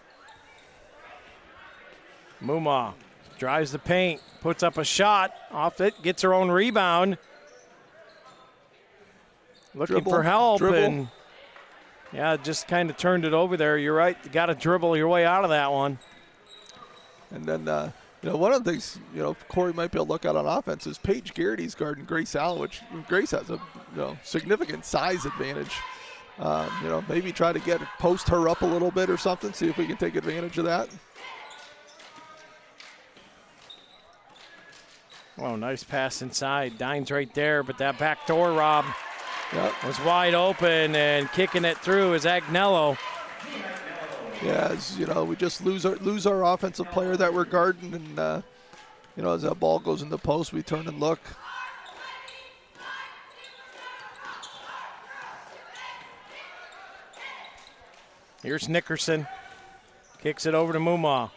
Muma drives the paint, puts up a shot, off it, gets her own rebound. Looking for help, and yeah, just kind of turned it over there. You're right, you got to dribble your way out of that one. And then, one of the things, Corry might be able to look at on offense is Paige Garrity's guarding Grace Allen, which Grace has a significant size advantage. Maybe try to post her up a little bit or something, see if we can take advantage of that. Oh, nice pass inside. Dines right there, but that back door, Rob, was wide open, and kicking it through is Agnello. Yeah, we just lose our offensive player that we're guarding, and as that ball goes in the post, we turn and look. Here's Nickerson, kicks it over to Muma.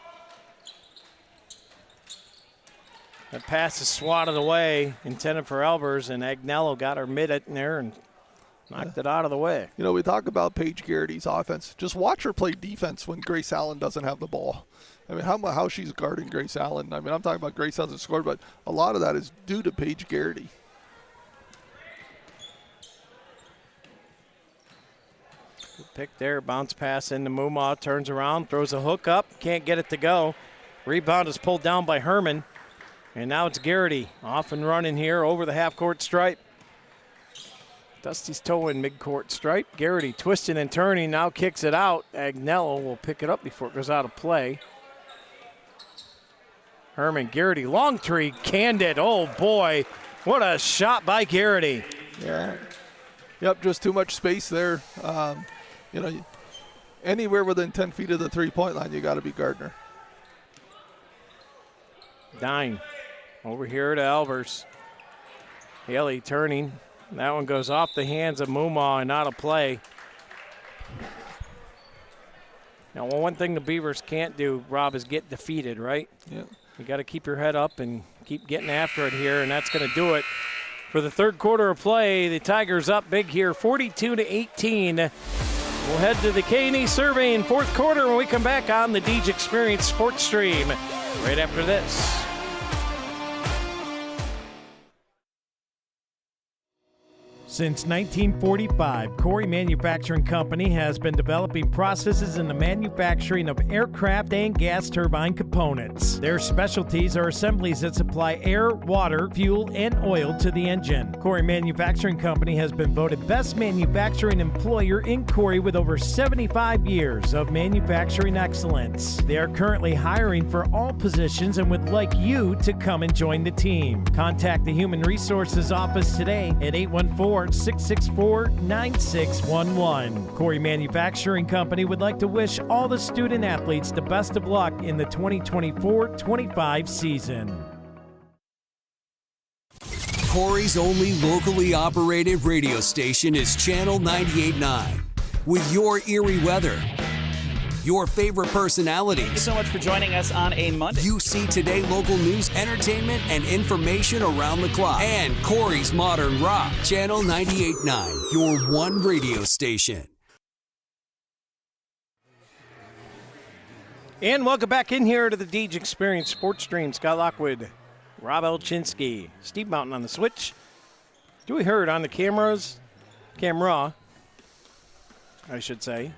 That pass is swatted away, intended for Elbers, and Agnello got her mid in there and knocked it out of the way. We talk about Paige Garrity's offense. Just watch her play defense when Grace Allen doesn't have the ball. I mean, how she's guarding Grace Allen. I mean, I'm talking about Grace hasn't scored, but a lot of that is due to Paige Garrity. Good pick there. Bounce pass into Muma. Turns around, throws a hook up. Can't get it to go. Rebound is pulled down by Herman. And now it's Garrity off and running here over the half-court stripe. Dusty's toe in midcourt stripe. Garrity twisting and turning, now kicks it out. Agnello will pick it up before it goes out of play. Herman, Garrity, long three, canned it. Oh boy, what a shot by Garrity. Yeah. Yep, just too much space there. Anywhere within 10 feet of the three-point line, you got to be Gardner. Dine over here to Elbers. Haley turning. That one goes off the hands of Muma and out of play. Now, one thing the Beavers can't do, Rob, is get defeated, right? Yeah. You got to keep your head up and keep getting after it here, and that's going to do it for the third quarter of play. The Tigers up big here, 42-18. We'll head to the K&E Surveying fourth quarter when we come back on the Deej Experience Sports Stream right after this. Since 1945, Corry Manufacturing Company has been developing processes in the manufacturing of aircraft and gas turbine components. Their specialties are assemblies that supply air, water, fuel, and oil to the engine. Corry Manufacturing Company has been voted Best Manufacturing Employer in Corry with over 75 years of manufacturing excellence. They are currently hiring for all positions and would like you to come and join the team. Contact the Human Resources Office today at 814-664-9611. Corry Manufacturing Company would like to wish all the student athletes the best of luck in the 2024-25 season. Corry's only locally operated radio station is Channel 98.9. With your Erie weather, your favorite personalities. Thank you so much for joining us on a Monday. UC Today local news, entertainment, and information around the clock. And Corry's Modern Rock. Channel 98.9, your one radio station. And welcome back in here to the Deej Experience Sports Stream. Scott Lockwood, Rob Elchinski, Steve Mountain on the switch. Dewey Hurd on the camera, I should say.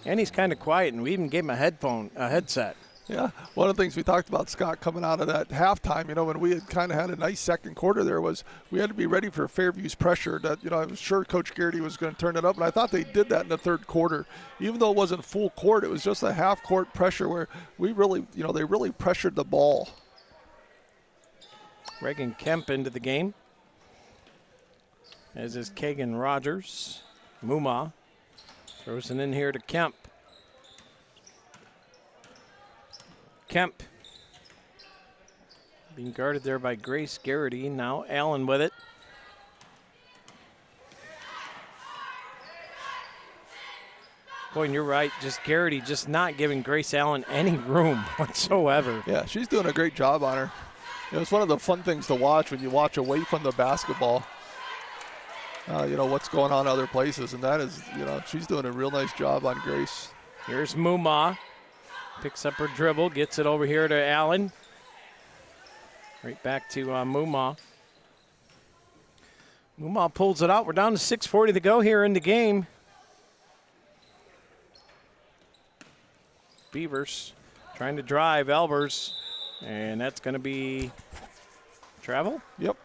And he's kind of quiet, and we even gave him a headset. Yeah, one of the things we talked about, Scott, coming out of that halftime, when we had kind of had a nice second quarter there, was we had to be ready for Fairview's pressure. That I was sure Coach Garrity was going to turn it up, and I thought they did that in the third quarter. Even though it wasn't full court, it was just a half-court pressure where we really, they really pressured the ball. Reagan Kemp into the game, as is Kagan Rogers. Muma throws it in here to Kemp. Kemp being guarded there by Grace Garrity. Now Allen with it. Boy, and you're right. Just Garrity just not giving Grace Allen any room whatsoever. Yeah, she's doing a great job on her. It's one of the fun things to watch when you watch away from the basketball. What's going on other places, and that is, she's doing a real nice job on Grace. Here's Muma. Picks up her dribble, gets it over here to Allen. Right back to Muma. Muma pulls it out. We're down to 6:40 to go here in the game. Beavers trying to drive Elbers, and that's going to be travel? Yep.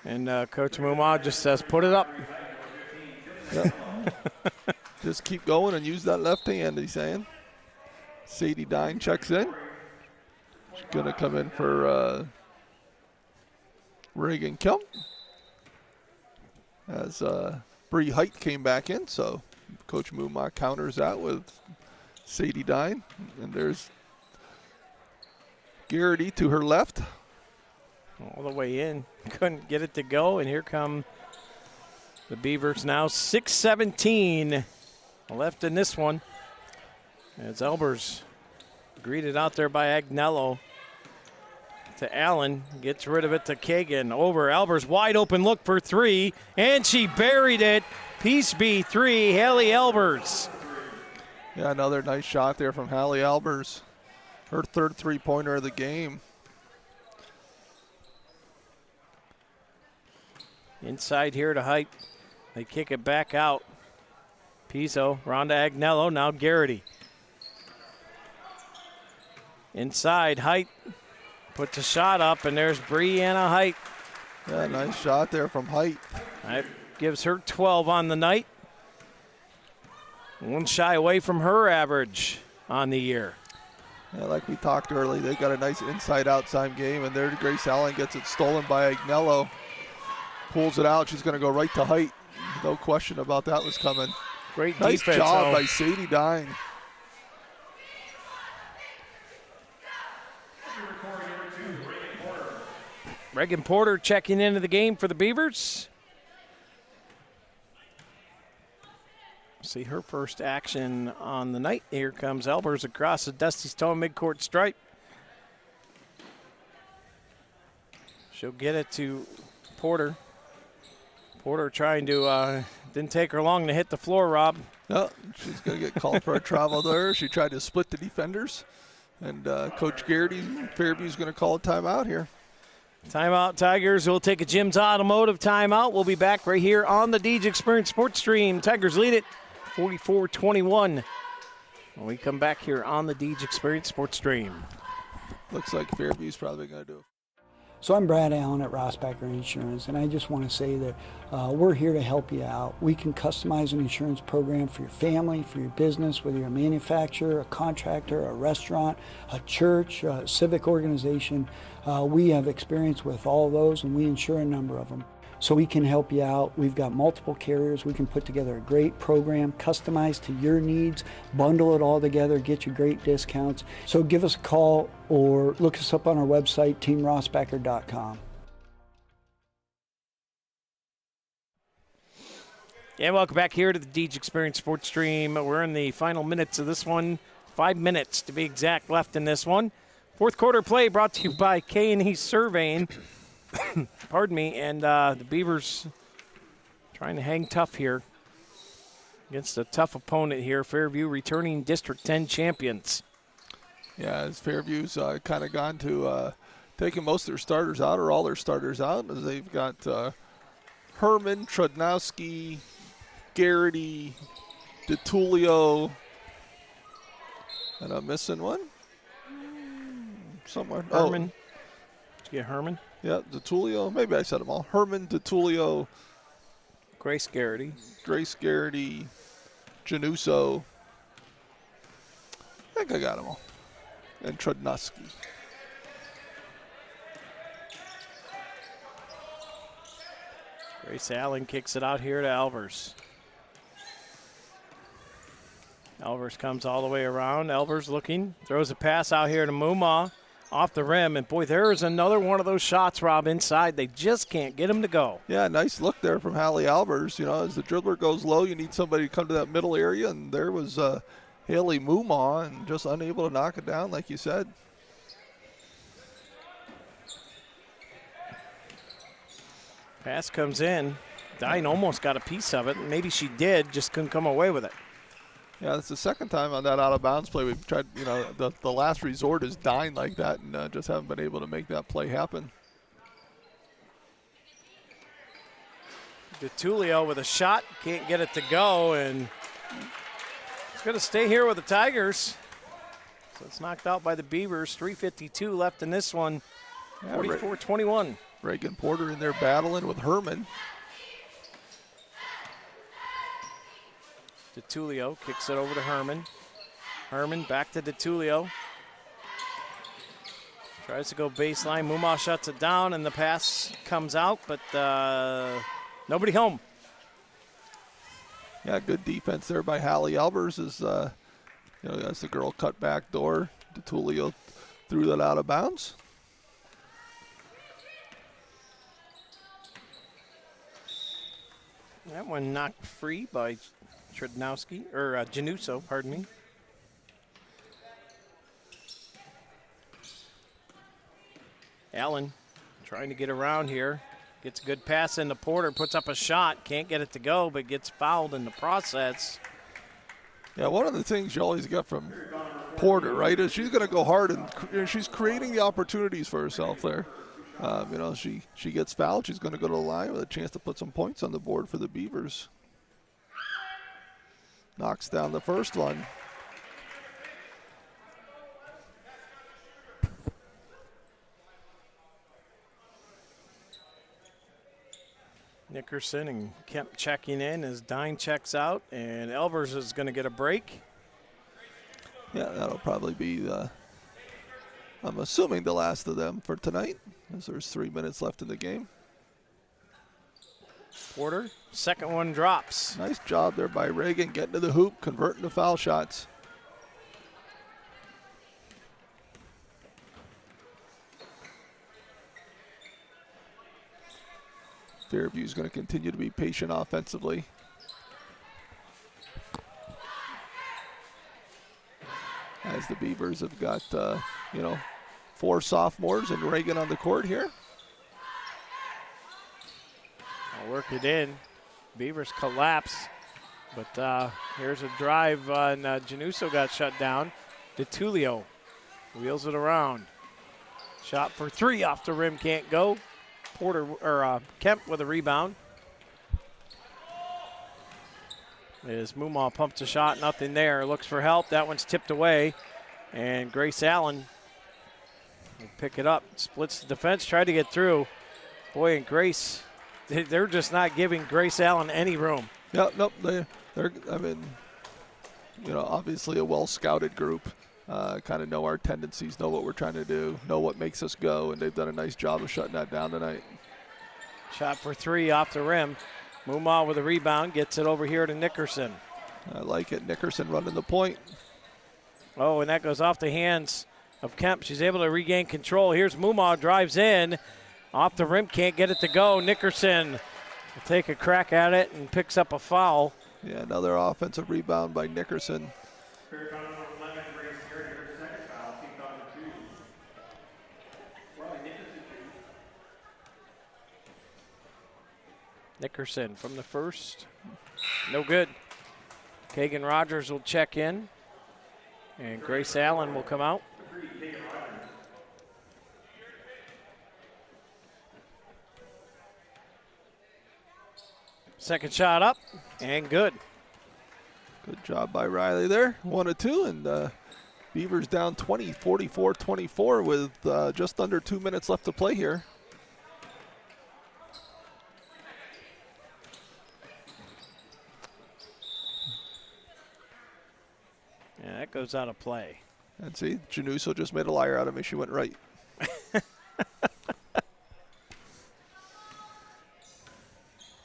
And Coach Muma just says, put it up. Yep. Just keep going and use that left hand, he's saying. Sadie Dine checks in. She's going to come in for Reagan Kemp. As Bree Height came back in, so Coach Muma counters that with Sadie Dine. And there's Garrity to her left. All the way in. Couldn't get it to go, and here come the Beavers now. 6:17 left in this one. As Elbers greeted out there by Agnello to Allen. Gets rid of it to Kagan. Over. Elbers wide open look for three, and she buried it. Piece B3, Haley Elbers. Yeah, another nice shot there from Hallie Elbers. Her third three-pointer of the game. Inside here to Height. They kick it back out. Pizzo, Rhonda Agnello, now Garrity. Inside, Height puts a shot up, and there's Brianna Height. Yeah, nice shot there from Height. That gives her 12 on the night. One shy away from her average on the year. Yeah, like we talked earlier, they got a nice inside-outside game, and there Grace Allen gets it stolen by Agnello. Pulls it out. She's going to go right to Height. No question about that was coming. Great nice defense. Nice job though. by Sadie Dine. Reagan Porter checking into the game for the Beavers. See her first action on the night. Here comes Elbers across the Dusty Stone midcourt stripe. She'll get it to Porter. Porter trying to, didn't take her long to hit the floor, Rob. No, she's going to get called for a travel there. She tried to split the defenders. And Coach Garrity, Fairview's going to call a timeout here. Timeout, Tigers. We'll take a Jim's Automotive timeout. We'll be back right here on the Deej Experience Sports Stream. Tigers lead it 44-21. When we come back here on the Deej Experience Sports Stream. Looks like Fairview's probably going to do it. So I'm Brad Allen at Rossbacker Insurance, and I just want to say that we're here to help you out. We can customize an insurance program for your family, for your business, whether you're a manufacturer, a contractor, a restaurant, a church, a civic organization. We have experience with all of those, and we insure a number of them. So we can help you out. We've got multiple carriers. We can put together a great program, customized to your needs, bundle it all together, get you great discounts. So give us a call or look us up on our website, teamrossbacker.com. And welcome back here to the Deej Experience Sports Stream. We're in the final minutes of this one. 5 minutes to be exact left in this one. Fourth quarter play brought to you by K&E Surveying. Pardon me, and the Beavers trying to hang tough here. against a tough opponent here. Fairview returning District 10 champions. Yeah, as Fairview's kind of gone to taking most of their starters out, or all their starters out, as they've got Herman, Trudnowski, Garrity, DeTulio, and I'm missing one somewhere. Herman. Did you get Herman? Yeah, DeTulio. Maybe I said them all. Herman, DeTulio, Grace Garrity, Januso. I think I got them all. And Trudnowski. Grace Allen kicks it out here to Elvers. Elvers comes all the way around. Elvers looking, throws a pass out here to Muma off the rim. And, boy, there is another one of those shots, Rob, inside. They just can't get him to go. Yeah, nice look there from Hallie Elvers. You know, as the dribbler goes low, you need somebody to come to that middle area. And there was Haley Muma, and just unable to knock it down, like you said. Pass comes in. Dine almost got a piece of it. Maybe she did, just couldn't come away with it. Yeah, that's the second time on that out-of-bounds play. We've tried, you know, the last resort is Dine like that, and just haven't been able to make that play happen. DeTulio with a shot, can't get it to go, and it's going to stay here with the Tigers. So it's knocked out by the Beavers. 3:52 left in this one. 44-21. Reagan Porter in there battling with Herman. DeTulio kicks it over to Herman. Herman back to DeTulio. Tries to go baseline. Muma shuts it down, and the pass comes out, but nobody home. Yeah, good defense there by Hallie Elvers. As you know, that's the girl cut back door. DeTulio threw that out of bounds. That one knocked free by Trudnowski, or Januso, pardon me. Allen trying to get around here. Gets a good pass into Porter, puts up a shot. Can't get it to go, but gets fouled in the process. Yeah, one of the things you always get from Porter, right, is she's going to go hard, and she's creating the opportunities for herself there. You know, she gets fouled. She's going to go to the line with a chance to put some points on the board for the Beavers. Knocks down the first one. Nickerson and Kemp checking in as Dine checks out, and Elvers is going to get a break. Yeah, that'll probably be the, I'm assuming, the last of them for tonight, as there's 3 minutes left in the game. Porter, second one drops. Nice job there by Reagan, getting to the hoop, converting to foul shots. Fairview's going to continue to be patient offensively. As the Beavers have got, you know, 4 sophomores and Reagan on the court here. I'll work it in. Beavers collapse, but here's a drive, and Januso got shut down. DeTulio wheels it around. Shot for 3 off the rim, can't go. Porter or Kemp with a rebound. As Muma pumps a shot, nothing there. Looks for help. That one's tipped away, and Grace Allen will pick it up. Splits the defense, tried to get through. Boy, and Grace, they're just not giving Grace Allen any room. Yep, nope. They're. I mean, you know, obviously a well-scouted group. Kind of know our tendencies, know what we're trying to do, know what makes us go, and they've done a nice job of shutting that down tonight. Shot for 3 off the rim. Muma with a rebound, gets it over here to Nickerson. I like it. Nickerson running the point. Oh, and that goes off the hands of Kemp. She's able to regain control. Here's Muma, drives in. Off the rim, can't get it to go. Nickerson will take a crack at it and picks up a foul. Yeah, another offensive rebound by Nickerson. Nickerson from the first. No good. Kagan Rogers will check in, and Grace Allen will come out. Second shot up, and good. Good job by Riley there. 1-2, and Beavers down 20, 44-24 with just under 2 minutes left to play here. Yeah, that goes out of play. And see, Januso just made a liar out of me. She went right.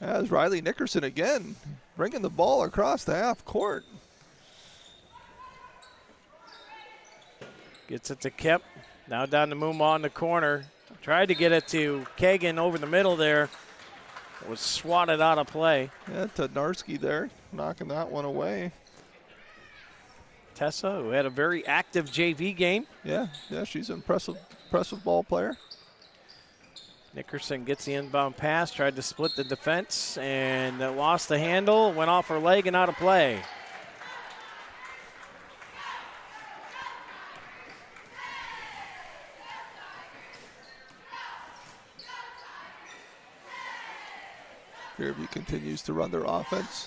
As Riley Nickerson again, bringing the ball across the half court. Gets it to Kemp. Now down to Muma in the corner. Tried to get it to Kagan over the middle there. It was swatted out of play. Yeah, Tednarski there, knocking that one away. Tessa, who had a very active JV game. Yeah, she's an impressive ball player. Nickerson gets the inbound pass, tried to split the defense, and lost the handle, went off her leg and out of play. Fairview continues to run their offense.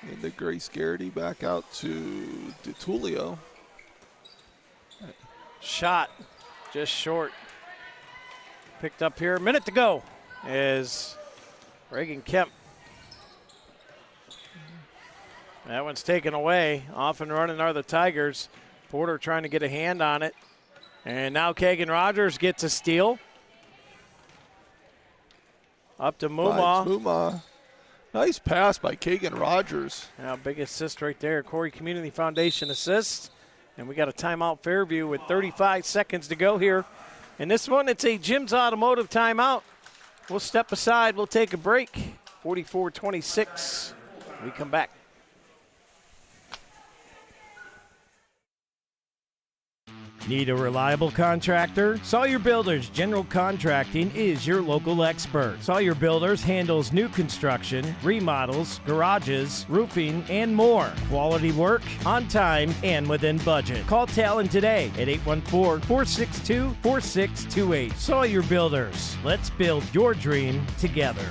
And the Grace Garrity back out to DeTulio. Shot just short. Picked up here. A minute to go is Reagan Kemp. That one's taken away. Off and running are the Tigers. Porter trying to get a hand on it. And now Kagan Rogers gets a steal. Up to Muma. Muma. Nice pass by Kagan Rogers. Now big assist right there. Corry Community Foundation assist. And we got a timeout Fairview with 35 seconds to go here. And this one, it's a Jim's Automotive timeout. We'll step aside. We'll take a break. 44-26. We come back. Need a reliable contractor? Sawyer Builders General Contracting is your local expert. Sawyer Builders handles new construction, remodels, garages, roofing, and more. Quality work, on time, and within budget. Call Talon today at 814-462-4628. Sawyer Builders. Let's build your dream together.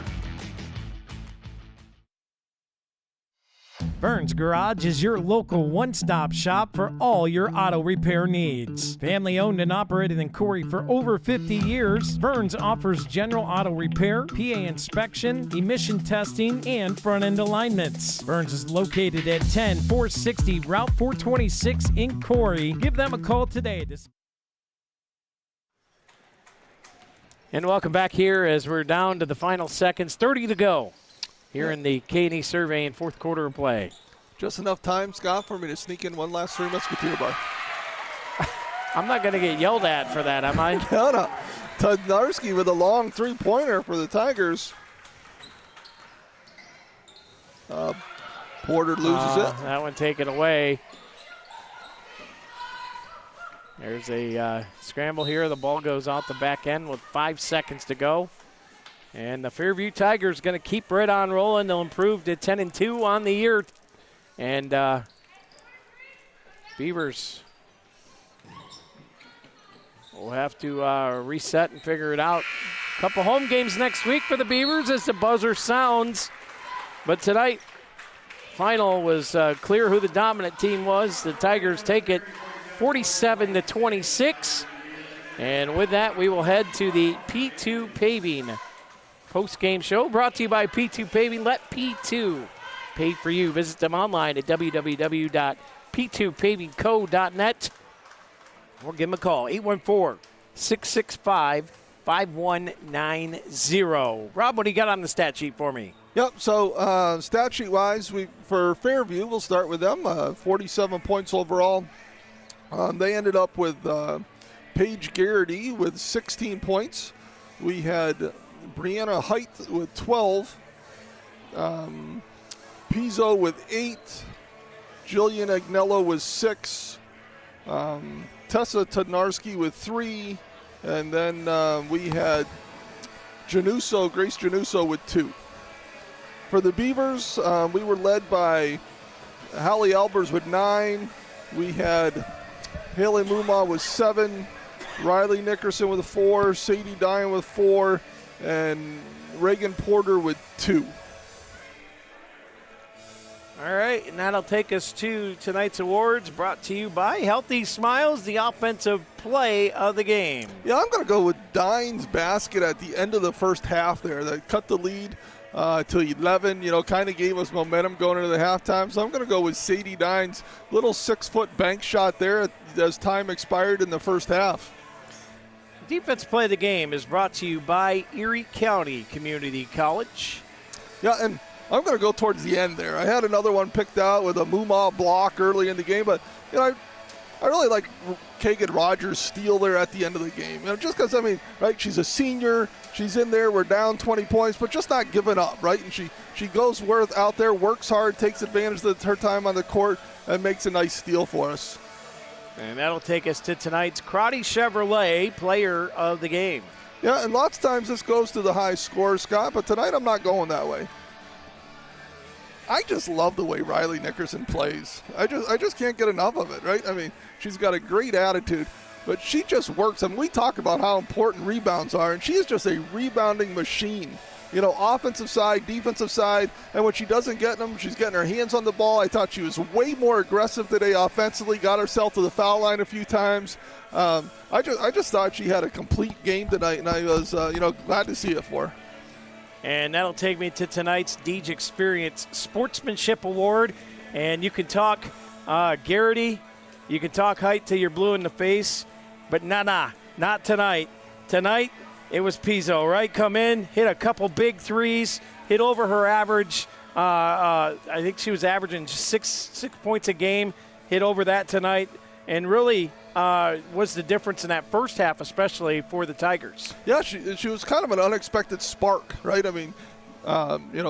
Vern's Garage is your local one-stop shop for all your auto repair needs. Family owned and operated in Corry for over 50 years, Vern's offers general auto repair, PA inspection, emission testing, and front-end alignments. Vern's is located at 10460 Route 426 in Corry. Give them a call today. And welcome back here as we're down to the final seconds. 30 to go here in the K&E survey in fourth quarter of play. Just enough time, Scott, for me to sneak in one last Three Musketeer bar. I'm not going to get yelled at for that, am I? No. Tednarski with a long three-pointer for the Tigers. Porter loses it. That one taken away. There's a scramble here. The ball goes out the back end with 5 seconds to go. And the Fairview Tigers going to keep right on rolling. They'll improve to 10-2 on the year. And Beavers will have to reset and figure it out. A couple home games next week for the Beavers as the buzzer sounds. But tonight, final was clear who the dominant team was. The Tigers take it 47-26. And with that, we will head to the P2 Paving post-game show brought to you by P2 Paving. Let P2 pay for you. Visit them online at www.p2pavingco.net or give them a call, 814-665-5190. Rob, what do you got on the stat sheet for me? Yep, so stat sheet-wise, for Fairview, we'll start with them, 47 points overall. They ended up with Paige Garrity with 16 points. We had Brianna Height with 12. Pizzo with 8. Jillian Agnello with 6. Tessa Tednarski with 3. And then we had Grace Januso with 2 For the Beavers, we were led by Hallie Albers with 9. We had Haley Muma with 7, Riley Nickerson with 4, Sadie Dine with 4, and Reagan Porter with 2. All right, and that'll take us to tonight's awards, brought to you by Healthy Smiles, the offensive play of the game. Yeah, I'm going to go with Dine's basket at the end of the first half there. That cut the lead to 11, kind of gave us momentum going into the halftime. So I'm going to go with Sadie Dine's little 6-foot bank shot there as time expired in the first half. Defense play of the game is brought to you by Erie County Community College. Yeah, and I'm going to go towards the end there. I had another one picked out with a Muma block early in the game, but I really like Kagan Rogers' steal there at the end of the game. Just because, right, she's a senior, she's in there, we're down 20 points, but just not giving up, right? And she goes out there, works hard, takes advantage of her time on the court, and makes a nice steal for us. And that'll take us to tonight's Crotty Chevrolet player of the game. Yeah, and lots of times this goes to the high score, Scott, but tonight I'm not going that way. I just love the way Riley Nickerson plays. I just can't get enough of it, right? She's got a great attitude, but she just works. We talk about how important rebounds are, and she is just a rebounding machine. Offensive side, defensive side, and when she doesn't get them, she's getting her hands on the ball. I thought she was way more aggressive today offensively, got herself to the foul line a few times. I just thought she had a complete game tonight, and I was glad to see it for her. And that'll take me to tonight's Deej Experience Sportsmanship Award. And you can talk Garrity, you can talk height till you're blue in the face, but not tonight. Tonight, it was Pizzo, right? Come in, hit a couple big threes, hit over her average. I think she was averaging 6 points a game, hit over that tonight, and really was the difference in that first half, especially for the Tigers. Yeah, she was kind of an unexpected spark, right?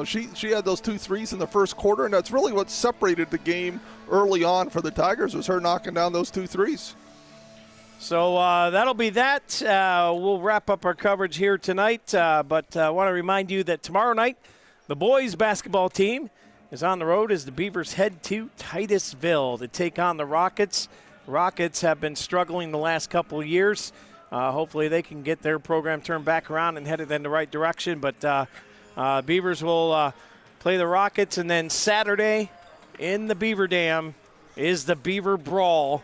She had those 2 threes in the first quarter, and that's really what separated the game early on for the Tigers, was her knocking down those 2 threes. So that'll be that. We'll wrap up our coverage here tonight, but I want to remind you that tomorrow night, the boys basketball team is on the road as the Beavers head to Titusville to take on the Rockets. Rockets have been struggling the last couple of years. Hopefully they can get their program turned back around and headed in the right direction. But Beavers will play the Rockets, and then Saturday in the Beaver Dam is the Beaver Brawl.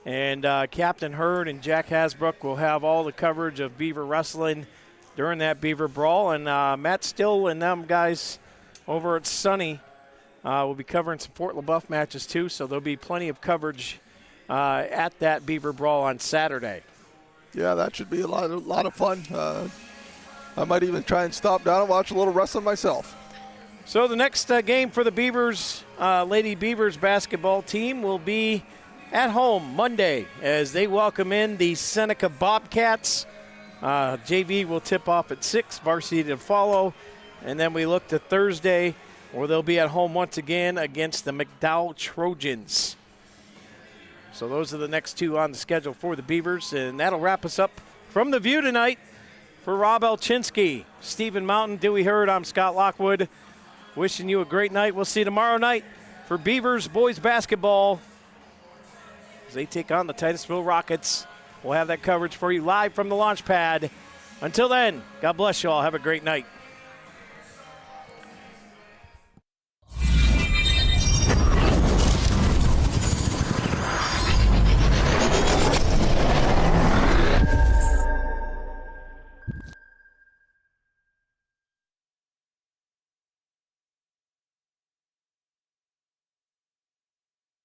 And Captain Hurd and Jack Hasbrook will have all the coverage of Beaver wrestling during that Beaver Brawl. And Matt Still and them guys over at Sunny will be covering some Fort LaBeouf matches too, so there'll be plenty of coverage at that Beaver Brawl on Saturday. Yeah, that should be a lot of fun. I might even try and stop down and watch a little wrestling myself. So the next game for the Beavers, Lady Beavers basketball team will be at home Monday as they welcome in the Seneca Bobcats. JV will tip off at 6, varsity to follow. And then we look to Thursday, where they'll be at home once again against the McDowell Trojans. So those are the next 2 on the schedule for the Beavers, and that'll wrap us up from the View tonight. For Rob Elchinski, Stephen Mountain, Dewey Hurd, I'm Scott Lockwood. Wishing you a great night. We'll see you tomorrow night for Beavers boys basketball as they take on the Titusville Rockets. We'll have that coverage for you live from the launch pad. Until then, God bless you all. Have a great night.